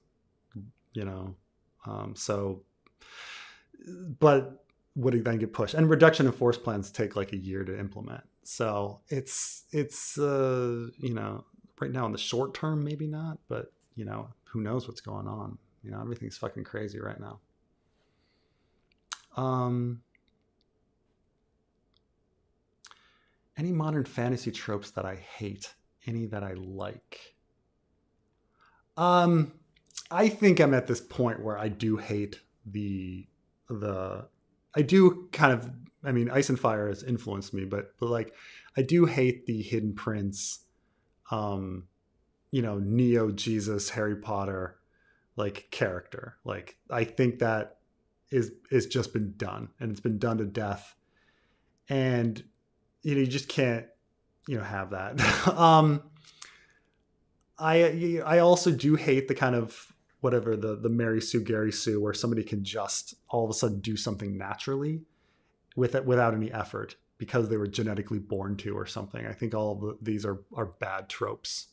but would then get pushed. And reduction in force plans take like a year to implement. So it's right now in the short term, maybe not, but who knows what's going on? Everything's fucking crazy right now. Any modern fantasy tropes that I hate? Any that I like? I think I'm at this point where I do hate I do kind of, I mean, Ice and Fire has influenced me, but like, I do hate the Hidden Prince, Neo Jesus, Harry Potter, like, character. Like, I think that is just been done, and it's been done to death. And, you just can't, have that. I also do hate the kind of, whatever, the Mary Sue, Gary Sue, where somebody can just all of a sudden do something naturally without any effort because they were genetically born to or something. I think all of these are bad tropes.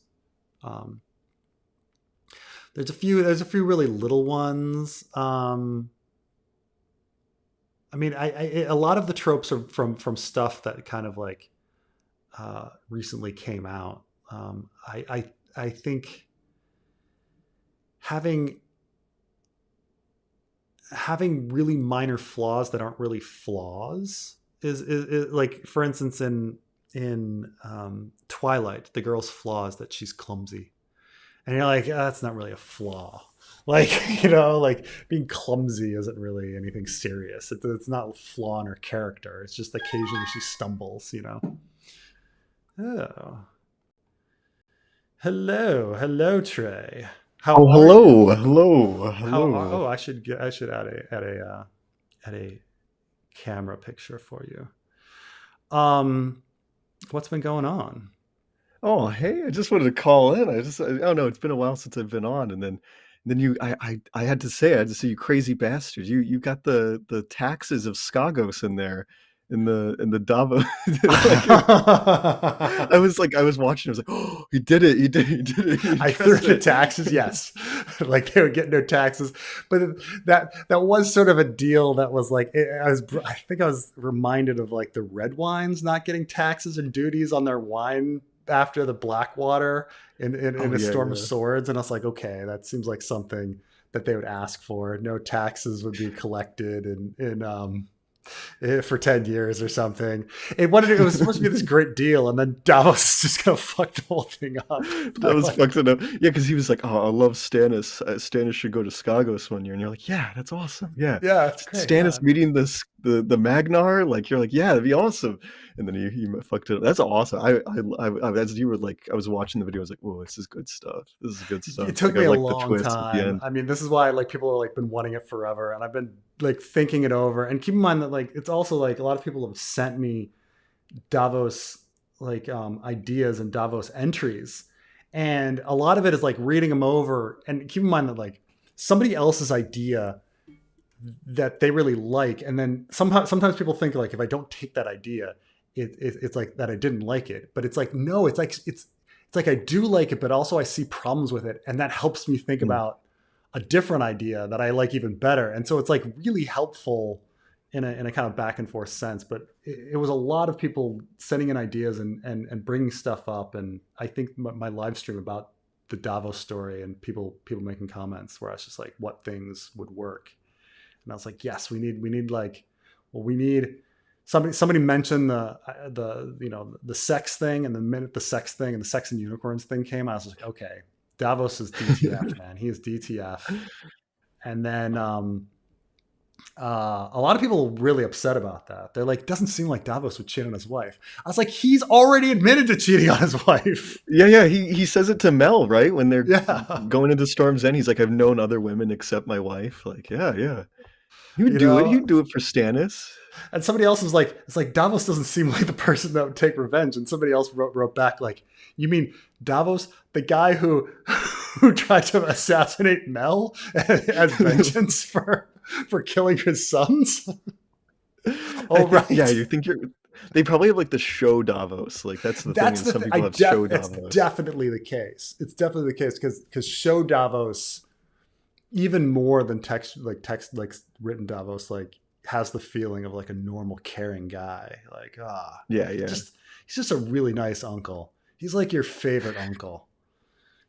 There's a few really little ones. I mean, a lot of the tropes are from stuff that kind of like recently came out. I think having really minor flaws that aren't really flaws is like, for instance, in Twilight, the girl's flaw is that she's clumsy, and you're like, that's not really a flaw. Like, like, being clumsy isn't really anything serious. It's not a flaw in her character. It's just occasionally she stumbles. Oh, hello, Trey. How are hello, you? hello. I should add a camera picture for you. What's been going on? Oh, hey, I just wanted to call in. Oh no, it's been a while since I've been on, and then I had to say, you crazy bastard. You got the taxes of Skagos in there, in the Davos. Like, I was watching. I was like, oh, he did it. He did it. He I threw addressed the it. taxes, yes. Like they would get no taxes, but that was sort of a deal that was like I think I was reminded of like the red wines not getting taxes and duties on their wine after the Blackwater in Oh a yeah, Storm of yeah. Swords, and I was like, okay, that seems like something that they would ask for. No taxes would be collected for 10 years or something. It was supposed to be this great deal, and then Davos just kind of fucked the whole thing up That by was like, fucked it up. Yeah, because he was like, "Oh, I love Stannis. Stannis should go to Skagos one year," and you're like, "Yeah, that's awesome. Yeah, yeah, it's great. Stannis Yeah. meeting the Magnar. Like, you're like, yeah, that'd be awesome." And then he fucked it up. That's awesome. As you were like, I was watching the video. I was like, "Oh, this is good stuff. This is good It stuff." took Like, I me a like the long twist at the time. end. I mean, this is why like people are like been wanting it forever, and I've been like thinking it over. And keep in mind that like it's also like a lot of people have sent me Davos like ideas and Davos entries, and a lot of it is like reading them over. And keep in mind that like somebody else's idea that they really like, and then sometimes people think like if I don't take that idea, it's like that I didn't like it. But it's like no, it's like I do like it, but also I see problems with it, and that helps me think Mm. about a different idea that I like even better. And so it's like really helpful in a kind of back and forth sense. But it was a lot of people sending in ideas and bringing stuff up, and I think my live stream about the Davos story and people making comments where I was just like, what things would work, and I was like, yes, we need like, well, we need somebody mentioned the the sex thing, and the minute the sex thing and the sex and unicorns thing came, I was like, okay, Davos is DTF, man, he is DTF. And then a lot of people were really upset about that. They're like, it doesn't seem like Davos would cheat on his wife. I was like, he's already admitted to cheating on his wife. Yeah, yeah. He says it to Mel, right, when they're Yeah, going into Storm's End. He's like, "I've known other women except my wife." Like, yeah, yeah. He would you do it. know. He'd do it for Stannis. And somebody else was like, it's like Davos doesn't seem like the person that would take revenge. And somebody else wrote back like, you mean Davos, the guy who who tried to assassinate Mel as vengeance for killing his sons? I Oh think, yeah, right. you think you're. They probably have like the show Davos. Like that's the thing, That's is the some thing. people have show It's Davos. definitely the case. It's definitely the case because show Davos, even more than text like written Davos, like has the feeling of like a normal caring guy. Like Yeah, yeah. just he's just a really nice uncle. He's like your favorite uncle.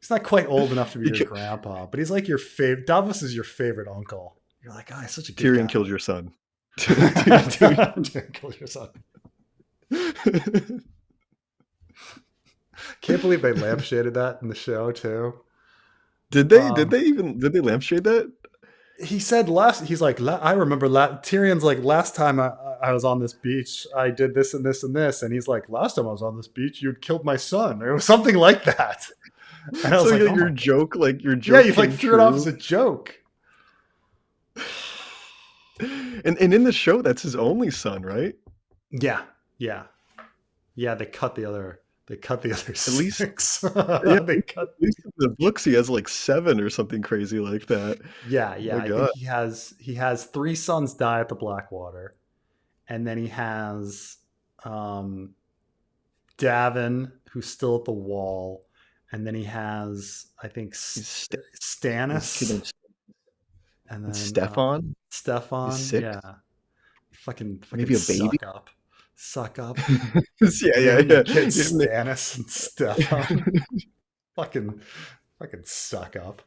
He's not quite old enough to be He your ki- grandpa, but he's like your favorite. Davos is your favorite uncle. You're like, he's such a good Tyrion guy. killed your son. Tyrion. Kill your son. Can't believe they lampshaded that in the show too. Did they? Did they lampshade that? He said he's like, I remember Tyrion's like, last time I was on this beach, I did this and this and this. And he's like, last time I was on this beach, you'd killed my son. Or it was something like that. And I So was like, yeah, oh my God. your Yeah, joke you like came threw it off as true. a joke. And in the show, that's his only son, right? Yeah. Yeah. Yeah. They cut the other At least, six. yeah. They At cut. least in the books, he has like seven or something crazy like that. Yeah. Oh Yeah. my I think god. he has three sons die at the Blackwater. And then he has, um, Davin, who's still at the wall, and then he has, I think, He's his kid Stannis, named and then Stefan. He's Stefan. six. Yeah, fucking Maybe a baby. suck up. Yeah, yeah, Naming your yeah. kids Yeah, Stannis and Stefan. fucking fucking suck up.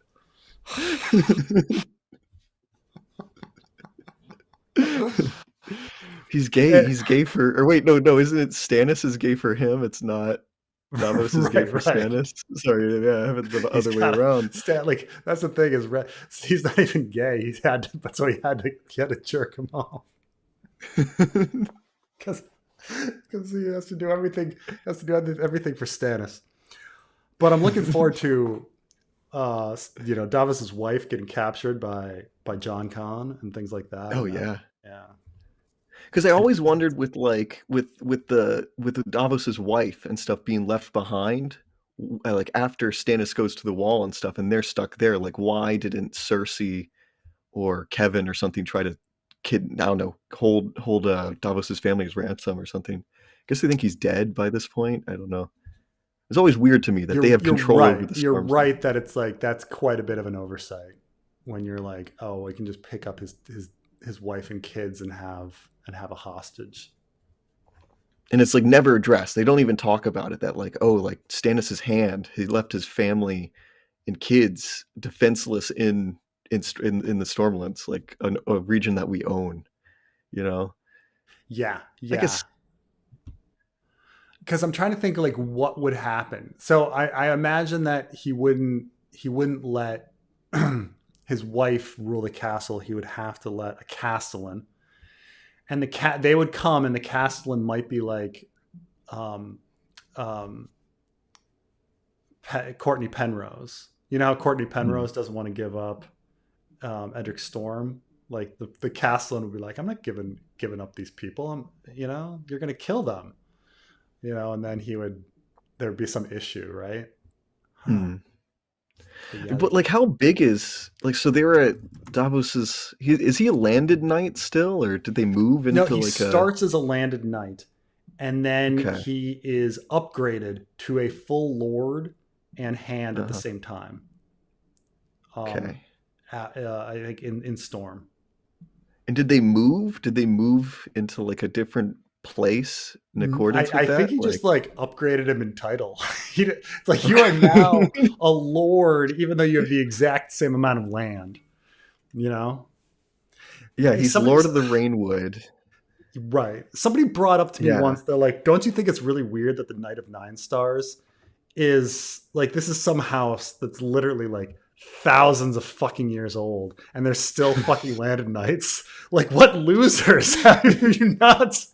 He's gay. Eh, He's gay for. Or wait, no, no. Isn't it Stannis is gay for him? It's not. Davos is gay for right. Stannis. Sorry, yeah, I have it the He's other way got around. like that's the thing is he's not even gay. That's why he had to jerk him off because he has to do everything. Has to do everything for Stannis. But I'm looking forward to Davos's wife getting captured by John Con and things like that. Oh And yeah. yeah, Because I always wondered with like with the Davos's wife and stuff being left behind, like after Stannis goes to the wall and stuff, and they're stuck there. Like, why didn't Cersei or Kevin or something try to I don't know, hold Davos's family as ransom or something. I guess they think he's dead by this point. I don't know. It's always weird to me that they have You're control over right. the You're storms. right that it's like that's quite a bit of an oversight when you're like, oh, we can just pick up his wife and kids and have a hostage. And it's like never addressed. They don't even talk about it. That like, oh, like Stannis's hand, he left his family and kids defenseless in the Stormlands, like a region that we own. You know, Yeah, I yeah. guess. Because I'm trying to think like what would happen. So I imagine that he wouldn't let his wife rule the castle. He would have to let a castellan, and they would come, and the castellan might be like um, um, Courtney Penrose. You know how Courtney Hmm. Penrose doesn't want to give up Edric Storm. Like the castellan would be like, I'm not giving up these people. You're gonna kill them. And then there'd be some issue, right? Huh. Hmm. But yeah, But like, how big is like? So they were at Davos's. Is he a landed knight still, or did they move no, into he like a? starts as a landed knight, and then Okay. he is upgraded to a full lord and hand at the Uh, same time. Um, okay. I think in Storm. And did they move? Did they move into like a different place in I, accordance with I think that? he Like, just like upgraded him in title. It's like you are now okay. a lord, even though you have the exact same amount of land. You know, Yeah, he's somebody Lord of the Rainwood. right. Somebody brought up to me Yeah. once. They're like, "Don't you think it's really weird that the Knight of Nine Stars is like this is some house that's literally like thousands of fucking years old, and there's still fucking landed knights? Like, what losers have you not?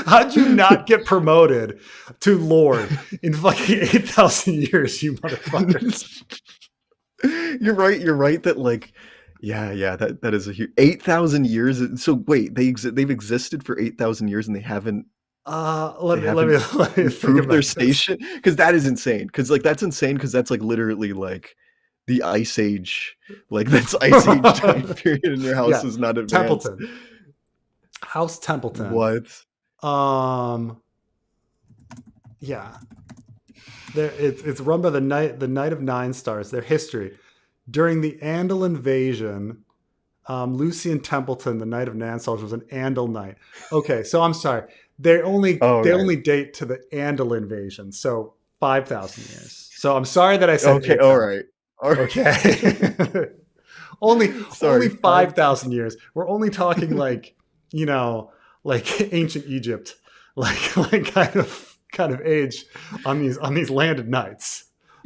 How'd you not get promoted to Lord in fucking 8,000 years, you motherfuckers?" You're right. You're right that like, yeah. That is a huge 8,000 years. So wait, they've existed for 8,000 years and Let they me let haven't me let me think improved their about this. station because that is insane. Because like that's insane because that's like literally like the Ice Age. Like that's Ice Age time period, and your house Yeah, is not advanced. Templeton, House Templeton. What? Um, yeah, it's run by the Knight of Nine Stars. Their history during the Andal invasion. Lucian Templeton, the Knight of Nine Stars, was an Andal knight. Okay, so I'm sorry. They only All they right. only date to the Andal invasion, so 5,000 years. So I'm sorry that I said Okay. All 8,000. right. All right. Okay, only Sorry. Five. 5,000 years. We're only talking like you know like ancient Egypt, like kind of age on these landed knights.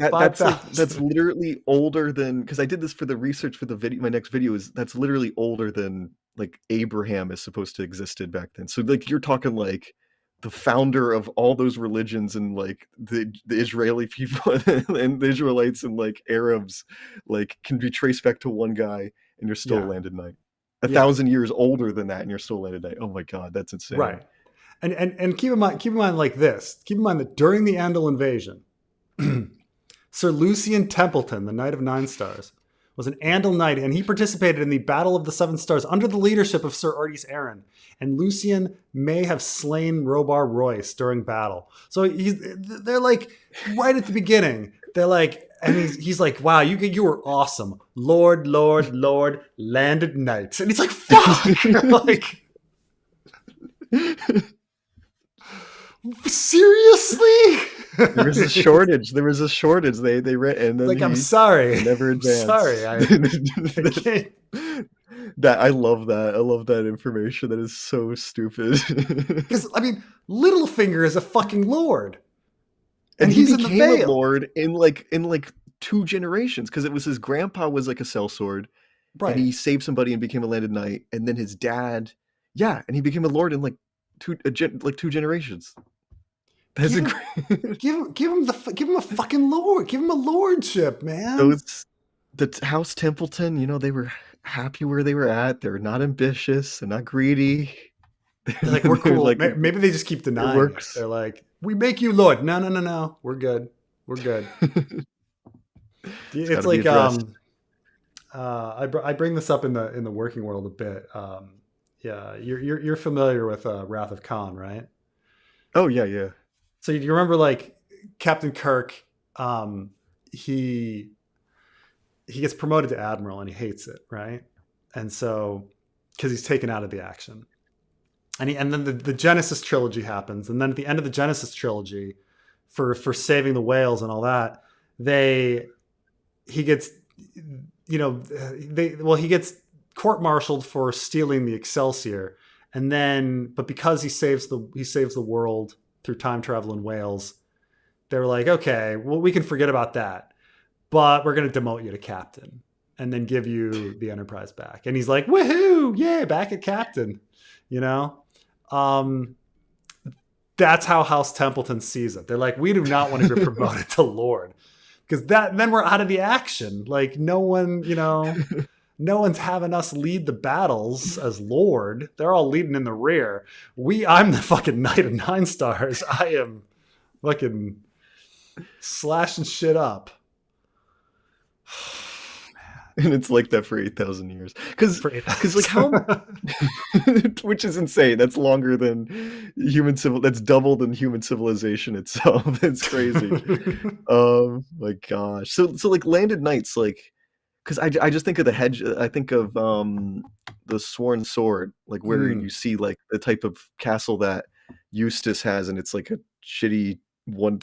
Five That's thousand. literally older than because I did this for the research for the video. My next video is that's literally older than like Abraham is supposed to existed back then. So like you're talking like the founder of all those religions and like the Israeli people and the Israelites and like Arabs like can be traced back to one guy and you're still a Yeah, landed knight. A yeah, thousand years older than that and you're still a landed knight. Oh my god, that's insane. right. And keep in mind like this. Keep in mind that during the Andal invasion, Sir Lucian Templeton, the Knight of Nine Stars, was an Andal knight, and he participated in the Battle of the Seven Stars under the leadership of Sir Artis Arryn. And Lucian may have slain Robar Royce during battle. So they're like right at the beginning. They're like, and he's like, "Wow, you were awesome, Lord, Lord, Lord, landed knights." And he's like, "Fuck!" Like, seriously? There was a shortage. There was a shortage. They read, and then Like, I'm he sorry. never I'm sorry. advanced. I can't. That I love that. I love that information. That is so stupid. Because, I mean, Littlefinger is a fucking lord, And and he he's in the became a Vale. lord in like two generations because it was his grandpa was like a sellsword, and Right. he saved somebody and became a landed knight, and then his dad, yeah, and he became a lord in like two generations. That's Give a him, great. give him a fucking lord. Give him a lordship, man. Those House Templeton, they were happy where they were at. They're not ambitious. They're not greedy. They're like, we're They're cool. like Maybe they just keep it denying it. works. They're like, we make you lord. No, no, no, no. We're good. We're good. It's got It's to be like addressed. I bring this up in the working world a bit. Yeah, you're familiar with Wrath of Khan, right? Oh yeah, yeah. So you remember like Captain Kirk, um, he he gets promoted to admiral and he hates it, right? And so because he's taken out of the action, and then the Genesis trilogy happens, and then at the end of the Genesis trilogy, for saving the whales and all that, they he gets he gets court-martialed for stealing the Excelsior, and then but because he saves the world through time travel in Wales, they were like, okay, well, we can forget about that, but we're going to demote you to captain and then give you the Enterprise back. And he's like, woohoo, yeah, back at captain, you know? Um, that's how House Templeton sees it. They're like, we do not want to be promoted to Lord because then we're out of the action. Like no one, no one's having us lead the battles as Lord. They're all leading in the rear. I'm the fucking Knight of Nine Stars. I am fucking slashing shit up. And it's like that for 8,000 years. Because like how, which is insane. That's longer than that's double than human civilization itself. It's crazy. My gosh. So like Landed Knights, like, because I just think of the hedge. I think of the Sworn Sword, like where you see like the type of castle that Eustace has, and it's like a shitty one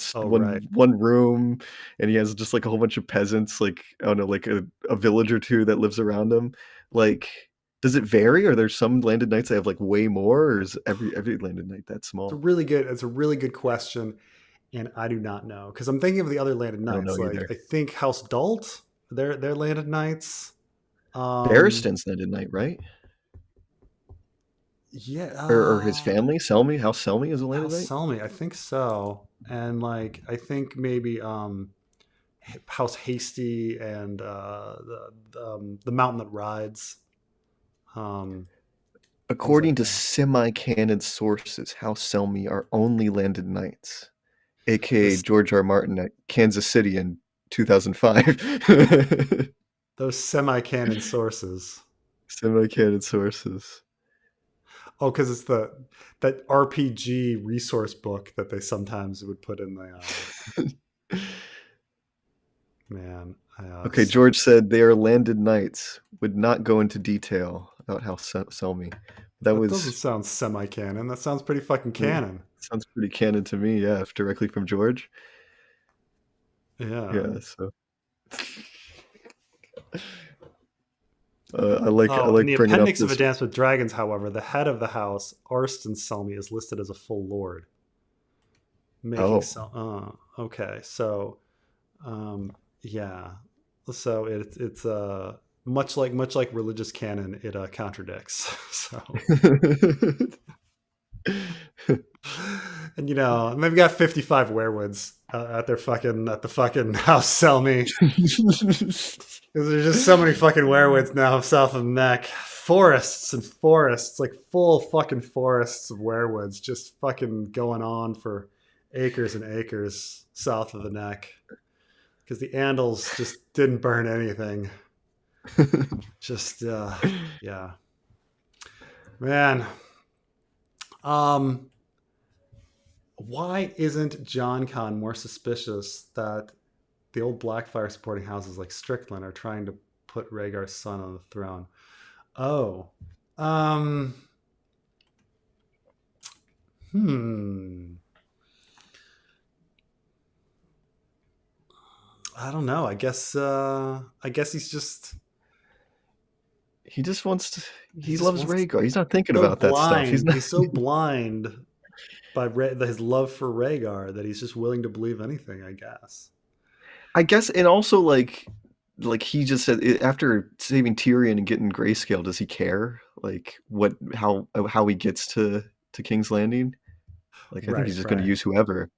room, and he has just like a whole bunch of peasants, like I don't know, like a village or two that lives around him. Like, does it vary? Are there some Landed Knights that have like way more, or is every Landed Knight that small? It's a really good question, and I do not know because I'm thinking of the other Landed Knights. Like I think House Dalt, they're Landed Knights. Barristan's Landed Knight, right? Yeah, or his family, Selmy. House Selmy is a Landed Knight. Selmy, I think so. And like I think maybe House Hasty and the Mountain That Rides. According to semi-canon sources, House Selmy are only Landed Knights, aka George R. Martin at Kansas City in 2005. Those semi-canon sources. Semi-canon sources. Oh, because it's that RPG resource book that they sometimes would put in the. Man. Okay, George said they are Landed Knights. Would not go into detail about how Selmy. That doesn't sound semi-canon. That sounds pretty fucking canon. Sounds pretty canon to me. Yeah, directly from George. Yeah. Yeah. So. I like in the appendix of A Dance with Dragons, however, the head of the house, Arston Selmy, is listed as a full lord. Okay. So, yeah. So it's much like religious canon, it contradicts. So, and and they've got 55 werewolves at the fucking House Selmy. There's just so many fucking werewolves now south of the neck. Forests and forests, like full fucking forests of werewolves just fucking going on for acres and acres south of the neck. Because the Andals just didn't burn anything. Just, yeah. Man. Why isn't Jon Con more suspicious that the old Blackfire supporting houses like Strickland are trying to put Rhaegar's son on the throne? Oh. I don't know. I guess he's just... He just wants to... He loves Rhaegar. He's not thinking about that stuff. He's so blind by his love for Rhaegar that he's just willing to believe anything, I guess. And also like he just said, after saving Tyrion and getting Grayscale, does he care? Like how he gets to King's Landing? Like I think he's just going to use whoever.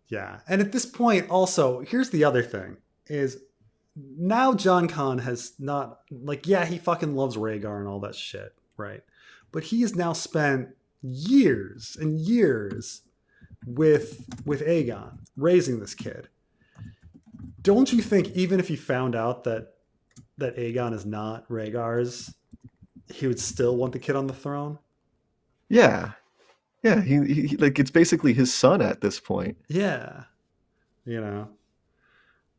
Yeah. And at this point also, here's the other thing is now Jon Con has not he fucking loves Rhaegar and all that shit, right? But he has now spent years and years with Aegon raising this kid. Don't you think even if he found out that Aegon is not Rhaegar's he would still want the kid on the throne. Yeah, yeah. He like it's basically his son at this point. Yeah, you know.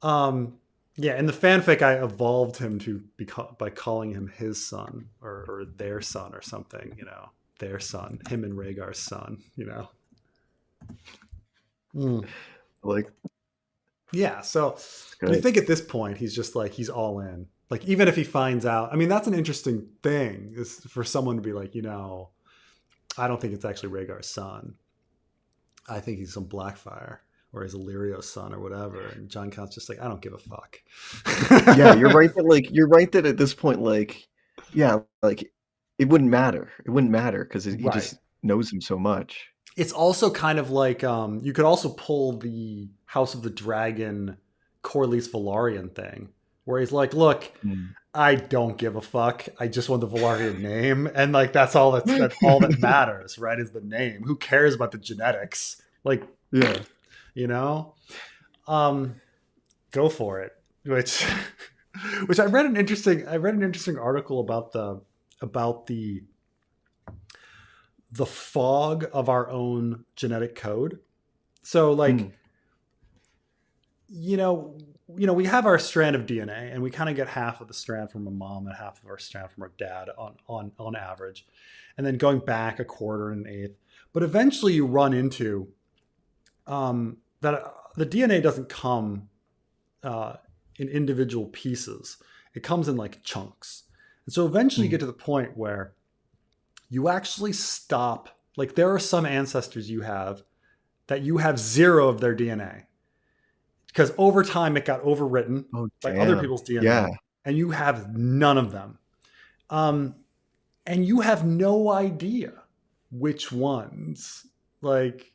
Um, yeah, in the fanfic, I evolved him to by calling him his son or their son or something. You know, their son, him and Rhaegar's son. You know. Mm. Like, Yeah, so it's you great. think at this point he's just like he's all in. Like even if he finds out, I mean that's an interesting thing is for someone to be like, you know, I don't think it's actually Rhaegar's son. I think he's some Blackfire or he's Illyrio's son or whatever. And John Cont's just like, I don't give a fuck. Yeah, you're right that like you're right that at this point, like, yeah, like it wouldn't matter. It wouldn't matter because he Right. just knows him so much. It's also kind of like you could also pull the House of the Dragon Corlys Velaryon thing, where he's like, "Look, Mm. I don't give a fuck. I just want the Velaryon name, and like that's all that matters, right? Is the name. Who cares about the genetics? Like, Yeah. you know, um, go for it." Which, which I read an interesting article about the fog of our own genetic code. So like, Mm. you know, we have our strand of DNA and we kind of get half of the strand from our mom and half of our strand from our dad on average. And then going back a quarter and an eighth. But eventually you run into that the DNA doesn't come in individual pieces. It comes in like chunks. And so eventually you Mm. get to the point where you actually stop. Like there are some ancestors you have that you have zero of their DNA because over time it got overwritten Oh, by other damn. people's Yeah. DNA and you have none of them. Um, and you have no idea which ones like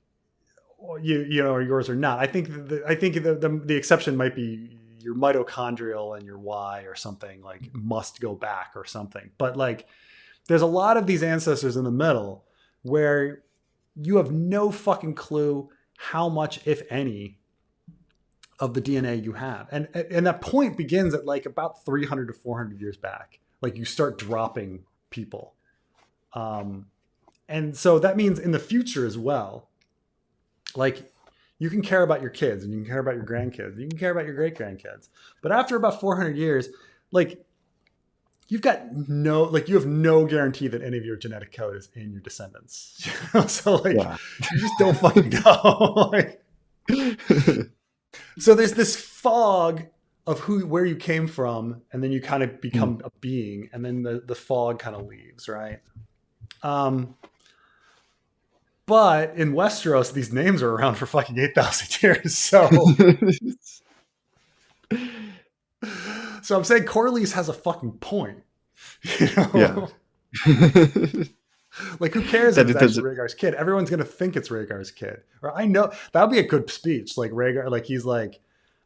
you know are yours or not. I think the exception might be your mitochondrial and your Y or something like must go back or something. But like there's a lot of these ancestors in the middle where you have no fucking clue how much, if any, of the DNA you have. And that point begins at like about 300 to 400 years back. Like you start dropping people. Um, and so that means in the future as well, like you can care about your kids and you can care about your grandkids, you can care about your great grandkids. But after about 400 years, like you've got no like you have no guarantee that any of your genetic code is in your descendants. So like Yeah. you just don't fucking know. Like, so there's this fog of where you came from, and then you kind of Mm. become a being, and then the fog kind of leaves, right? Um, but in Westeros, these names are around for fucking 8,000 years. So I'm saying Corlys has a fucking point. You Yeah. know? Like, who cares if That it's it does actually it. Rhaegar's kid? Everyone's gonna think it's Rhaegar's kid. Or I know that would be a good speech. Like Rhaegar, like he's like,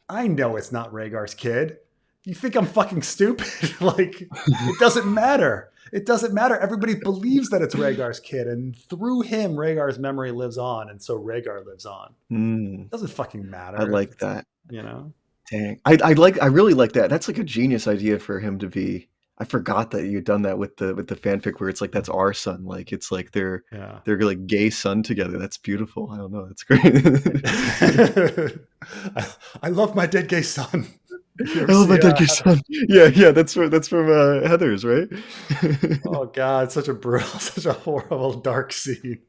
I know it's not Rhaegar's kid. You think I'm fucking stupid? Like, it doesn't matter. It doesn't matter. Everybody believes that it's Rhaegar's kid, and through him, Rhaegar's memory lives on, and so Rhaegar lives on. Mm. It doesn't fucking I matter if like it's, that. you know. Dang. I really like that. That's like a genius idea for him to be. I forgot that you'd done that with the fanfic where it's like that's our son. Like it's like Yeah. they're like gay son together. That's beautiful. I don't know. That's great. I love my dead gay son. You I ever love my see dead gay Heather? son. Yeah, yeah. That's from Heather's, right? Oh God, such a brutal, such a horrible, dark scene.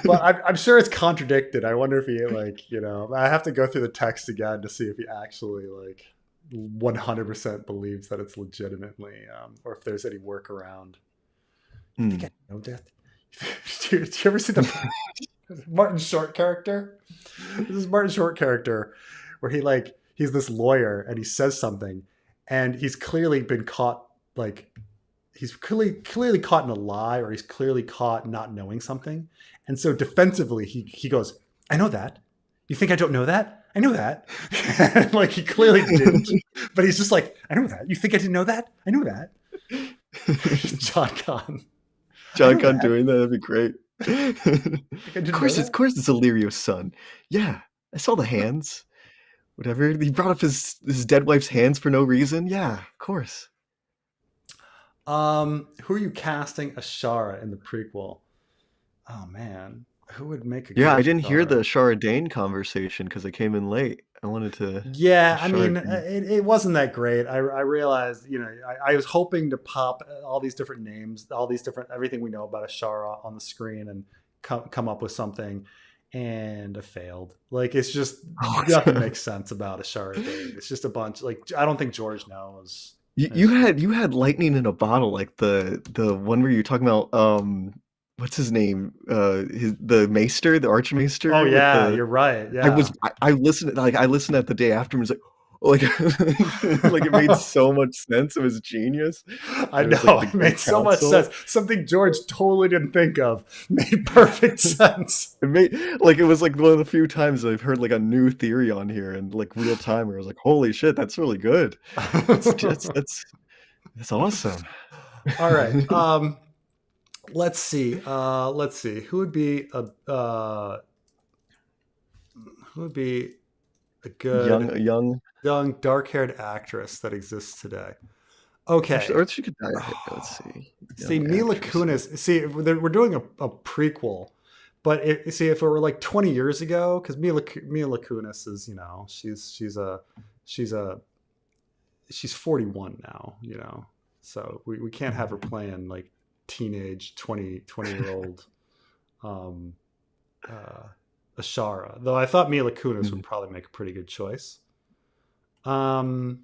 But I'm sure it's contradicted. I wonder if he like, you know, I have to go through the text again to see if he actually like 100% believes that it's legitimately, or if there's any workaround. You think I Mm. know that? Did you ever see the Martin Short character? This is Martin Short character where he's this lawyer and he says something and he's clearly been caught like he's clearly caught in a lie or he's clearly caught not knowing something. And so defensively he goes, I know that. You think I don't know that? I know that. Like he clearly didn't. But he's just like, I know that. You think I didn't know that? I know that. John Con. I John know Con that. doing that, that'd be great. You think I didn't know Of that? course it's Illyrio's son. Yeah. I saw the hands. whatever. He brought up his dead wife's hands for no reason. Yeah, of course. Who are you casting Ashara in the prequel? Oh man, who would make a Yeah, good I didn't hear the Ashara? Ashara Dayne conversation because I came in late. I wanted to Yeah, I Ashara mean, Dayne. it wasn't that great. I realized, I was hoping to pop all these different names, all these different everything we know about Ashara on the screen and come up with something, and I failed. Like it's just nothing makes sense about Ashara Dayne. It's just a bunch. Like I don't think George knows. You It's just, had lightning in a bottle, like the one where you're talking about what's his name? The Maester, the oh Archmaester with yeah, the you're right. Yeah. I listened I listened at the day after and was like like it made so much sense. It was genius. I And it was like know the it Great made so much sense. Council. Something George totally didn't think of made perfect sense. It made like it was like one of the few times I've heard like a new theory on here and like real time where I was like, holy shit, that's really good. That's just that's awesome. All right. Let's see. Let's see. Who would be a good Young young dark-haired actress that exists today? Okay. or she could dye her hair. Let's see. See, Young Mila actresses. Kunis. See, we're doing a prequel, but see, if it were like 20 years ago, because Mila Kunis is, she's a she's 41 now, so we can't have her playing like teenage 20 year old um, uh, Ashara. Though I thought Mila Kunis would Mhm. probably make a pretty good choice. Um,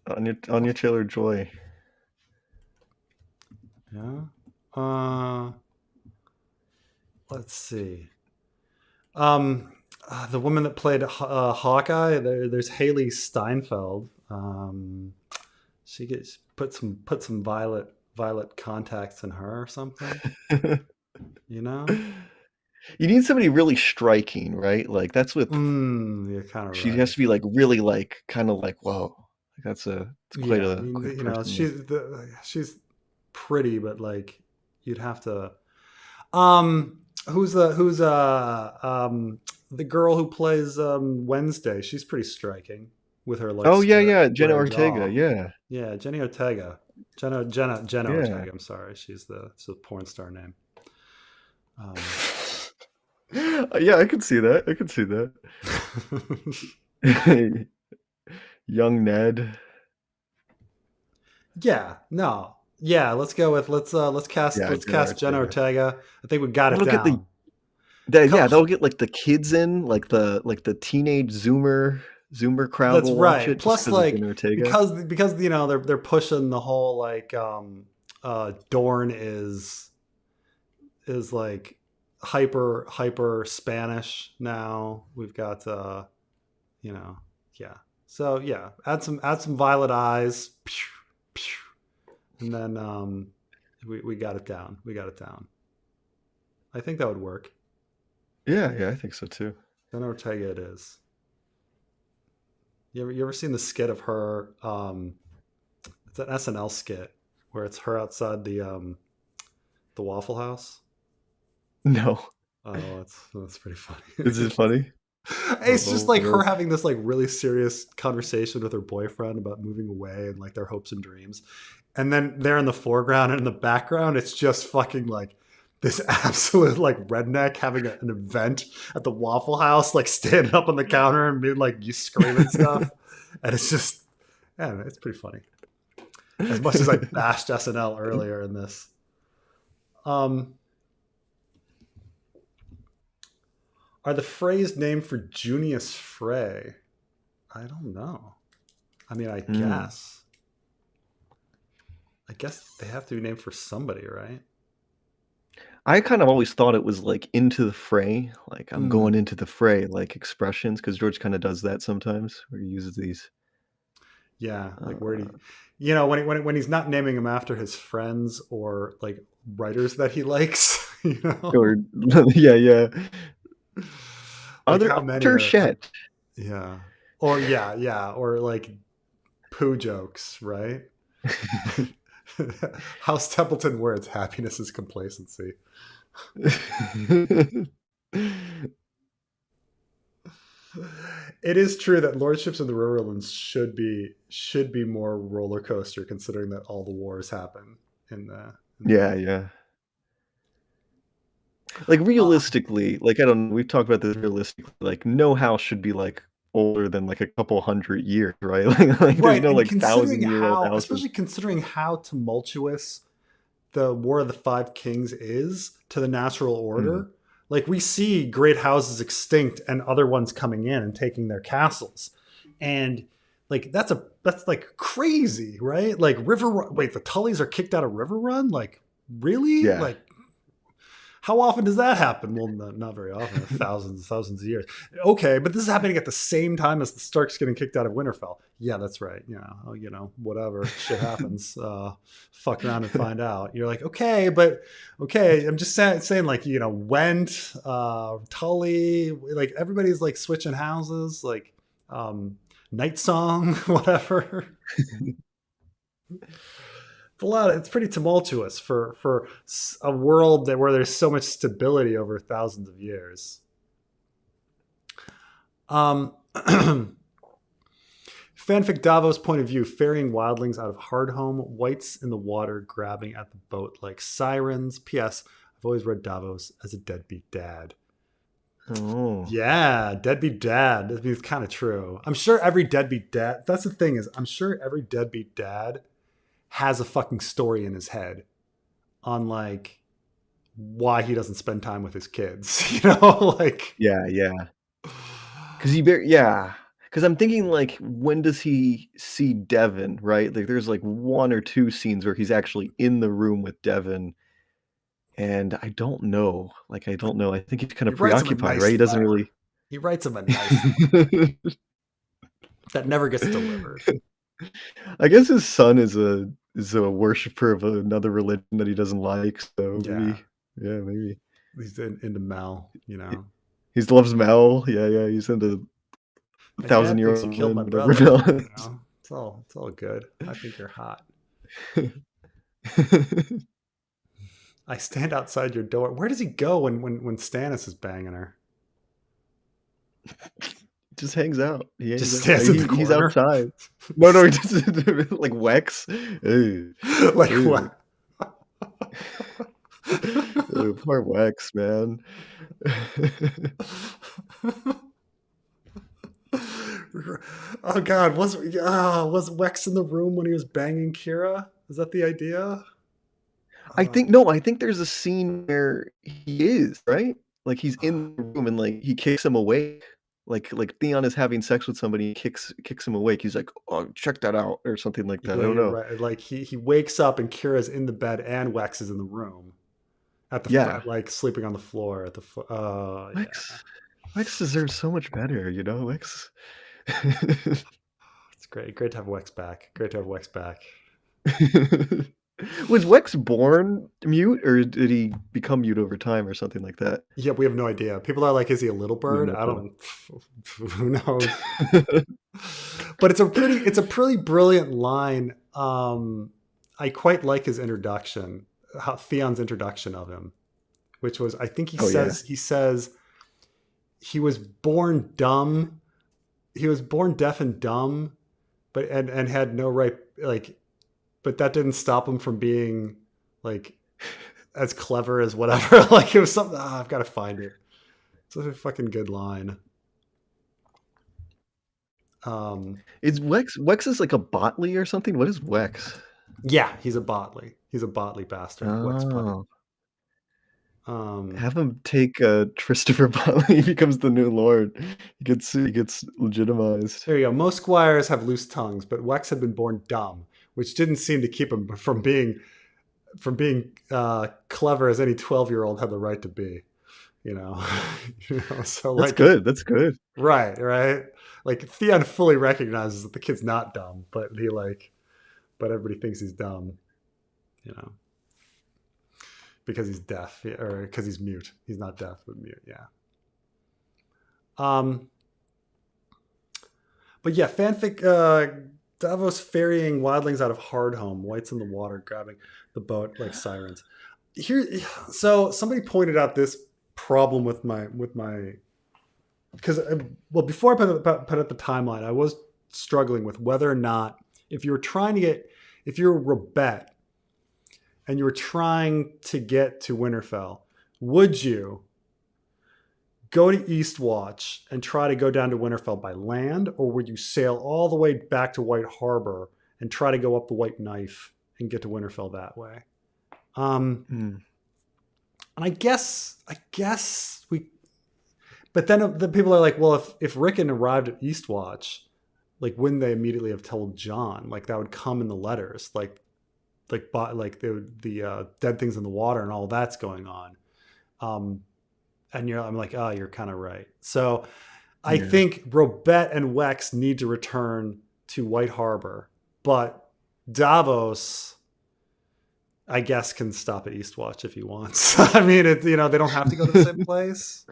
Anya Taylor-Joy. yeah. Let's see. The woman that played Hawkeye. There's Haley Steinfeld. She gets put some violet contacts in her or something. You know. You need somebody really striking, right? Like that's with You're kind of she has right. to be like really like kind of like whoa. Like it's quite Yeah, I a mean, quite a person there. she's pretty, but like you'd have to. Who's the girl who plays Wednesday? She's pretty striking with her like Oh yeah, square yeah, Jenna square Ortega. jaw. Yeah. Yeah, Jenny Ortega. Jenna Yeah. Ortega. I'm sorry, it's a porn star name. Um, Yeah, I could see that. I could see that. Young Ned. yeah, no, yeah. Let's go with Yeah, let's Jenna cast Jenna Ortega. Ortega. I think we got it That'll get down. yeah, that'll get like the kids in, like the teenage Zoomer crowd That's will watch right. it just Plus, because of Jenna like Ortega. because they're pushing the whole like Dorn is like hyper Spanish now. We've got you know yeah. So yeah, add some violet eyes, and then we got it down. We got it down. I think that would work. Yeah, yeah, I think so too. Then Ortega it is. You ever seen the skit of her? It's an SNL skit where it's her outside the Waffle House. No. Oh, that's pretty Is it funny. funny? It's just like her What? having this like really serious conversation with her boyfriend about moving away and like their hopes and dreams. And then there in the foreground and in the background, it's just fucking like this absolute like redneck having an event at the Waffle House, like standing up on the counter and being like you screaming stuff. And it's just, yeah, it's pretty funny. As much as I bashed SNL earlier in this. Um, are the Freys named for Junius Frey? I don't know. I mean, Mm. I guess they have to be named for somebody, right? I kind of always thought it was like into the fray, like I'm going Mm, into the fray, like expressions, because George kind of does that sometimes, where he uses these. yeah, like where do Uh, you, when he's not naming them after his friends or like writers that he likes, or yeah, yeah. like Other how many Arthur are, Shet. yeah, or yeah, or like poo jokes, right? House Templeton words happiness is complacency. It is true that lordships in the Riverlands should be more roller coaster, considering that all the wars happen in the Yeah, yeah. Like uh, realistically, like I don't we've talked about this realistically, like no house should be like older than like a couple hundred years, right? Like there's right. no And like considering 1,000-year-old how, houses. especially considering how tumultuous the War of the Five Kings is to the natural Mm, order, like we see great houses extinct and other ones coming in and taking their castles, and like that's like crazy, right? Like wait, the Tullys are kicked out of River Run, like really? yeah. Like how often does that happen? Well, not very often. Thousands and thousands of years. Okay, but this is happening at the same time as the Starks getting kicked out of Winterfell. Yeah, that's right. Whatever. Shit happens. Fuck around and find out. You're like, okay, but okay. I'm just saying, like, Went, Tully, like everybody's like switching houses, like Night Song, whatever. It's pretty tumultuous for a world where there's so much stability over thousands of years. Um, Fanfic Davos point of view: ferrying wildlings out of Hardhome, whites in the water grabbing at the boat like sirens. P.S. I've always read Davos as a deadbeat dad. Oh. Yeah, deadbeat dad. That means kind of true. I'm sure every deadbeat dad. That's the thing is, I'm sure every deadbeat dad has a fucking story in his head on like why he doesn't spend time with his kids. Like Yeah, yeah. 'Cause he very yeah. 'Cause I'm thinking, like, when does he see Devin, right? Like, there's, like, 1 or 2 scenes where he's actually in the room with Devin, and I don't know. Like, I don't know. I think he's kinda he writes him a preoccupied, right? nice He doesn't letter. really He writes him a nice letter that never gets delivered. I guess his son is a worshiper of another religion that he doesn't like, so Yeah, maybe. he's into Mel. He he loves Mel. Yeah, yeah, he's into the My dad thinks you Thousand-Year-Old killed my Woman, whatever brother. else. It's all good. I think you're hot. I stand outside your door. Where does he go when Stannis is banging her? Just hangs out. He hangs Just out. stands in the He's corner. outside. No, no, he just like Wex. Ew, Like ew. what? Ew, poor Wex, man. Oh God, was Wex in the room when he was banging Kira? Is that the idea? I Uh, think no, I think there's a scene where he is, right? Like, he's in the room and, like, he kicks him awake. Like, Theon is having sex with somebody, he kicks him awake. He's like, "Oh, check that out," or something like that. I yeah, don't you're know. right. Like he wakes up and Kira's in the bed and Wex is in the room Yeah. like sleeping on the floor at the foot. Yeah, Wex Wex deserves so much better, you know? Wex it's great. Great to have Wex back. Great to have Wex back. Was Wex born mute, or did he become mute over time or something like that? Yeah, we have no idea. People are like, is he a little We have bird? no I clue. don't. Who knows? But it's a pretty brilliant line. I quite like his introduction, how Theon's introduction of him, which was I think he Oh, yeah. says he says he was born dumb. He was born deaf and dumb, but and had no right like, but that didn't stop him from being like as clever as whatever. Like it was something. I've got to find it. It's a fucking good line. Um, Is Wex is like a Botley or something? What is Wex? yeah, he's a Botley. He's a Botley bastard. Wex Play. Oh. Um, Have him take, Christopher Botley, he becomes the new lord. He gets legitimized. there you go. Most squires have loose tongues, but Wex had been born dumb, which didn't seem to keep him from being clever as any 12-year-old had the right to be. You know, So That's like, good, that's good. right. Like Theon fully recognizes that the kid's not dumb, but everybody thinks he's dumb. You know, because he's deaf or because he's mute. He's not deaf, but mute. Yeah. Um, but yeah, fanfic. Davos ferrying wildlings out of Hardhome, whites in the water, grabbing the boat like sirens. Here, so somebody pointed out this problem with my because well, before I put up the timeline, I was struggling with whether or not if you're Robet and you were trying to get to Winterfell, would you go to Eastwatch and try to go down to Winterfell by land, or would you sail all the way back to White Harbor and try to go up the White Knife and get to Winterfell that way? And I guess we, but then the people are like, well, if Rickon arrived at Eastwatch, like, wouldn't they immediately have told Jon? Like, that would come in the letters, like the dead things in the water and all that's going on. And I'm like, oh, you're kind of right. So I think Robet and Wex need to return to White Harbor, but Davos, I guess, can stop at Eastwatch if he wants. I mean, they don't have to go to the same place.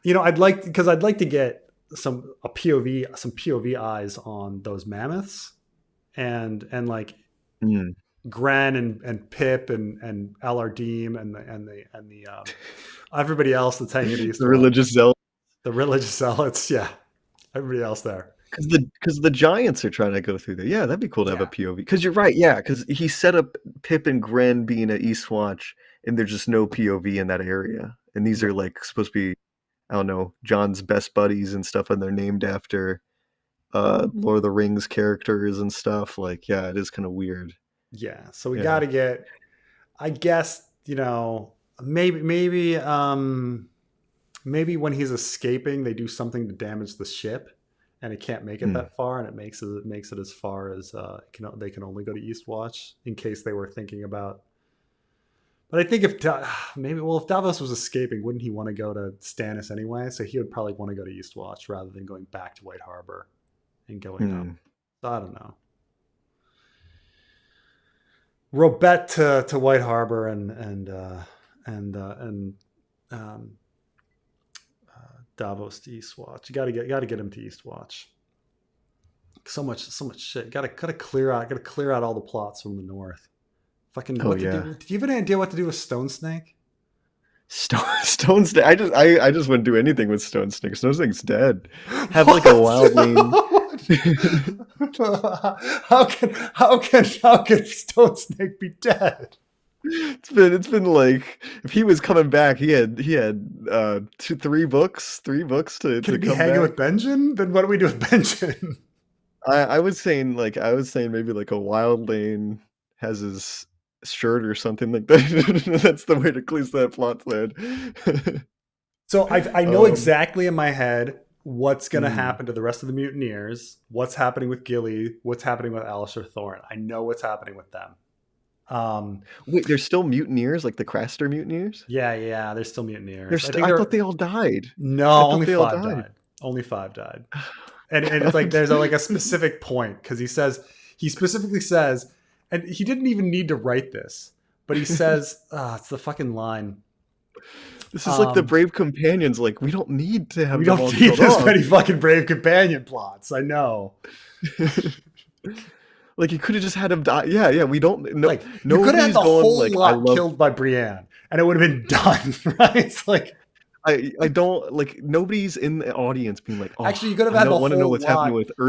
I'd like to get some POV eyes on those mammoths and like Gren and Pip and Alardim and the everybody else that's hanging east. The religious zealots, yeah, everybody else there. Because the giants are trying to go through there. Yeah, that'd be cool to have a POV. Because you're right, yeah. Because he set up Pip and Gren being at Eastwatch, and there's just no POV in that area. And these are like supposed to be, I don't know, Jon's best buddies and stuff, and they're named after Lord of the Rings characters and stuff. Like, yeah, it is kind of weird. Yeah, so we got to get, I guess, maybe when he's escaping, they do something to damage the ship, and it can't make it that far, and it makes it as far as they can only go to Eastwatch in case they were thinking about. But I think if Davos was escaping, wouldn't he want to go to Stannis anyway? So he would probably want to go to Eastwatch rather than going back to White Harbor and going up. So I don't know. Robet to White Harbor and Davos to Eastwatch. You got to get him to Eastwatch. So much shit. Got to clear out all the plots from the north. Fucking. Do you have any idea what to do with Stone Snake? Stone Snake. I just wouldn't do anything with Stone Snake. Stone Snake's dead. Have like a wildling. How can Stone Snake be dead? It's been like, if he was coming back, he had 3 books to Can he be come hanging back with Benjen? Then what do we do with Benjen? I was saying maybe like a wildling has his shirt or something like that. That's the way to clear that plot thread. So I know exactly in my head what's going to happen to the rest of the mutineers, what's happening with Gilly, what's happening with Alistair Thorne. I know what's happening with them. Wait, there's still mutineers, like the Craster mutineers? Yeah, there's still mutineers. I thought they all died. No, only 5 died. Only 5 died. And it's like there's a specific point, because he specifically says, and he didn't even need to write this, but he says, it's the fucking line. This is like the Brave Companions. Like, we don't need to have. We don't need this many fucking Brave Companion plots. I know. Like, you could have just had him die. Yeah. We don't. No, like, you could have had the whole lot killed by Brienne, and it would have been done. Right? It's like, I don't like. Nobody's in the audience being like, actually, you could have had the whole lot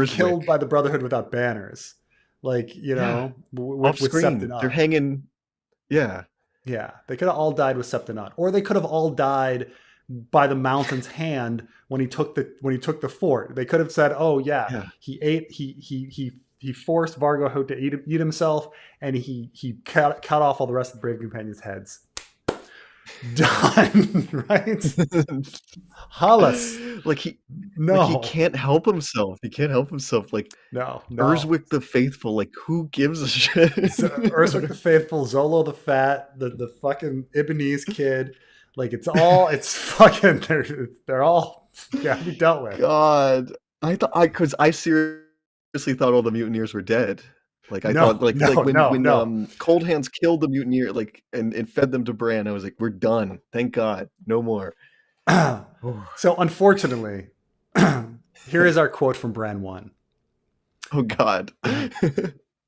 killed by the Brotherhood Without Banners. Like, off screen, they're hanging. Yeah, they could have all died with Septon, or they could have all died by the Mountain's hand when he took the fort. They could have said, he forced Vargo Hoat to eat himself, and he cut off all the rest of the Brave Companions' heads. Done, right? Hollis, like he can't help himself. Like, no. Urswick the Faithful. Like, who gives a shit? Urswick the Faithful, Zolo the Fat, the fucking Ibanez kid. Like, it's fucking. They're all gotta be dealt with. God, I seriously thought all the mutineers were dead. Like, I thought, when Cold Hands killed the mutineer, like, and fed them to Bran, I was like, we're done. Thank God, no more. So unfortunately, here is our quote from Bran 1. Oh God.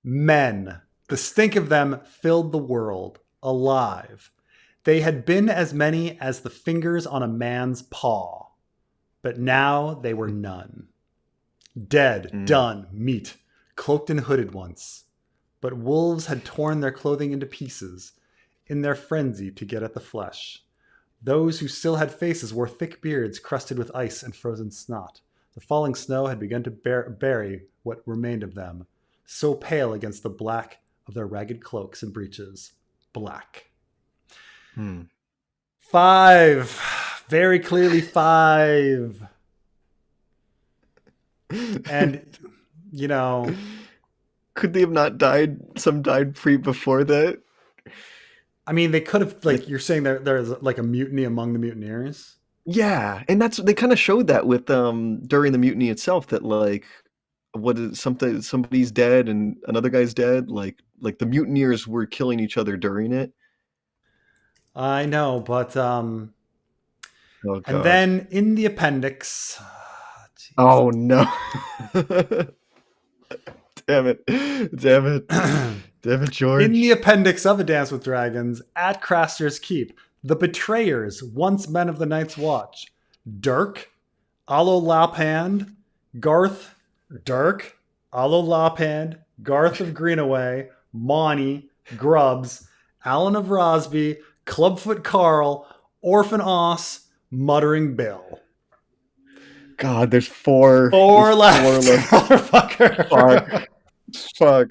Men, the stink of them filled the world, alive. They had been as many as the fingers on a man's paw, but now they were none. Dead, done, meat, cloaked and hooded once. But wolves had torn their clothing into pieces in their frenzy to get at the flesh. Those who still had faces wore thick beards crusted with ice and frozen snot. The falling snow had begun to bury what remained of them, so pale against the black of their ragged cloaks and breeches. Black. 5. Very clearly 5. And, you know... Could they have not died? Some died before that? I mean, they could have, like, you're saying there's like a mutiny among the mutineers? Yeah, and they kind of showed that with during the mutiny itself, that like somebody's dead and another guy's dead, like the mutineers were killing each other during it. I know, but Oh, and then in the appendix, oh no. Damn it, George. In the appendix of A Dance with Dragons, at Craster's Keep, the betrayers, once men of the Night's Watch, Dirk, Allo Lapand, Garth of Greenaway, Monty, Grubbs, Alan of Rosby, Clubfoot Carl, Orphan Oss, Muttering Bill. God, there's four left. Motherfucker. Fuck.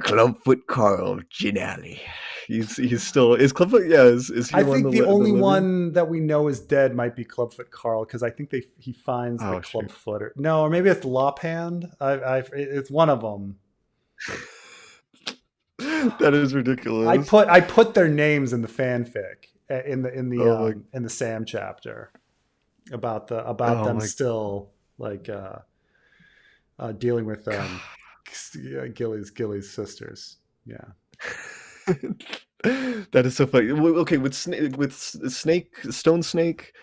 Clubfoot Carl, Gin Alley. He's still is Clubfoot. Yeah, is he? I think the only one that we know is dead might be Clubfoot Carl, because I think he finds the Clubfoot. Or maybe it's Lophand. It's one of them. That is ridiculous. I put their names in the fanfic in the Sam chapter about them still like dealing with Gilly's sisters. Yeah. That is so funny. Okay, with Stone Snake,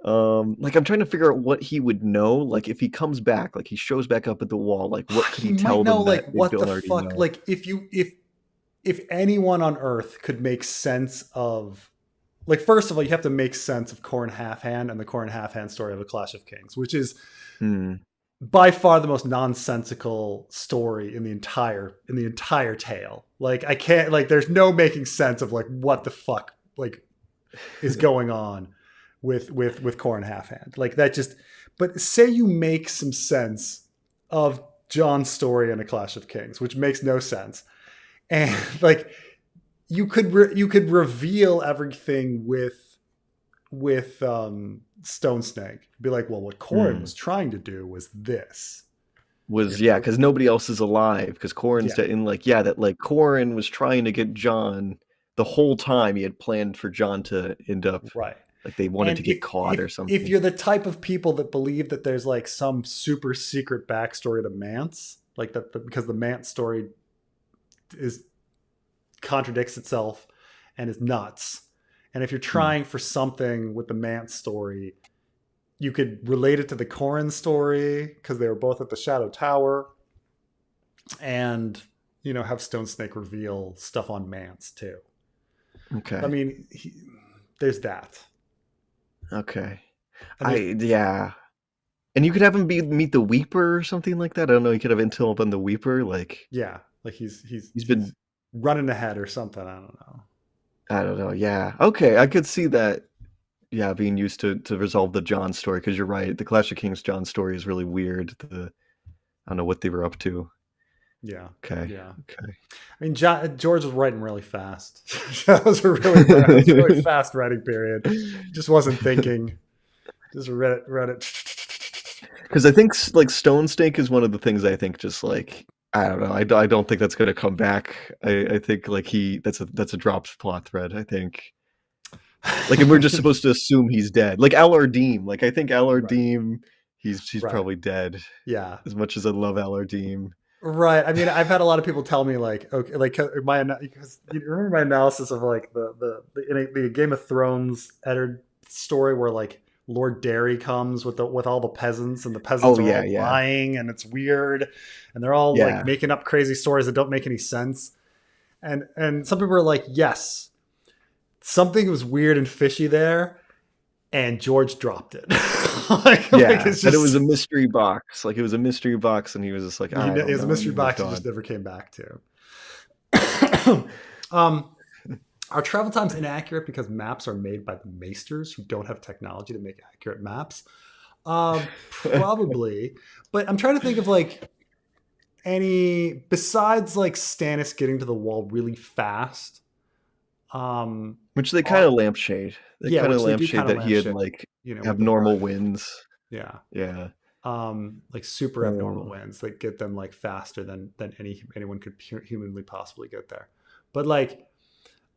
like I'm trying to figure out what he would know. Like if he comes back, like he shows back up at the wall, like what could he tell them? Like what the fuck? Know? Like if anyone on Earth could make sense of, like, first of all, you have to make sense of Qhorin Halfhand and the Qhorin Halfhand story of A Clash of Kings, which is by far the most nonsensical story in the entire tale. Like I can't, like, there's no making sense of like what the fuck like is going on with Qhorin Halfhand. Like that just, but say you make some sense of Jon's story in A Clash of Kings, which makes no sense. And like you could reveal everything with Stone Snake. Be like, well, what Qhorin was trying to do was this. Because nobody else is alive. Because Qhorin's dead, and like that like Qhorin was trying to get Jon the whole time. He had planned for Jon to end up right. Like they wanted to get caught or something. If you're the type of people that believe that there's like some super secret backstory to Mance, like that because the Mance story contradicts itself and is nuts. And if you're trying for something with the Mance story, you could relate it to the Qhorin story because they were both at the Shadow Tower, and have Stone Snake reveal stuff on Mance too. Okay. I mean, there's that. Okay. And you could have him meet the Weeper or something like that. I don't know. You could have intel up on the Weeper, like he's been running ahead or something. I don't know. Yeah. Okay. I could see that. Yeah, being used to resolve the Jon story, because you're right. The Clash of Kings Jon story is really weird. I don't know what they were up to. Yeah. Okay. Yeah. Okay. I mean, George was writing really fast. That was a really fast writing period. Just wasn't thinking. Just read it. Because I think like Stone Snake is one of the things I think just like I don't know. I don't think that's going to come back. I think like that's a dropped plot thread. I think. Like, and we're just supposed to assume he's dead. Like Al-Ardim. Like I think Al-Ardim, right. he's right. Probably dead. Yeah. As much as I love Al-Ardim. Right. I mean, I've had a lot of people tell me like, okay, like because you remember my analysis of like the Game of Thrones Eddard story where like Lord Derry comes with all the peasants, and the peasants are all lying, and it's weird, and they're all like making up crazy stories that don't make any sense. And some people are like, yes, something was weird and fishy there, and George dropped it. like Yeah, it's that it was a just mystery box. Like it was a mystery box, and he was just like, I it don't was a know, and mystery he box moved he just on. never came back to. Are travel times inaccurate because maps are made by the maesters who don't have technology to make accurate maps? Probably, but I'm trying to think of like any besides like Stannis getting to the wall really fast. Which they kind Are of lampshade. They Yeah, kind of which they do lampshade kind of that he had lampshade, like with the burn. abnormal winds. Yeah, Yeah. like super abnormal Uh, winds that get them like faster than anyone could humanly possibly get there. But like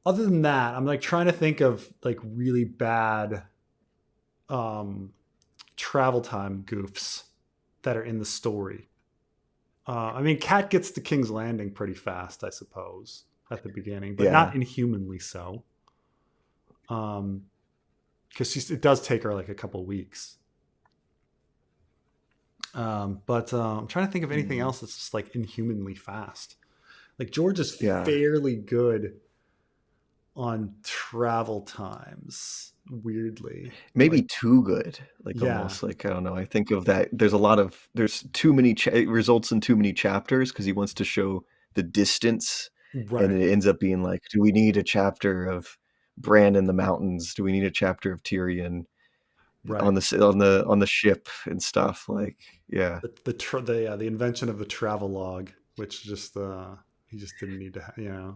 other than that, I'm like trying to think of like really bad um travel time goofs that are in the story. I mean, Kat gets to King's Landing pretty fast, I suppose, at the beginning, but yeah. not inhumanly so. Because it does take her like a couple weeks. But I'm trying to think of anything Mm, else that's just like inhumanly fast. Like George is yeah. fairly good on travel times, weirdly. Maybe Like, too good. Like yeah, almost like I don't know. I think of that. There's too many. It results in too many chapters because he wants to show the distance, and right, it ends up being like, do we need a chapter of Bran in the mountains? Do we need a chapter of Tyrion right. on the ship and stuff? Like, yeah, The invention of the travel log, which just he just didn't need to,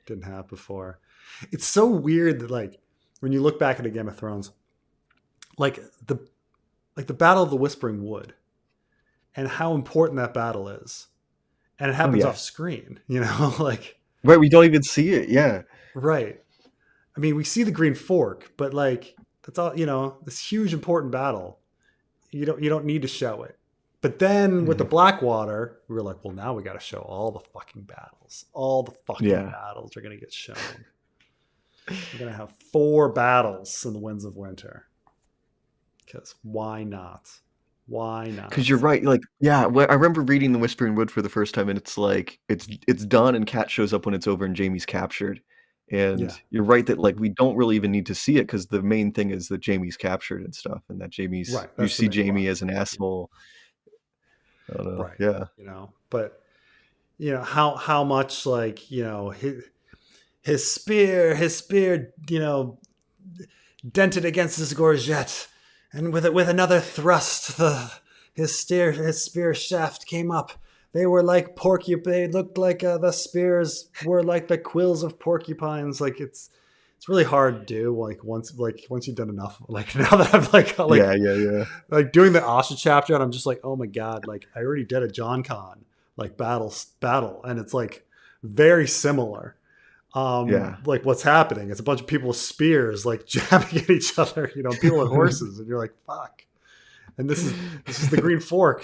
didn't have before. It's so weird that like when you look back at a Game of Thrones, like the the Battle of the Whispering Wood and how important that battle is, and it oh happens yeah, off screen, like right. We don't even see it. Yeah. right. I mean, we see the Green Fork, but like that's all, this huge important battle. You don't need to show it. But then with the Mhm. Blackwater, we were like, well, now we got to show all the fucking battles. All the fucking Yeah. battles are gonna get shown. We're gonna have 4 battles in the Winds of Winter. Because why not? Why Because not? you're right, like, yeah, I remember reading The Whispering Wood for the first time, and it's like, it's done, and Cat shows up when it's over, and Jamie's captured, and Yeah. you're right that, like, we don't really even need to see it, because the main thing is that Jamie's captured and stuff, and that Right. you That's the see main plot. Jamie as an asshole. I don't know, Right. yeah. But how much like, his spear, dented against his gorget, and with another thrust, his spear shaft came up. They were like They looked like the spears were like the quills of porcupines. Like it's really hard to do. Once you've done enough. Like now that I've Yeah, yeah, yeah, like doing the Asha chapter, and I'm just like, oh my god, like I already did a John Con like battle, and it's like very similar. yeah. Like what's happening? It's a bunch of people with spears like jabbing at each other, people with horses, and you're like, fuck. And this is the Green Fork.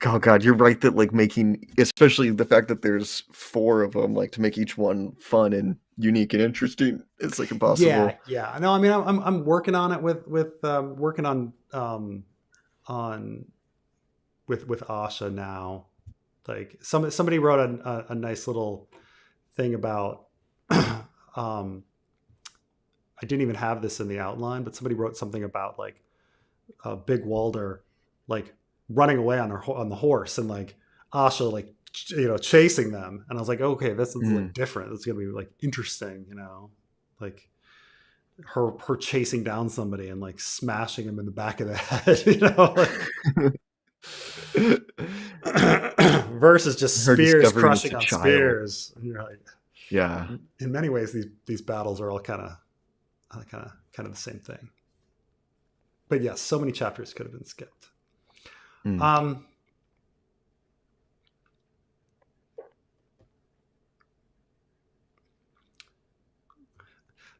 Oh god, you're right that, like, making especially the fact that there's 4 of them, like, to make each one fun and unique and interesting, it's, like, Yeah, impossible. yeah. No, I mean, I'm working on it with working on with Asha now. Like somebody wrote a nice little thing about. I didn't even have this in the outline, but somebody wrote something about like Big Walder, like running away on the horse, and like Asha like chasing them, and I was like, okay, this is like Mm. different. It's gonna be like interesting, like her chasing down somebody and like smashing him in the back of the head, versus just Her spears discovering it's crushing a on child. spears. And you're like, Yeah. in many ways, these battles are all kind of the same thing. But yes, so many chapters could have been skipped. Mm. Um,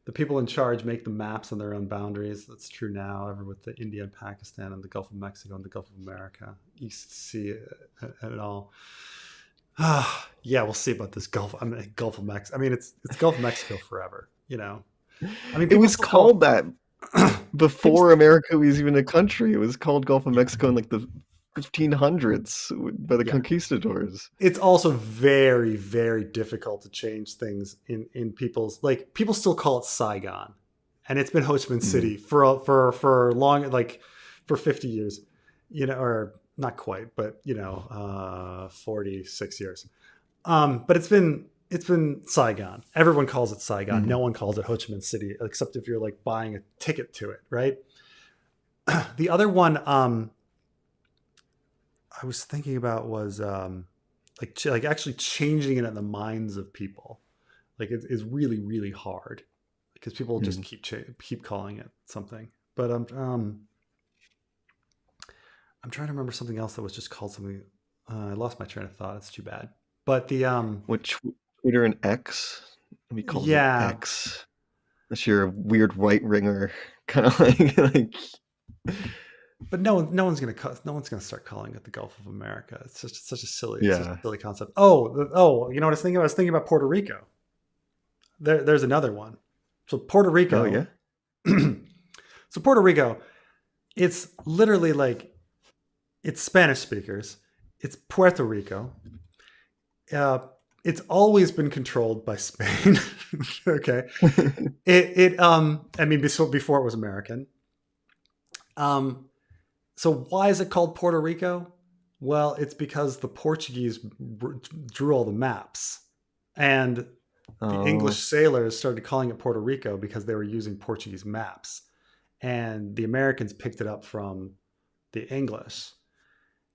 the people in charge make the maps on their own boundaries. That's true now, ever with the India and Pakistan and the Gulf of Mexico and the Gulf of America, East Sea, and all. Yeah, we'll see about this Gulf of Mexico. I mean, it's Gulf of Mexico forever. I mean, It people was still call called that people. before America was even a country. It was called Gulf of Yeah, Mexico in, like, the 1500s by the Yeah. conquistadors. It's also very, very difficult to change things in people's, like, people still call it Saigon, and it's been Ho Chi Minh Mm. City for long, like for 50 years, or not quite, but 46 years. But it's been Saigon. Everyone calls it Saigon. Mm. No one calls it Ho Chi Minh City, except if you're like buying a ticket to it, right? The other one I was thinking about was like actually changing it in the minds of people. Like it is really really hard because people just Mm. keep calling it something. But I'm trying to remember something else that was just called something. I lost my train of thought. It's too bad. But the Which Twitter and X? He calls it yeah, X. That's your weird right ringer kind of like but no one's gonna start calling it the Gulf of America. It's just such a yeah. silly concept. Oh, you know what I was thinking? I was thinking about Puerto Rico. There's another one. So Puerto Oh Rico. yeah. So Puerto Rico, it's literally like it's Spanish speakers. It's Puerto Rico. Uh, it's always been controlled by Spain. Okay. I mean, before it was American. Um, so why is it called Puerto Rico? Well, it's because the Portuguese drew all the maps, and the English Oh. sailors started calling it Puerto Rico because they were using Portuguese maps, and the Americans picked it up from the English.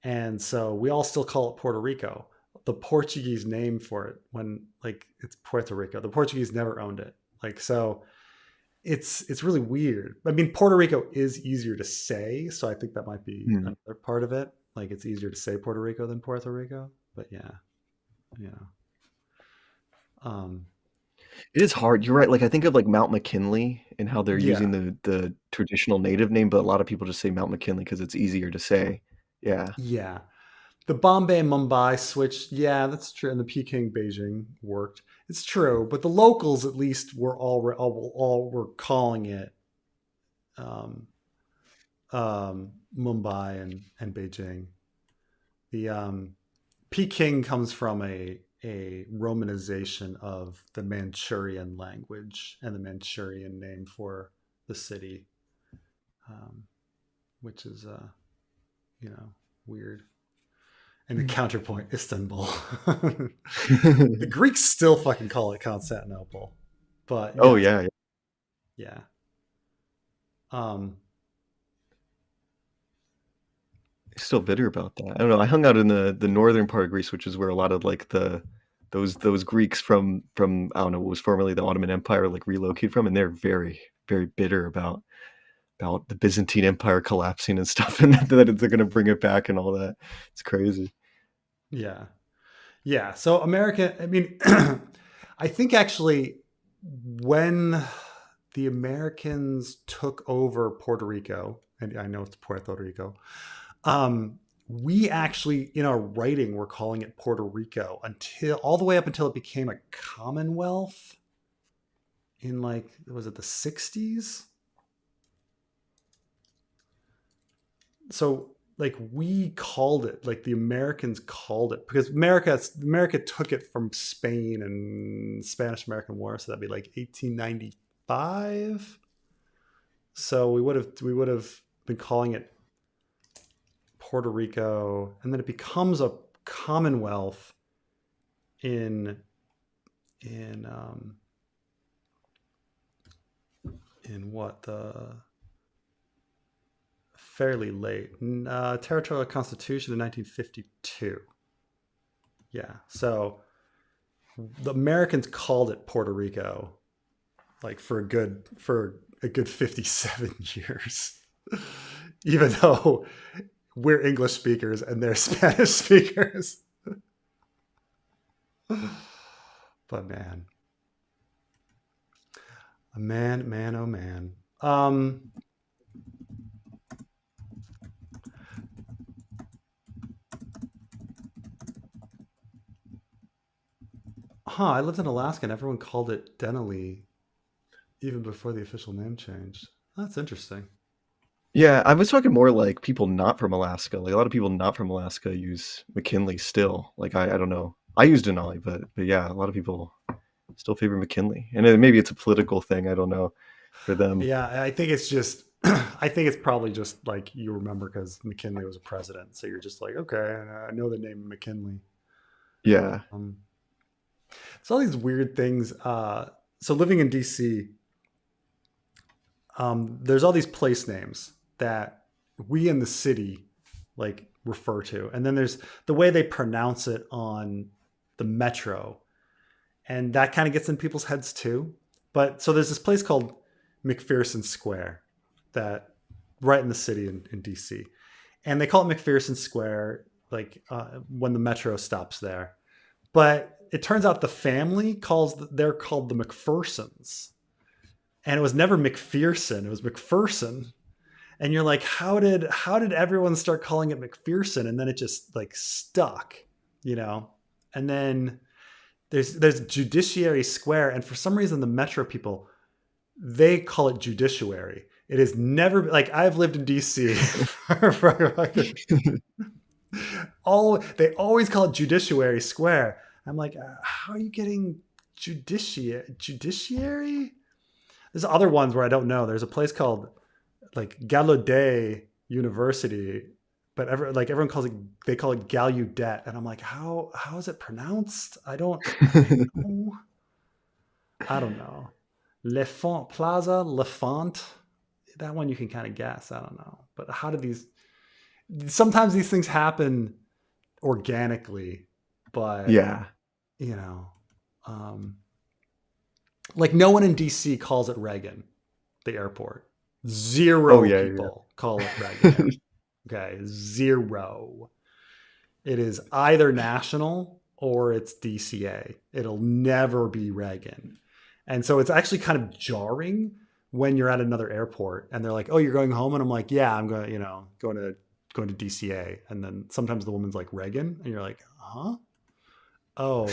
And so we all still call it Puerto Rico. The Portuguese name for it, when like it's Puerto Rico, the Portuguese never owned it. Like, so it's really weird. I mean, Puerto Rico is easier to say, so I think that might be Hmm. another part of it. Like it's easier to say Puerto Rico than Puerto Rico. But yeah, yeah. Um, It is hard. You're right. Like I think of like Mount McKinley and how they're yeah, using the traditional native name, but a lot of people just say Mount McKinley because it's easier to say. Yeah. yeah. The Bombay Mumbai switch, yeah, that's true. And the Peking Beijing worked. It's true, but the locals at least were all were calling it um, Mumbai and Beijing. The Peking comes from a romanization of the Manchurian language and the Manchurian name for the city, um, which is weird. And the Hmm. counterpoint, Istanbul. The Greeks still fucking call it Constantinople, but Oh yes, yeah, yeah. yeah. Um, Still bitter about that. I don't know. I hung out in the northern part of Greece, which is where a lot of like those Greeks from I don't know what was formerly the Ottoman Empire like relocated from, and they're very very bitter about the Byzantine Empire collapsing and stuff, and that they're going to bring it back and all that. It's crazy. yeah, yeah. So America, I mean, I think actually when the Americans took over Puerto Rico, and I know it's Puerto Rico, we actually in our writing were calling it Puerto Rico until all the way up until it became a Commonwealth in like was it the 60s? So like we called it, like the Americans called it, because America took it from Spain and Spanish American War, so that'd be like 1895. So we would have been calling it Puerto Rico, and then it becomes a Commonwealth in in in what the fairly late territorial constitution in 1952. Yeah, so the Americans called it Puerto Rico like for a good 57 years, even though we're English speakers and they're Spanish speakers. But man, oh man. I lived in Alaska and everyone called it Denali even before the official name changed. That's interesting. Yeah, I was talking more like people not from Alaska. Like a lot of people not from Alaska use McKinley still. Like I don't know. I use Denali, but yeah, a lot of people still favor McKinley, and maybe it's a political thing. I don't know for them. Yeah, I think it's just, I think it's probably just like you remember because McKinley was a president, so you're just like, okay, I know the name McKinley. Yeah. Um, so all these weird things. So living in DC, there's all these place names that we in the city like refer to, and then there's the way they pronounce it on the metro, and that kind of gets in people's heads too. But so there's this place called McPherson Square that right in the city in DC, and they call it McPherson Square like when the metro stops there. But it turns out the family calls they're called the McPhersons, and it was never McPherson; it was McPherson. And you're like, how did everyone start calling it McPherson, and then it just like stuck, you know? And then there's Judiciary Square, and for some reason the Metro people they call it Judiciary. It is never like I've lived in DC for all they always call it Judiciary Square. I'm like, how are you getting judiciary? There's other ones where I don't know. There's a place called like Gallaudet University, but everyone calls it they call it Gallaudet, and I'm like, how is it pronounced? I don't know. I don't know. Le Font Plaza, Le Font. That one you can kind of guess. I don't know. But how do these sometimes these things happen organically, but Yeah. you know, um, like no one in DC calls it Reagan, the airport. Oh Zero yeah, people call it Reagan. Okay, zero. It is either national or it's DCA. It'll never be Reagan. And so it's actually kind of jarring when you're at another airport and they're like, "Oh, you're going home?" And I'm like, "Yeah, I'm going, going to DCA." And then sometimes the woman's like, "Reagan?" And you're like, "Huh? Oh,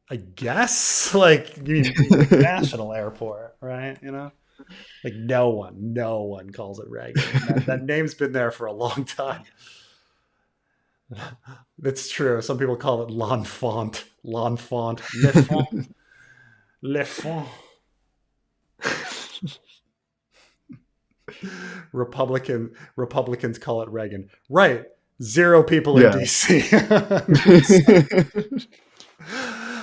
I guess like you mean like national airport, right? You know?" Like no one calls it Reagan. And that name's been there for a long time. That's true. Some people call it l'enfant, l'enfant, le fond, le fond. Republicans call it Reagan. Right. Zero people in Yeah. DC.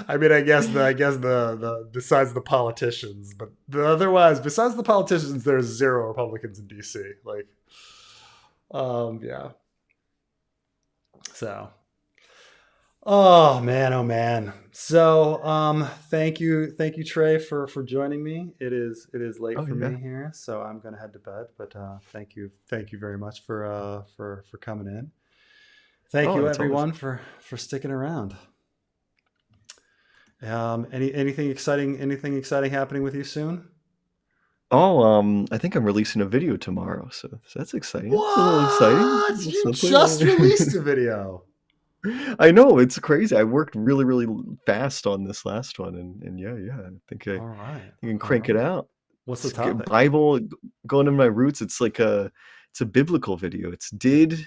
I mean, I guess the besides the politicians, but otherwise, besides the politicians, there's zero Republicans in DC. Like, yeah. So, oh man, oh man. So, thank you, Trey, for joining me. It is late Oh for yeah. me here, so I'm gonna head to bed. But thank you very much for coming in. Thank Oh, you, it's always. everyone, for sticking around. Anything exciting happening with you soon? Oh, I think I'm releasing a video tomorrow, so that's exciting. It's a little exciting. What? Little You just released something. a video. I know it's crazy. I worked really, really fast on this last one, and yeah, I think I All right. can All crank it right. out. What's the It's topic? Bible going to my roots. It's a biblical video. It's did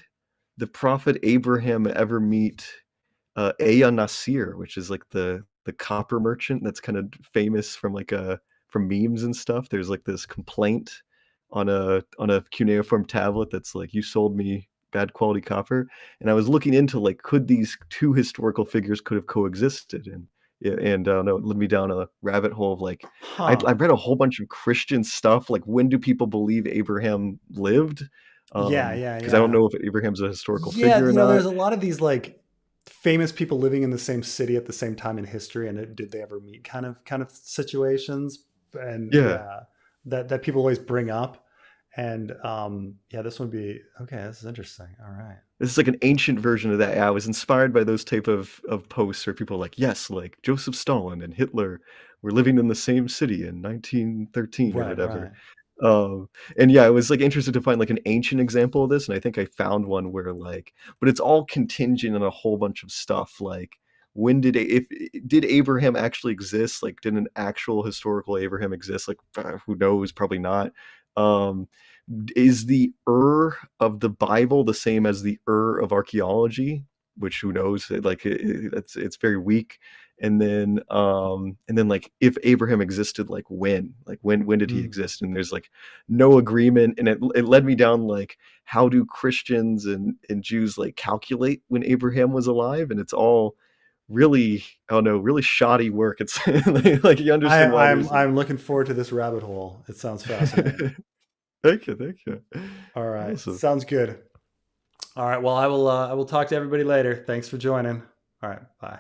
the prophet Abraham ever meet Aya Nasir, which is like the copper merchant that's kind of famous from from memes and stuff. There's like this complaint on a cuneiform tablet that's like, you sold me bad quality copper. And I was looking into like, could these two historical figures could have coexisted? And yeah, and no, it led me down a rabbit hole of like I Huh. read a whole bunch of Christian stuff. Like, when do people believe Abraham lived? Yeah, yeah, Because I don't yeah. know if Abraham's a historical Yeah, figure or there's not. a lot of these like famous people living in the same city at the same time in history, and did they ever meet kind of situations? And Yeah. yeah, that people always bring up. And yeah, this would be okay. This is interesting. All right. This is like an ancient version of that. Yeah, I was inspired by those type of posts where people are like, yes, like Joseph Stalin and Hitler were living in the same city in 1913 or Right, whatever. right. Um, and yeah, I was like interested to find like an ancient example of this, and I think I found one where like, but it's all contingent on a whole bunch of stuff. Like, when did if did Abraham actually exist? Like, did an actual historical Abraham exist? Like, who knows? Probably not. Um, is the of the Bible the same as the of archaeology? Which who knows? Like it's very weak. And then like if Abraham existed, like when did he Mm. exist? And there's like no agreement, and it led me down like how do Christians and Jews like calculate when Abraham was alive? And it's all really, I don't know, really shoddy work. It's like you understand why there's I'm looking forward to this rabbit hole. It sounds fascinating. thank you, thank you. All right, Awesome. sounds good. All right, well, I will talk to everybody later. Thanks for joining. All right, bye.